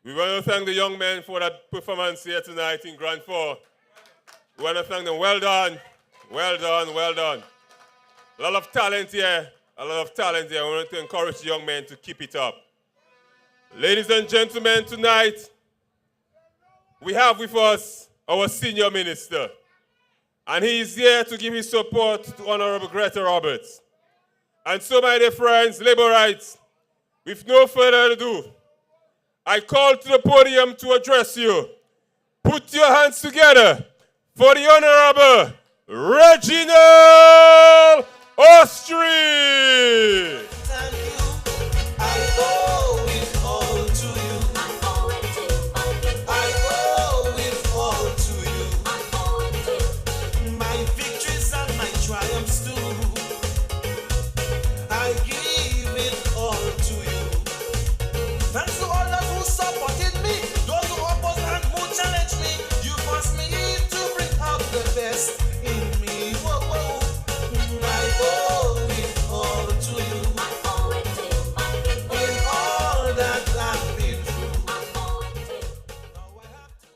We want to thank the young men for that performance here tonight in Grand 4. We want to thank them. Well done. Well done. Well done. A lot of talent here. A lot of talent here. We want to encourage the young men to keep it up. Ladies and gentlemen, tonight we have with us our senior minister. And he is here to give his support to Honorable Gretta Roberts. And so, my dear friends, Laborites, with no further ado, I call to the podium to address you. Put your hands together for the Honorable Reginald Austri.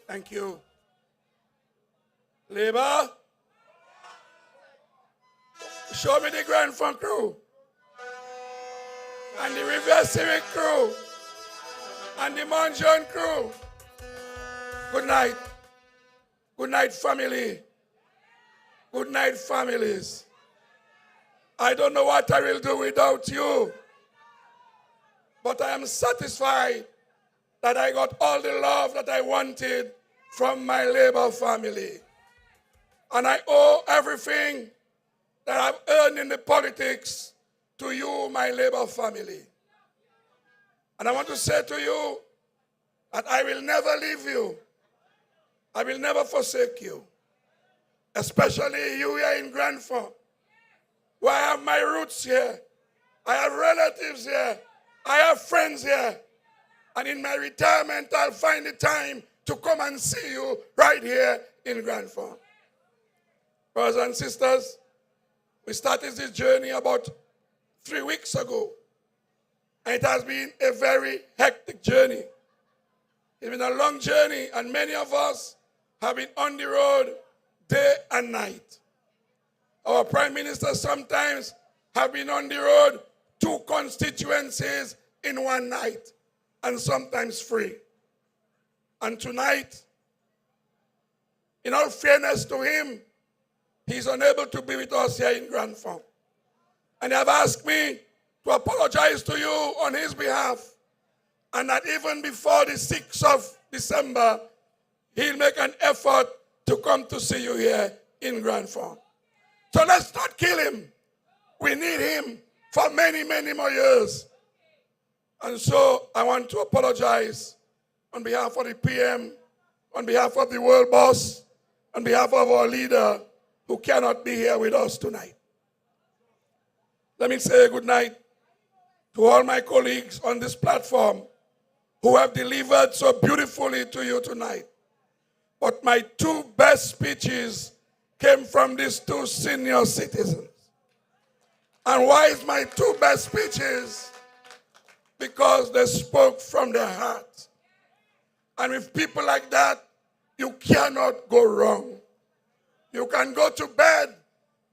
Thank you. Labour, show me the Grand Funk crew, and the River Civic crew, and the Monjon crew. Good night. Good night, family. Good night, families. I don't know what I will do without you, but I am satisfied that I got all the love that I wanted from my Labour family. And I owe everything that I've earned in the politics to you, my Labour family. And I want to say to you that I will never leave you. I will never forsake you. Especially you here in Grand Fond, where I have my roots here. I have relatives here. I have friends here. And in my retirement, I'll find the time to come and see you right here in Grand Fond. Brothers and sisters, We started this journey about 3 weeks ago. And it has been a very hectic journey. It's been a long journey, and many of us have been on the road day and night. Our prime minister sometimes have been on the road 2 constituencies in one night, and sometimes 3. And tonight, in all fairness to him, he's unable to be with us here in Grand Fond. And they have asked me to apologize to you on his behalf, and that even before the 6th of December, he'll make an effort to come to see you here in Grand Fond. So let's not kill him. We need him for many, many more years. And so I want to apologize on behalf of the PM, on behalf of the world boss, on behalf of our leader who cannot be here with us tonight. Let me say good night to all my colleagues on this platform who have delivered so beautifully to you tonight. But my 2 best speeches came from these 2 senior citizens. And why is my 2 best speeches? Because they spoke from their heart. And with people like that, you cannot go wrong. You can go to bed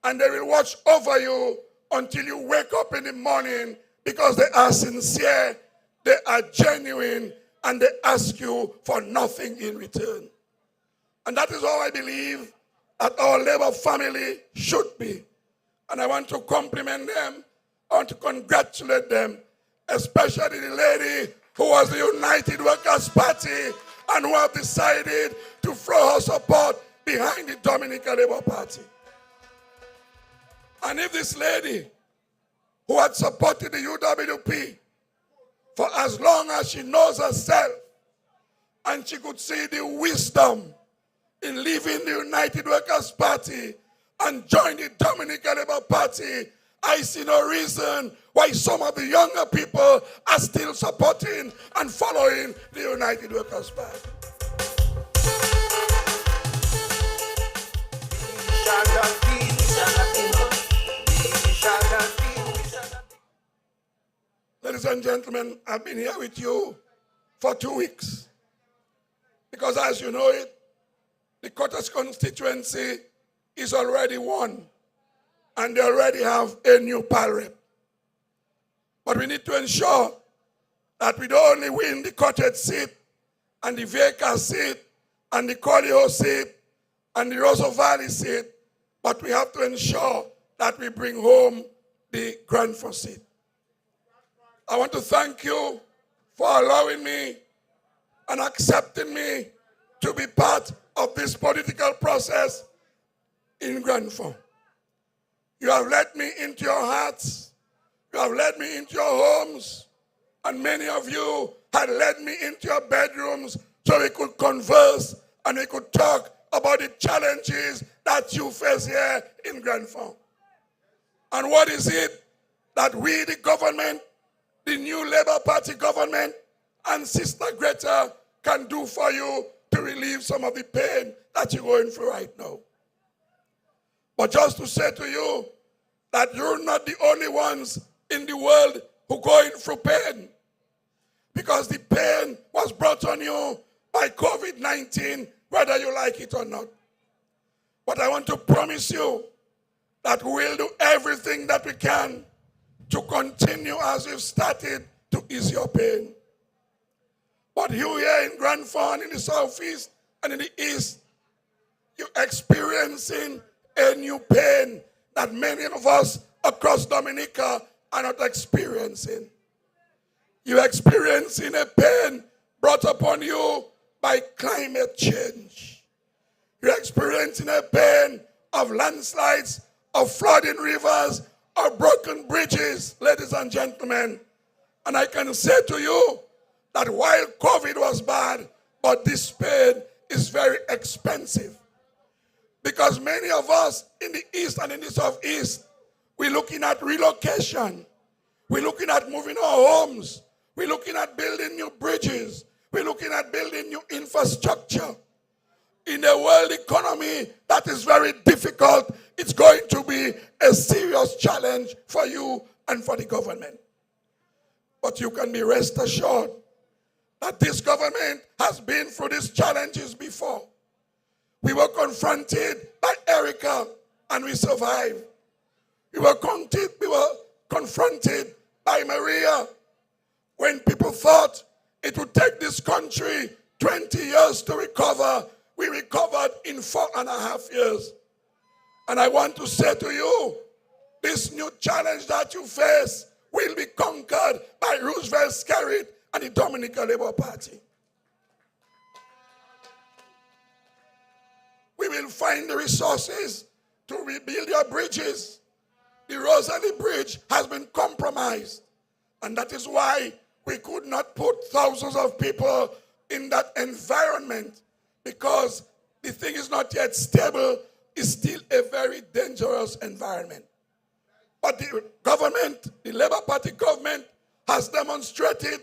and they will watch over you until you wake up in the morning, because they are sincere, they are genuine, and they ask you for nothing in return. And that is how I believe that our Labour family should be. And I want to compliment them. I want to congratulate them, especially the lady who was the United Workers' Party and who have decided to throw her support behind the Dominica Labour Party. And if this lady who had supported the UWP for as long as she knows herself, and she could see the wisdom in leaving the United Workers' Party and join the Dominica Labour Party, I see no reason why some of the younger people are still supporting and following the United Workers' Party. Ladies and gentlemen, I've been here with you for 2 weeks. Because as you know it, the Cottage constituency is already won. And they already have a new pal rep. But we need to ensure that we don't only win the Cottage seat and the Vieca seat and the Colio seat and the Rosso Valley seat, but we have to ensure that we bring home the Grand Fond seat. I want to thank you for allowing me and accepting me to be part of this political process in Grand Fond. You have let me into your hearts. You have led me into your homes. And many of you had led me into your bedrooms so we could converse and we could talk about the challenges that you face here in Grand Fond. And what is it that we, the government, the new Labour Party government, and Sister Gretta can do for you to relieve some of the pain that you're going through right now? But just to say to you that you're not the only ones in the world who are going through pain, because the pain was brought on you by COVID-19, whether you like it or not. But I want to promise you that we will do everything that we can to continue as we've started to ease your pain. But you here in Grand Fond, in the southeast and in the east, you're experiencing a new pain that many of us across Dominica are not experiencing. You're experiencing a pain brought upon you by climate change. You're experiencing a pain of landslides, of flooding rivers, of broken bridges, ladies and gentlemen. And I can say to you that while COVID was bad, but this pain is very expensive. Because many of us in the east and in the southeast, we're looking at relocation. We're looking at moving our homes. We're looking at building new bridges. We're looking at building new infrastructure. In a world economy that is very difficult, it's going to be a serious challenge for you and for the government. But you can be rest assured that this government has been through these challenges before. We were confronted by Erica and we survived. We were confronted by Maria when people thought it would take this country 20 years to recover. We recovered in 4.5 years. And I want to say to you, this new challenge that you face will be conquered by Roosevelt's spirit and the Dominica Labour Party. We will find the resources to rebuild your bridges. The Rosalie Bridge has been compromised. And that is why we could not put thousands of people in that environment, because the thing is not yet stable. It's still a very dangerous environment. But the government, the Labour Party government, has demonstrated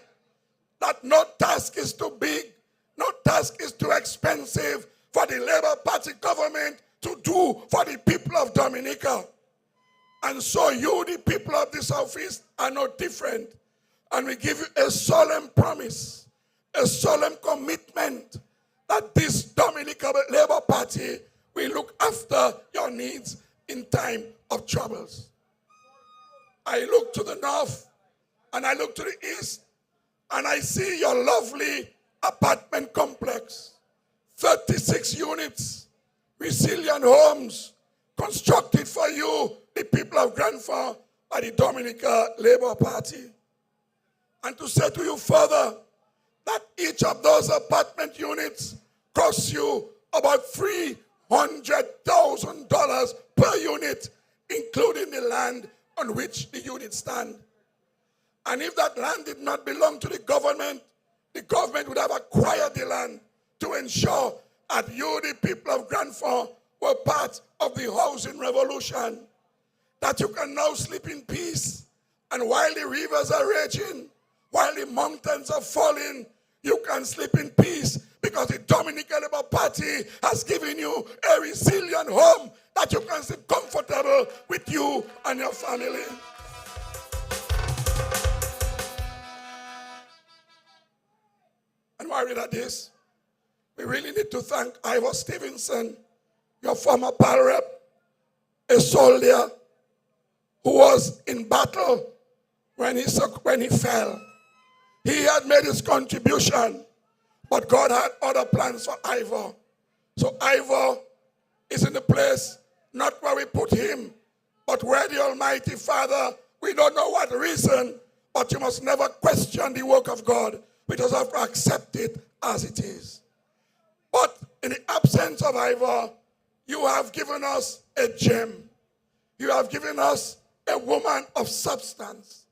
that no task is too big, no task is too expensive for the Labour Party government to do for the people of Dominica. And so you, the people of the Southeast, are no different. And we give you a solemn promise, a solemn commitment that this Dominica Labour Party will look after your needs in time of troubles. I look to the north and I look to the east and I see your lovely apartment complex. 36 units, resilient homes constructed for you, the people of Grandford, by the Dominica Labour Party. And to say to you further that each of those apartment units costs you about $300,000 per unit, including the land on which the units stand. And if that land did not belong to the government would have acquired the land to ensure that you, the people of Grandford, were part of the housing revolution. That you can now sleep in peace. And while the rivers are raging, while the mountains are falling, you can sleep in peace, because the Dominica Labour Party has given you a resilient home that you can sleep comfortable with you and your family. And while we're at this, we really need to thank Ivor Stevenson, your former pal rep, a soldier who was in battle when he fell. He had made his contribution, but God had other plans for Ivor. So Ivor is in the place, not where we put him, but where the Almighty Father, we don't know what reason, but you must never question the work of God. We just have to accept it as it is. But in the absence of Ivor, you have given us a gem. You have given us a woman of substance.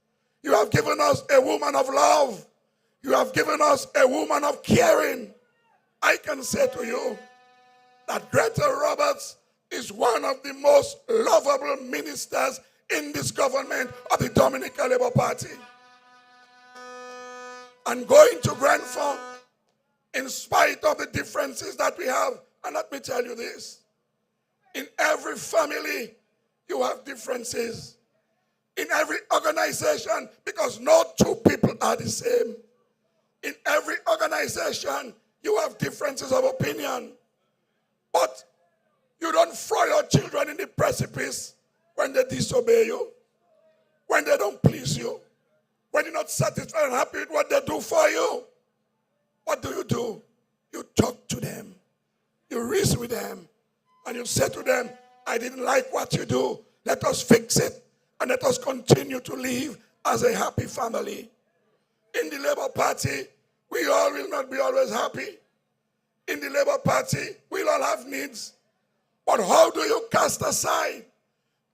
You have given us a woman of love. You have given us a woman of caring. I can say to you that Gretta Roberts is one of the most lovable ministers in this government of the Dominica Labour Party. And going to Grandford, in spite of the differences that we have, and let me tell you this, in every family you have differences. In every organization, because no two people are the same. In every organization, you have differences of opinion. But you don't throw your children in the precipice when they disobey you, when they don't please you, when you're not satisfied and happy with what they do for you. What do? You talk to them. You reason with them. And you say to them, I didn't like what you do. Let us fix it. And let us continue to live as a happy family. In the Labour Party, we all will not be always happy. In the Labour Party, we'll all have needs. But how do you cast aside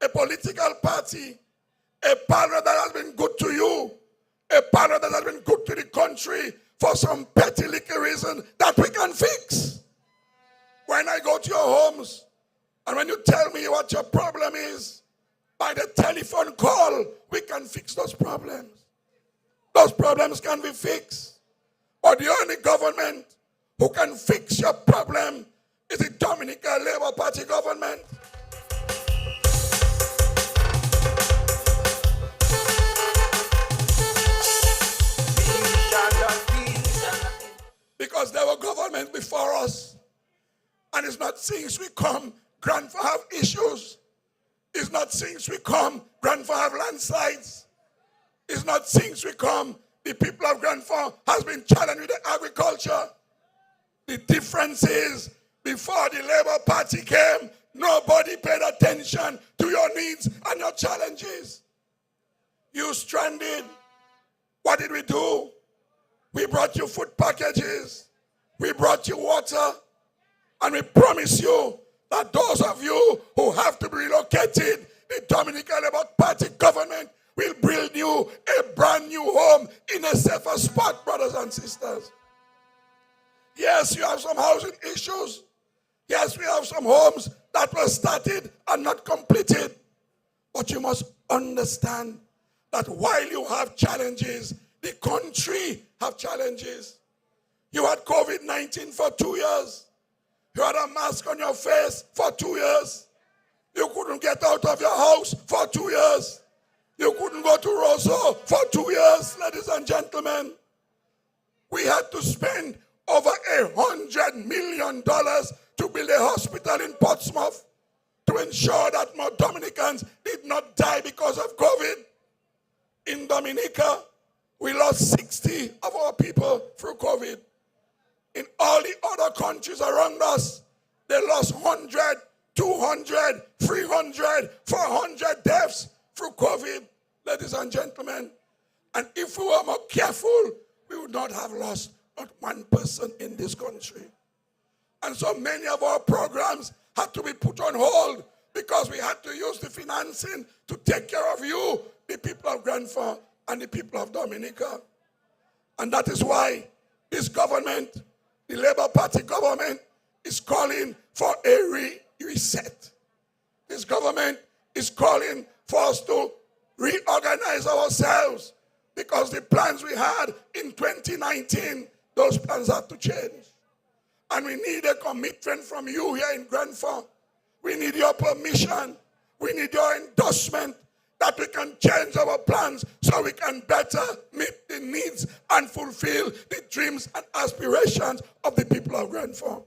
a political party, a partner that has been good to you, a partner that has been good to the country, for some petty little reason that we can fix? When I go to your homes, and when you tell me what your problem is, by the telephone call, we can fix those problems. Those problems can be fixed. But the only government who can fix your problem is the Dominica Labour Party government. Because there were governments before us. And it's not since we come, grandfather have issues. It's not since we come, grandfather have landslides. It's not since we come, the people of grandfather has been challenged with the agriculture. The difference is, before the Labour Party came, nobody paid attention to your needs and your challenges. You stranded. What did we do? We brought you food packages. We brought you water. And we promise you that those of you who have to be relocated, the Dominica Labour Party government will build you a brand new home in a safer spot, brothers and sisters. Yes, you have some housing issues. Yes, we have some homes that were started and not completed. But you must understand that while you have challenges, the country have challenges. You had COVID-19 for 2 years. You had a mask on your face for 2 years. You couldn't get out of your house for 2 years. You couldn't go to Roseau for 2 years, ladies and gentlemen. We had to spend over $100 million to build a hospital in Portsmouth to ensure that more Dominicans did not die because of COVID. In Dominica, we lost 60 of our people through COVID. In all the other countries around us, they lost 100, 200, 300, 400 deaths through COVID, ladies and gentlemen. And if we were more careful, we would not have lost not one person in this country. And so many of our programs had to be put on hold because we had to use the financing to take care of you, the people of Grandford and the people of Dominica. And that is why this government, the Labour Party government, is calling for a reset. This government is calling for us to reorganize ourselves because the plans we had in 2019, those plans have to change. And we need a commitment from you here in Grandford. We need your permission. We need your endorsement that we can change our plans so we can better meet the needs and fulfill the dreams and aspirations of the people of Grandford.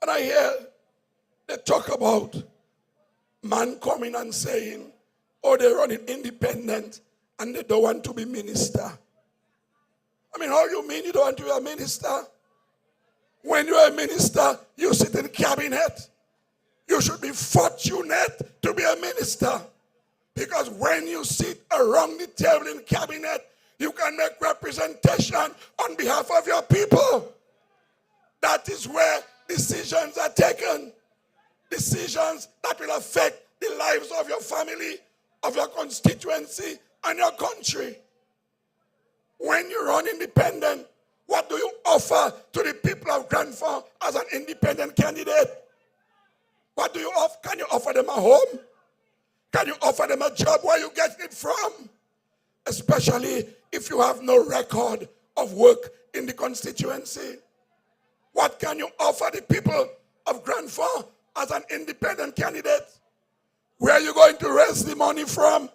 And I hear they talk about man coming and saying, oh, they run it independent and they don't want to be minister. I mean, how you mean you don't want to be a minister? When you're a minister, you sit in cabinet. You should be fortunate to be a minister. Because when you sit around the table in cabinet, you can make representation on behalf of your people. That is where decisions are taken. Decisions that will affect the lives of your family, of your constituency, and your country. When you run independent, what do you offer to the people of Grandford as an independent candidate? What do you offer? Can you offer them a home? Can you offer them a job? Where you get it from? Especially if you have no record of work in the constituency. What can you offer the people of Grandford as an independent candidate? Where are you going to raise the money from?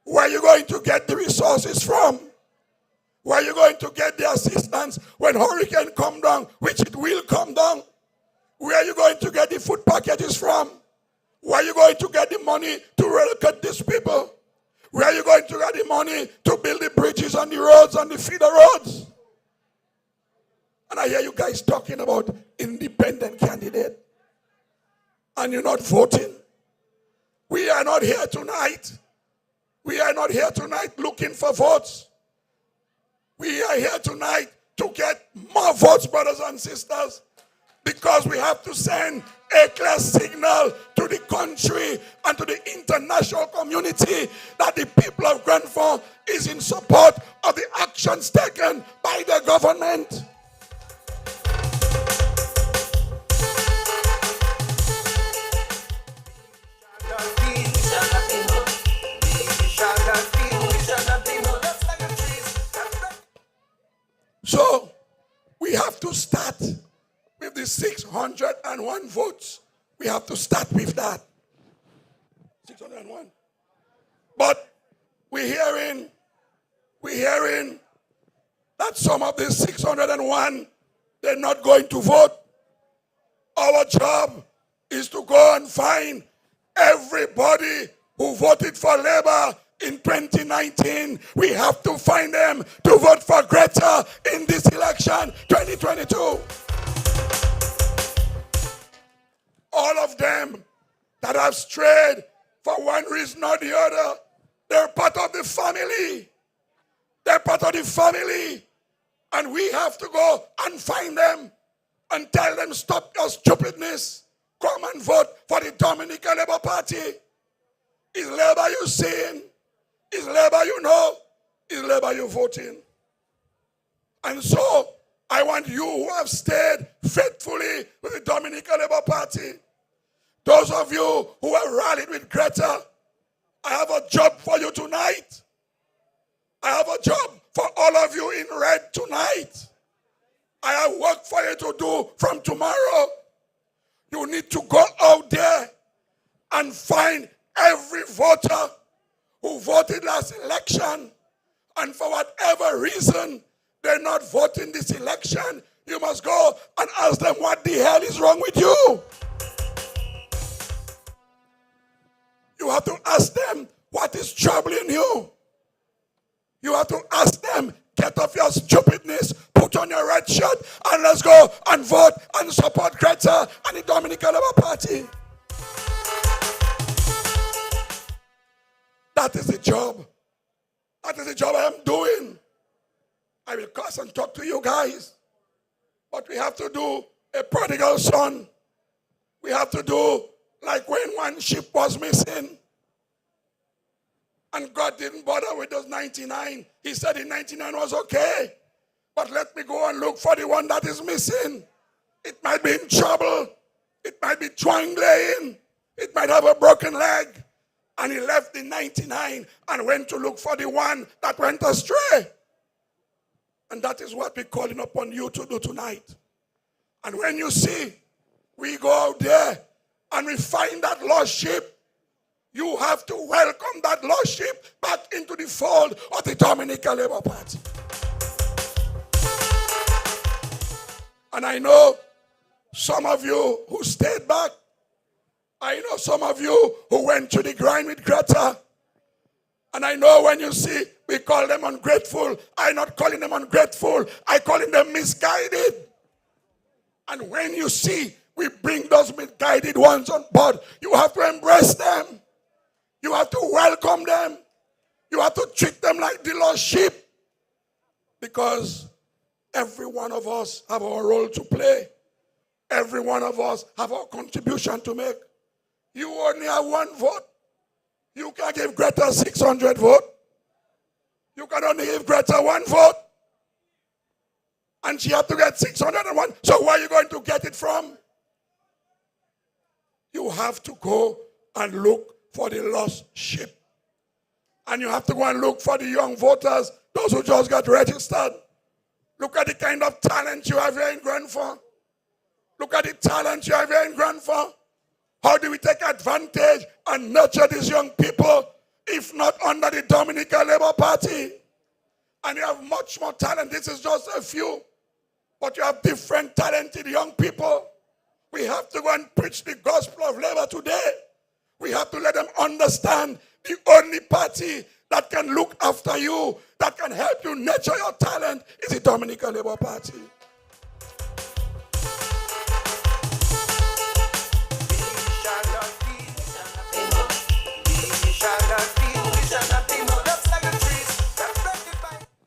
Where are you going to get the resources from? Where are you going to get the assistance when hurricane come down, which it will come down? Where are you going to get the food packages from? Where are you going to get the money to relocate these people? Where are you going to get the money to build the bridges and the roads and the feeder roads? And I hear you guys talking about independent candidate. And you're not voting. We are not here tonight. We are not here tonight looking for votes. We are here tonight to get more votes, brothers and sisters, because we have to send a clear signal to the country and to the international community that the people of Grandford is in support of the actions taken by the government. So, we have to start with the 601 votes. We have to start with that. 601. But we're hearing that some of these 601, they're not going to vote. Our job is to go and find everybody who voted for Labour in 2019. We have to find them to vote for Gretta in this election 2022. All of them that have strayed for one reason or the other, they're part of the family. They're part of the family. And we have to go and find them and tell them, stop your stupidness. Come and vote for the Dominica Labour Party. Is Labour you seeing? Is Labour you know? Is Labour you voting? And so, I want you who have stayed faithfully with the Dominica Labour Party, those of you who have rallied with Gretta, I have a job for you tonight. I have a job for all of you in red tonight. I have work for you to do from tomorrow. You need to go out there and find every voter who voted last election, and for whatever reason they're not voting this election. You must go and ask them, what the hell is wrong with you? You have to ask them, what is troubling you? You have to ask them, get off your stupidness, put on your red shirt, and let's go and vote and support Gretta and the Dominica Labour Party. That is the job. That is the job I am doing. I will cuss and talk to you guys. But we have to do a prodigal son. We have to do like when one sheep was missing. And God didn't bother with those 99. He said the 99 was okay. But let me go and look for the one that is missing. It might be in trouble. It might be twangling. It might have a broken leg. And he left the 99 and went to look for the one that went astray. And that is what we're calling upon you to do tonight. And when you see we go out there and we find that lost sheep, you have to welcome that lost sheep back into the fold of the Dominica Labour Party. And I know some of you who stayed back. I know some of you who went to the grind with Gretta. And I know when you see we call them ungrateful, I'm not calling them ungrateful. I calling them misguided. And when you see we bring those misguided ones on board, you have to embrace them. You have to welcome them. You have to treat them like the lost sheep. Because every one of us have our role to play. Every one of us have our contribution to make. You only have one vote. You can give Gretta 600 votes. You can only give Gretta one vote. And she had to get 601. So where are you going to get it from? You have to go and look for the lost sheep. And you have to go and look for the young voters, those who just got registered. Look at the kind of talent you have here in Grandford. Look at the talent you have here in Grandford. How do we take advantage and nurture these young people, if not under the Dominica Labour Party? And you have much more talent. This is just a few. But you have different talented young people. We have to go and preach the gospel of Labour today. We have to let them understand the only party that can look after you, that can help you nurture your talent, is the Dominica Labour Party.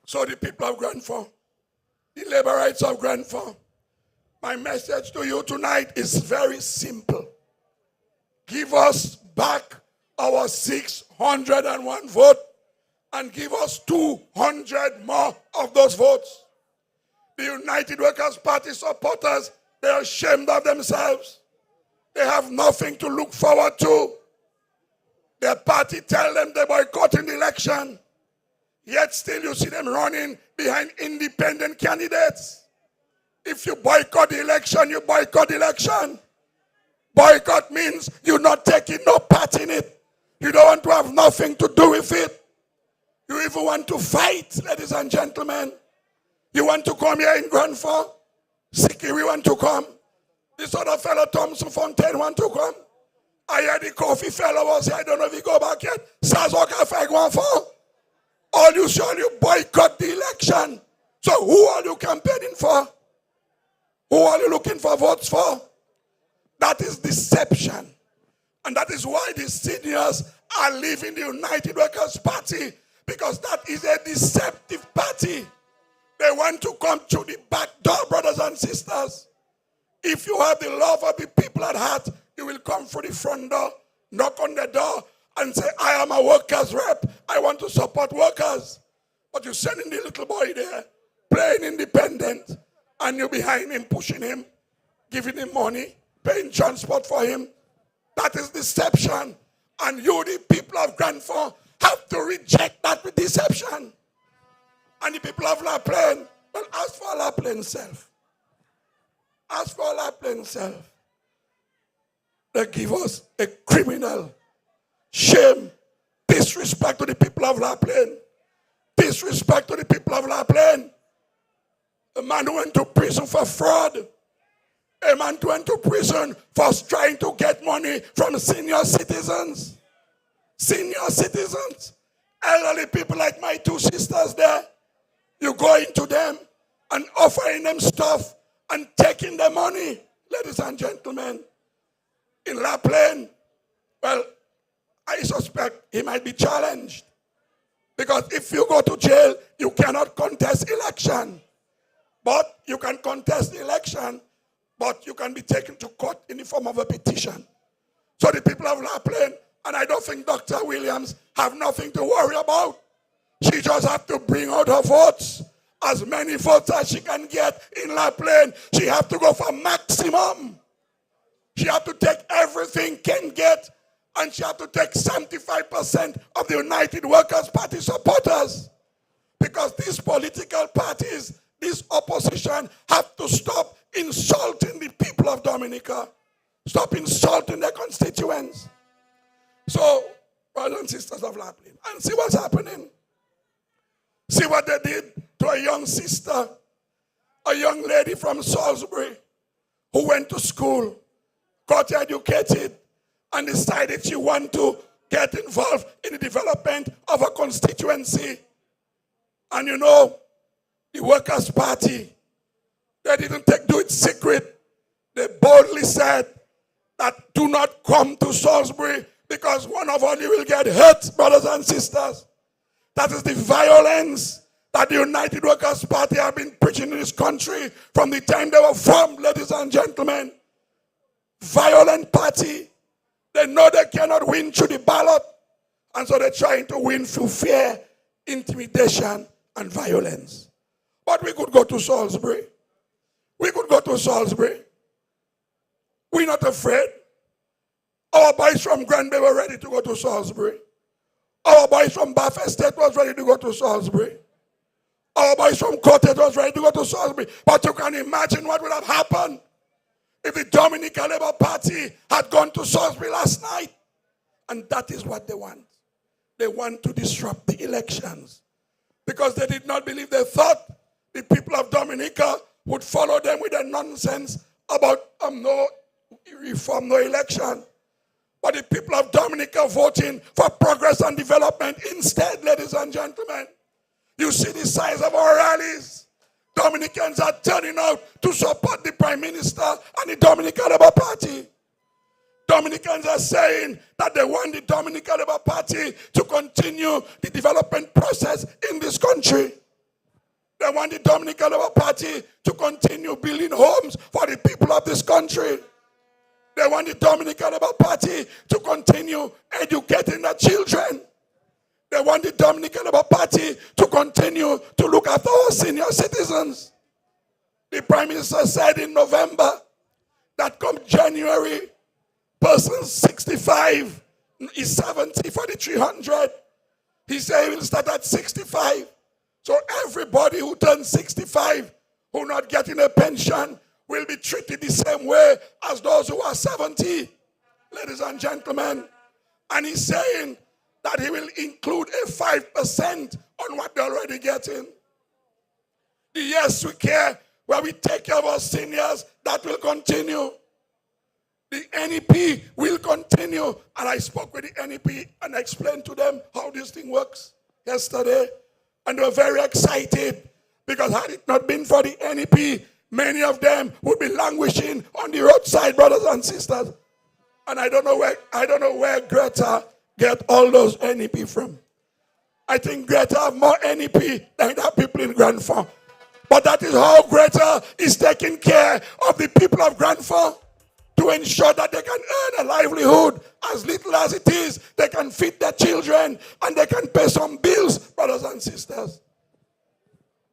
So the people of Grandford, the Laborites of Grandford, my message to you tonight is very simple. Give us back our 601 vote and give us 200 more of those votes. The United Workers' Party supporters, they are ashamed of themselves. They have nothing to look forward to. Their party tell them they're boycotting the election. Yet still you see them running behind independent candidates. If you boycott the election, you boycott the election. Boycott means you're not taking no part in it. You don't want to have nothing to do with it. You even want to fight, ladies and gentlemen. You want to come here in Grand Fort? Siki, we want to come. This other fellow, Thompson Fontaine, want to come. I heard the coffee fellow was here. I don't know if he go back yet. Sazoka Fagwan for. All you show you boycott the election. So who are you campaigning for? Who are you looking for votes for? That is deception. And that is why the seniors are leaving the United Workers' Party, because that is a deceptive party. They want to come through the back door, brothers and sisters. If you have the love of the people at heart, you will come through the front door, knock on the door, and say, I am a workers' rep. I want to support workers. But you're sending the little boy there, playing independent, and you're behind him, pushing him, giving him money, paying transport for him. That is deception. And you, the people of Grand Fort, have to reject that with deception. And the people of La Plaine, well, ask for La Plaine self. Ask for La Plaine self. They give us a criminal, shame, disrespect to the people of La Plaine. Disrespect to the people of La Plaine. A man who went to prison for fraud. A man who went to prison for trying to get money from senior citizens. Senior citizens. Elderly people like my two sisters there. You go into them and offering them stuff and taking their money. Ladies and gentlemen, in La Plaine, well, I suspect he might be challenged. Because if you go to jail, you cannot contest election. But you can contest the election, but you can be taken to court in the form of a petition. So the people of La Plaine, and I don't think Dr. Williams have nothing to worry about. She just have to bring out her votes. As many votes as she can get in La Plaine. She have to go for maximum. She have to take everything can get, and she have to take 75% of the United Workers' Party supporters. Because these political parties, this opposition, have to stop insulting the people of Dominica. Stop insulting their constituents. So, brothers and sisters of La Plaine, and see what's happening. See what they did to a young sister, a young lady from Salisbury, who went to school, got educated, and decided she wanted to get involved in the development of a constituency. And you know, the Workers' Party, they didn't do it secret. They boldly said that do not come to Salisbury because one of you will get hurt, brothers and sisters. That is the violence that the United Workers' Party have been preaching in this country from the time they were formed, ladies and gentlemen. Violent party. They know they cannot win through the ballot. And so they're trying to win through fear, intimidation, and violence. But we could go to Salisbury. We could go to Salisbury. We're not afraid. Our boys from Granby were ready to go to Salisbury. Our boys from Bath Estate was ready to go to Salisbury. Our boys from Cottage was ready to go to Salisbury. But you can imagine what would have happened if the Dominica Labour Party had gone to Salisbury last night. And that is what they want. They want to disrupt the elections. Because they did not believe, they thought the people of Dominica would follow them with their nonsense about no reform, no election. But the people of Dominica voting for progress and development instead, ladies and gentlemen. You see the size of our rallies. Dominicans are turning out to support the Prime Minister and the Dominica Labour Party. Dominicans are saying that they want the Dominica Labour Party to continue the development process in this country. They want the Dominica Labour Party to continue building homes for the people of this country. They want the Dominica Labour Party to continue educating their children. They want the Dominica Labour Party to continue to look after our senior citizens. The Prime Minister said in November that come January, persons 65 is 70 for the 300. He said he will start at 65. So everybody who turns 65 who not getting a pension will be treated the same way as those who are 70, ladies and gentlemen. And he's saying that he will include a 5% on what they're already getting. The Yes We Care, where we take care of our seniors, that will continue. The NEP will continue. And I spoke with the NEP and explained to them how this thing works yesterday. And they were very excited because had it not been for the NEP, many of them would be languishing on the roadside, brothers and sisters. And I don't know where Gretta get all those NEP from. I think Gretta have more NEP than the people in Grand Fond. But that is how Gretta is taking care of the people of Grand Fond to ensure that they can earn a livelihood as little as it is. They can feed their children and they can pay some bills, brothers and sisters.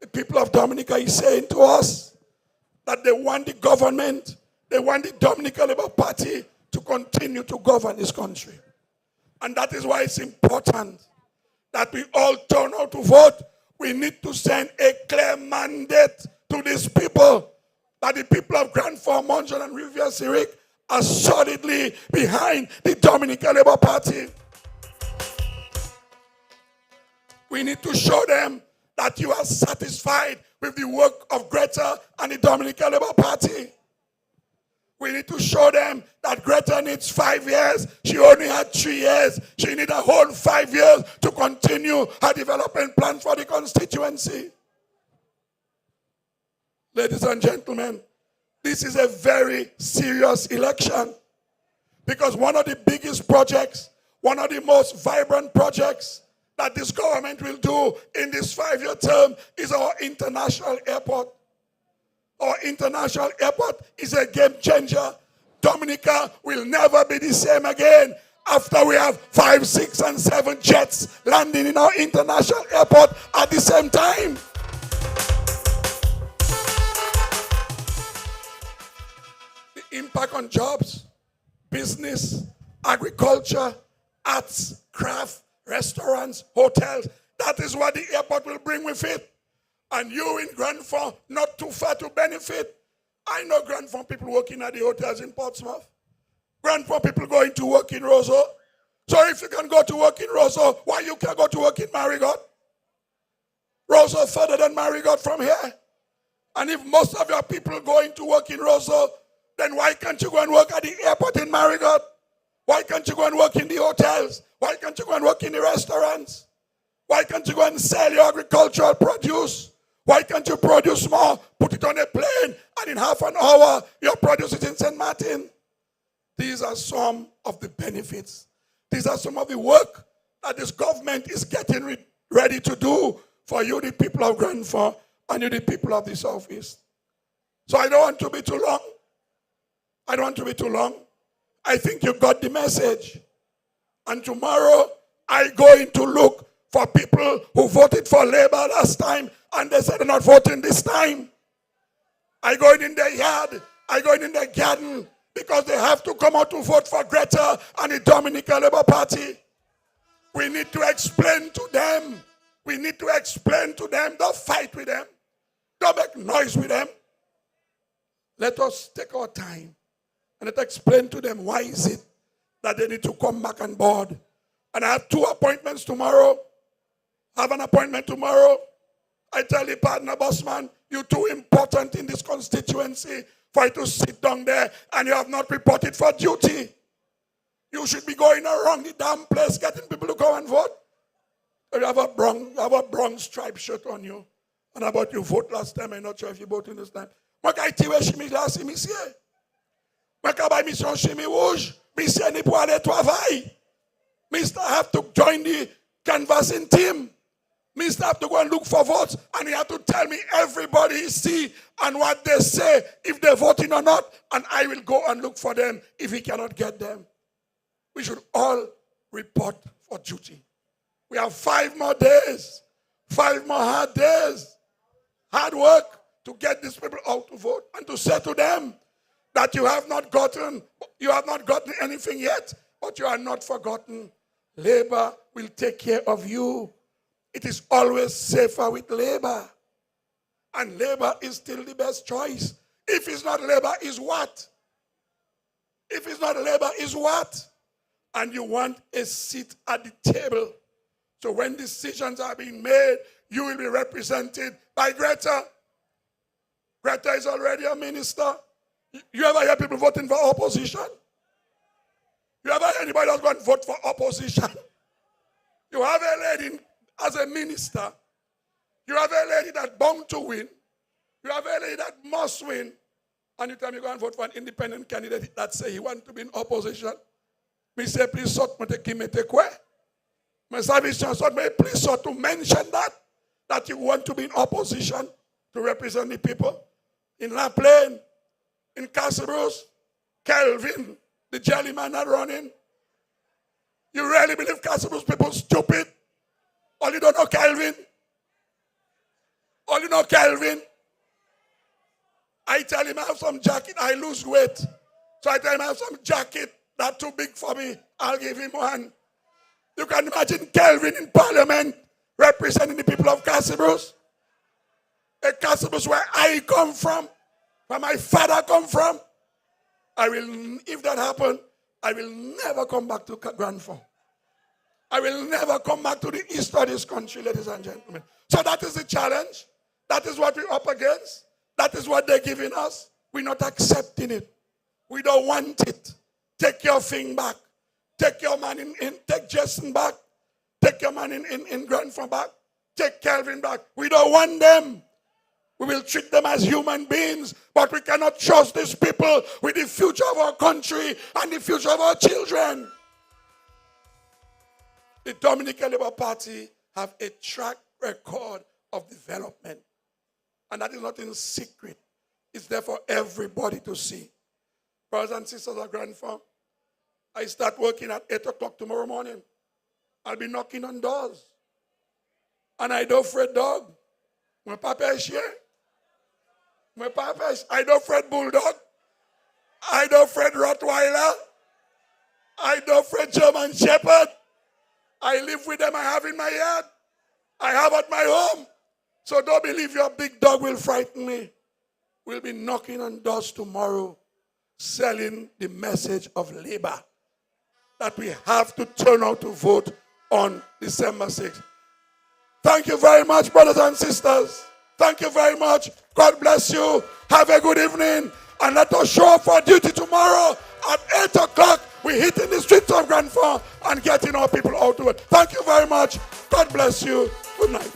The people of Dominica is saying to us that they want the government, they want the Dominica Labour Party to continue to govern this country. And that is why it's important that we all turn out to vote. We need to send a clear mandate to these people that the people of Grand Fond, Monjon, and Rivière Cyrique are solidly behind the Dominica Labour Party. We need to show them that you are satisfied with the work of Gretta and the Dominica Labour Party. We need to show them that Gretta needs 5 years. She only had 3 years. She needs a whole 5 years to continue her development plan for the constituency. Ladies and gentlemen, this is a very serious election because one of the biggest projects, one of the most vibrant projects that this government will do in this 5-year term is our international airport. Our international airport is a game changer. Dominica will never be the same again after we have 5, 6, and 7 jets landing in our international airport at the same time. The impact on jobs, business, agriculture, arts, craft, restaurants, hotels, that is what the airport will bring with it. And you in Grand Fond, not too far to benefit. I know Grand Fond people working at the hotels in Portsmouth. Grand Fond people going to work in Roseau. So if you can go to work in Roseau, why you can't go to work in Marigot? Roseau further than Marigot from here. And if most of your people going to work in Roseau, then why can't you go and work at the airport in Marigot? Why can't you go and work in the hotels? Why can't you go and work in the restaurants? Why can't you go and sell your agricultural produce? Why can't you produce more, put it on a plane, and in half an hour, your produce is in St. Martin? These are some of the benefits. These are some of the work that this government is getting ready to do for you, the people of Grand Fond, and you, the people of the Southeast. So I don't want to be too long. I don't want to be too long. I think you got the message. And tomorrow, I'm going to look for people who voted for Labour last time and they said they're not voting this time. I go in their yard, I go in their garden because they have to come out to vote for Gretta and the Dominica Labour Party. We need to explain to them. We need to explain to them. Don't fight with them. Don't make noise with them. Let us take our time and let's explain to them why is it that they need to come back on board. And I have 2 appointments tomorrow. I have an appointment tomorrow. I tell the partner, boss man, you're too important in this constituency for you to sit down there and you have not reported for duty. You should be going around the damn place getting people to go and vote. You have a brown striped shirt on you. And about you vote last time, I'm not sure if you voted this time. I tell you, je last monsieur. I mission chimie rouge. Monsieur n'est pour aller travail. Mr. have to join the canvassing team. Mr. have to go and look for votes, and he have to tell me everybody see and what they say, if they're voting or not, and I will go and look for them if he cannot get them. We should all report for duty. We have 5 more days, 5 more hard days, hard work to get these people out to vote and to say to them that you have not gotten anything yet, but you are not forgotten. Labour will take care of you. It is always safer with Labour. And Labour is still the best choice. If it's not Labour, is what? If it's not Labour, is what? And you want a seat at the table. So when decisions are being made, you will be represented by Gretta. Gretta is already a minister. You ever hear people voting for opposition? You ever hear anybody that's going to vote for opposition? You have a lady as a minister. You have a lady that's bound to win. You have a lady that must win. And you tell me you go and vote for an independent candidate that say he wants to be in opposition. Me say, please sort me take him take away. My service sort me please sort to mention that you want to be in opposition to represent the people. In La Plaine, in Castle Bruce, Kelvin, the jelly man not running. You really believe Castle Bruce people stupid? All you don't know Kelvin? All you know Kelvin? I tell him I have some jacket, I lose weight. So I tell him I have some jacket that's too big for me. I'll give him one. You can imagine Kelvin in Parliament representing the people of Castle Bruce. A Castle Bruce where I come from, where my father come from. If that happens, I will never come back to Grand Fond. I will never come back to the east of this country, ladies and gentlemen. So that is the challenge. That is what we're up against. That is what they're giving us. We're not accepting it. We don't want it. Take your thing back. Take your man take Jason back. Take your man in Grand Fond back. Take Kelvin back. We don't want them. We will treat them as human beings, but we cannot trust these people with the future of our country and the future of our children. The Dominica Labour Party have a track record of development. And that is not in secret. It's there for everybody to see. Brothers and sisters of Grand Fond, I start working at 8 o'clock tomorrow morning. I'll be knocking on doors. And I don't afraid dog. My papa is here. My papa is, I don't afraid bulldog. I don't afraid Rottweiler. I don't afraid German Shepherd. I live with them. I have in my yard. I have at my home. So don't believe your big dog will frighten me. We'll be knocking on doors tomorrow, selling the message of labor that we have to turn out to vote on December 6th. Thank you very much, brothers and sisters. Thank you very much. God bless you. Have a good evening. And let us show up for duty tomorrow at 8 o'clock. We're hitting the streets of Grand Fond and getting our people out to it. Thank you very much. God bless you. Good night.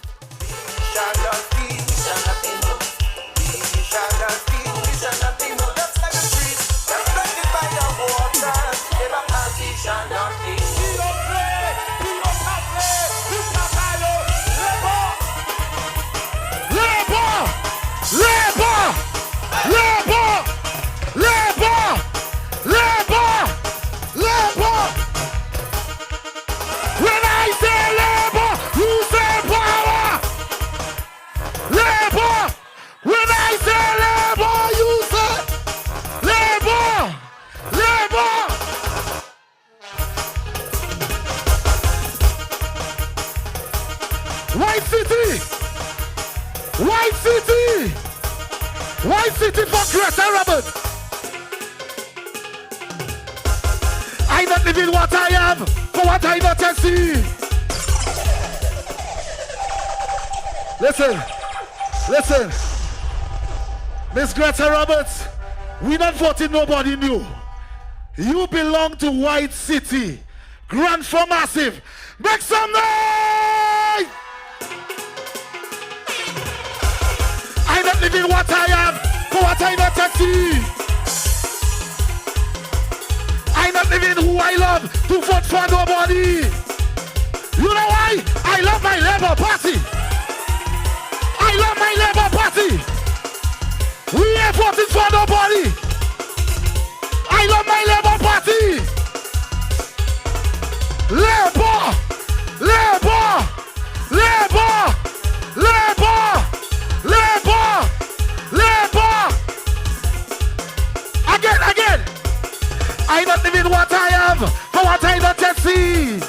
White City for Gretta Roberts. I not live in what I am, for what I not see. Listen. Miss Gretta Roberts, we not voting nobody new. You belong to White City. Grand Fond Massive. Make some noise! I not live in what I am, for what I not see. I not live in who I love, to vote for nobody. You know why? I love my Labour Party. I love my Labour Party. We ain't voting for nobody. I love my Labour Party. Labour, Labour, Labour, Labour, Labour, Labour. Again. I not live in what I am, for what I not yet see.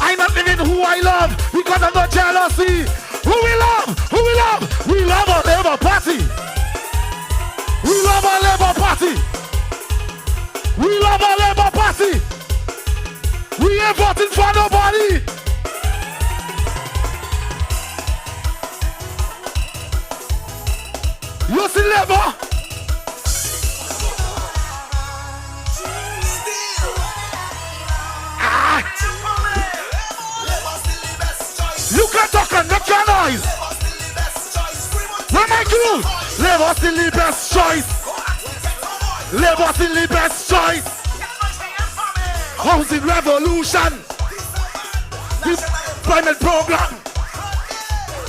I not live in who I love, because of no jealousy. Who we love? We love our Labour Party. We love our Labour Party. We love our Labour Party. We ain't voting for nobody. You see labor? You can talk and make your noise. Where my crew? Labor still the best choice. Labor still the best choice. Housing revolution. Employment program.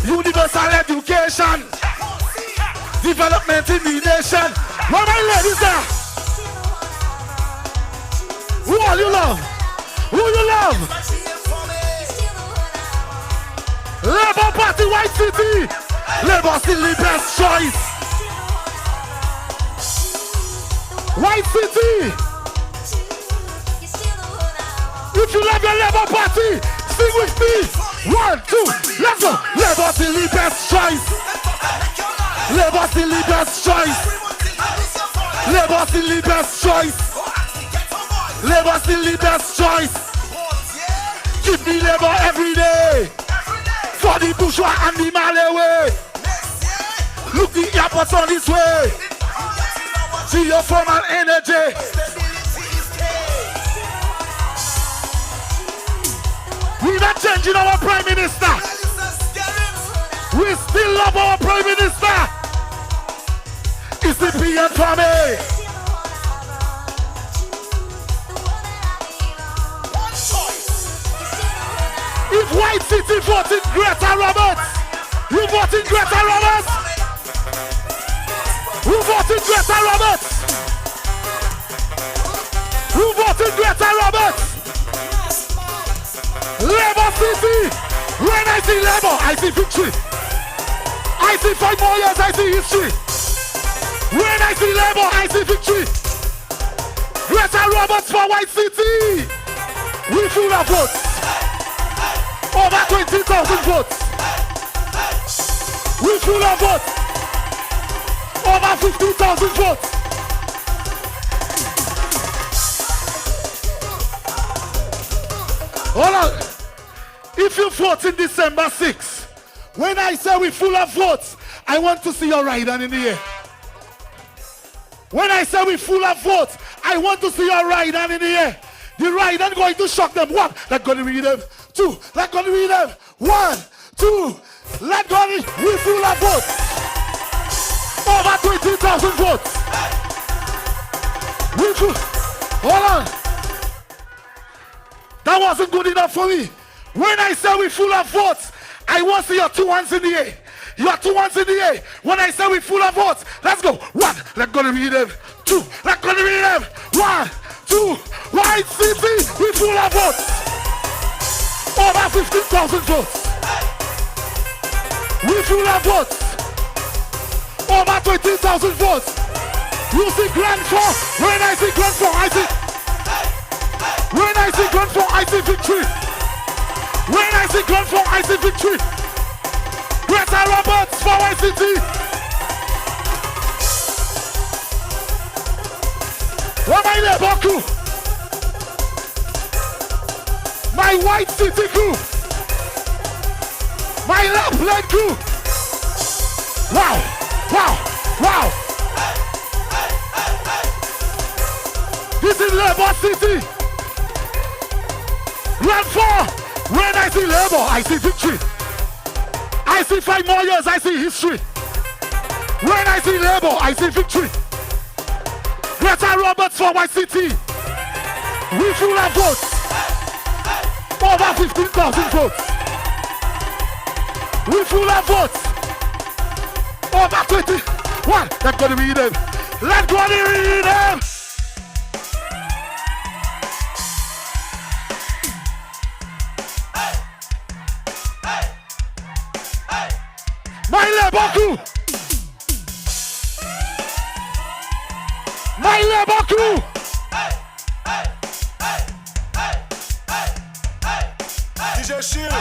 Universal education. Development in the nation. Where my ladies there? Who all you love? Who you love? Labour Party, White City. Labour still the best choice. White City. If you love your Labour Party, sing with me. 1, 2, let's go. Labour still the best choice. Labour still the best choice. Labour still the best choice. Labour still the best choice. Give me Labour every day. For the bourgeois and the Malay. Look, the airport's on its way. See your formal energy. We're not changing our Prime Minister. We still love our Prime Minister. It's the PM for me. If White City voted Gretta Roberts, you voted Gretta Roberts? Who voted Gretta Roberts? Who voted Gretta Roberts? Labour City! When I see Labour, I see victory. I see 5 more years, I see history. When I see Labour, I see victory. Gretta Roberts for White City! We full of votes. Over 20,000 votes. We full of votes. Over 50,000 votes. Hold on. If you vote in December 6, when I say we full of votes, I want to see your right hand in the air. When I say we full of votes, I want to see your right hand in the air. The right hand going to shock them. 1, let go to read them. 2, let go to read them. 1, 2, let go to we full of votes. Over 20,000 votes. We full. Hold on. That wasn't good enough for me. When I say we full of votes, I want to see your 2 hands in the air. Your 2 hands in the air. When I say we full of votes, let's go. 1, let go to read them. 2, let go to read them. 1, 2, White City, we full of votes. Over 15,000 votes. We full of votes. Over 20,000 votes. You see Grand 4. When I see Grand 4, I see. When I see Grand 4, I see victory. When I see Grand 4, I see victory. Gretta Roberts for White City. What my Labour crew? My White City crew. My Lapland crew. Wow, wow, wow. This is Labour City. Round 4. When I see Labour, I see victory. I see 5 more years, I see history. When I see Labour, I see victory. Gretta Roberts for White City. We full of votes. Over 15,000 votes. We full of votes. Over 21. Let's go to read them. Let's go to read them. My Labour crew. My Labour crew. DJ Shield.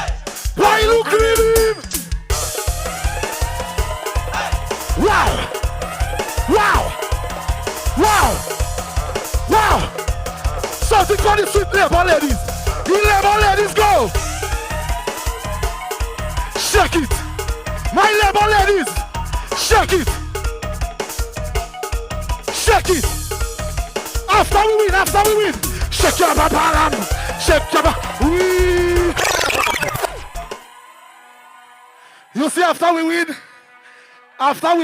Why look at him? Wow. Wow. Wow. Wow. Something for the sweet Labour ladies. The Labour ladies go. Shake it. My Labour ladies. Shake it. Shake it. After we win. Shake your bam. Shake your bam. You see, after we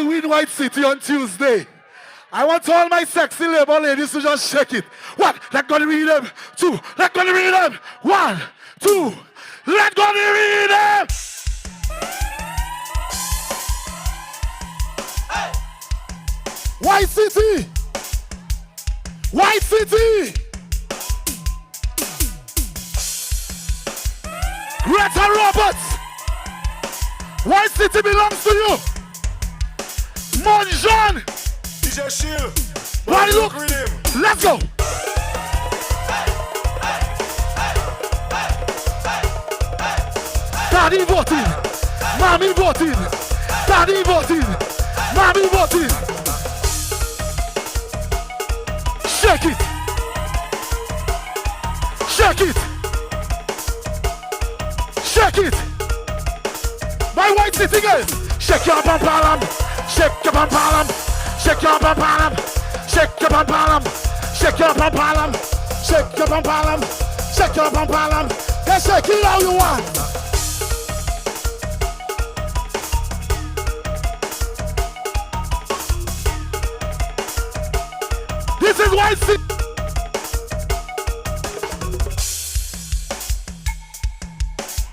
win White City on Tuesday, I want all my sexy labor ladies to just shake it. 1, let go the rhythm. 2, let go the rhythm. 1, 2, let go the rhythm. Hey. White City. White City. Gretta Roberts. White City belongs to you. Monjon. DJ Shield. Why look? Let's go. Daddy voting. Mommy voting. Daddy voting. Mommy voting. Shake it. Shake it. Shake it. My White City girls. Shake your bam bam. Shake your bam bam. Shake your bam bam. Shake your bam bam. Shake your bam bam. Shake your bam bam. Shake your bam bam. Then shake it how you want. This is White City.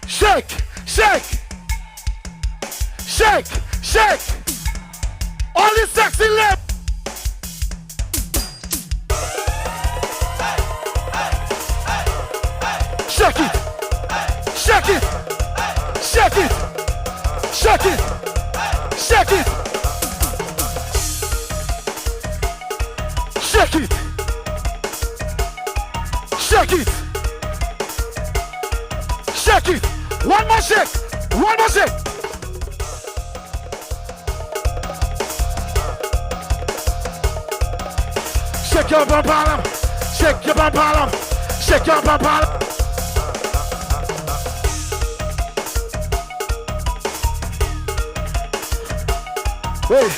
Shake, shake, shake, shake. All this sexy lip. Shake it, shake it, shake it, shake it, shake it, shake it, shake it, shake it. One more shake, one more shake. Shake your bum bottom, shake your bum bottom, shake your bum bottom. Wait.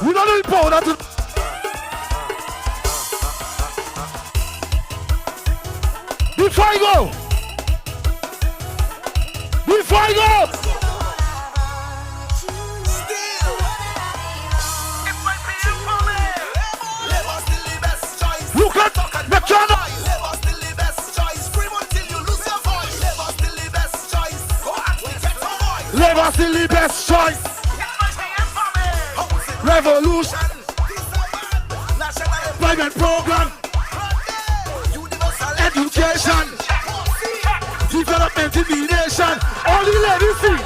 We don't need powder to. Before I go. Before I go. Look at the channel. Labor still the best choice. Revolution. Employment program. Education. Development in the nation. All the ladies sing.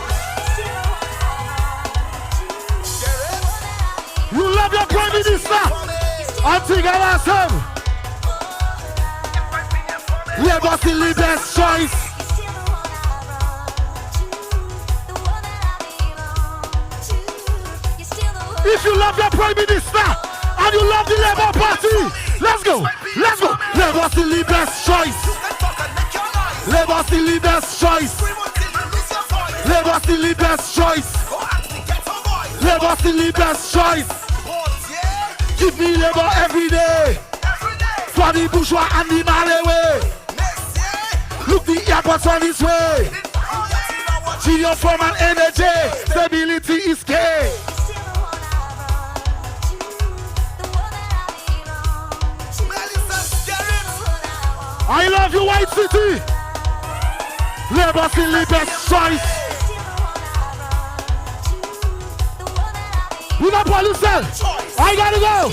You love your prime minister. I think I ask him. Labor still the best choice. If you love your prime minister and you love the Labour Party, let's go, let's go. Labour still the best choice. Labour still the best choice. Labour still the best choice. Labour still the best choice. Give me Labour every day. For the bourgeois and the Malay. Look, the airports on this way. Geoform and energy. Stability is key. I love you, White City. Labour still the best choice. We not police. I gotta go.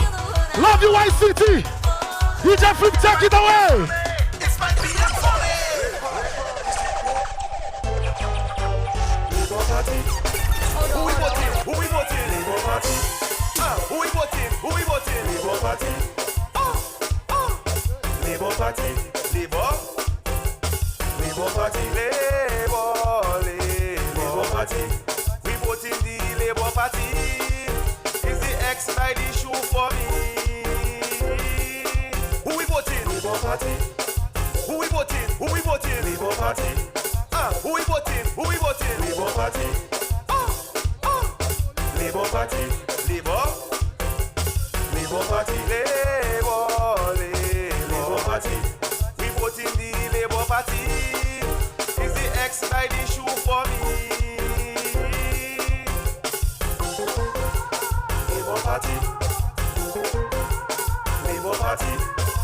Love you, White City. DJ Flip, take it away. It's my PM calling. Who we voting? Who we voting? Labour Party. Who we voting? Who we voting? Labour Party. Labour Party. Labour. Labour Party. Labour. Labour Party. We voting the Labour Party. Is the X by the shoe for me? Who we voting? Party. Who we voting? Who we voting? Labour Party. Who we voting? Who we voting? Labour Party. Labour Party. Labour. Labour Party. Labour Party. We voting the Labour Party. Is the X by the shoe for me?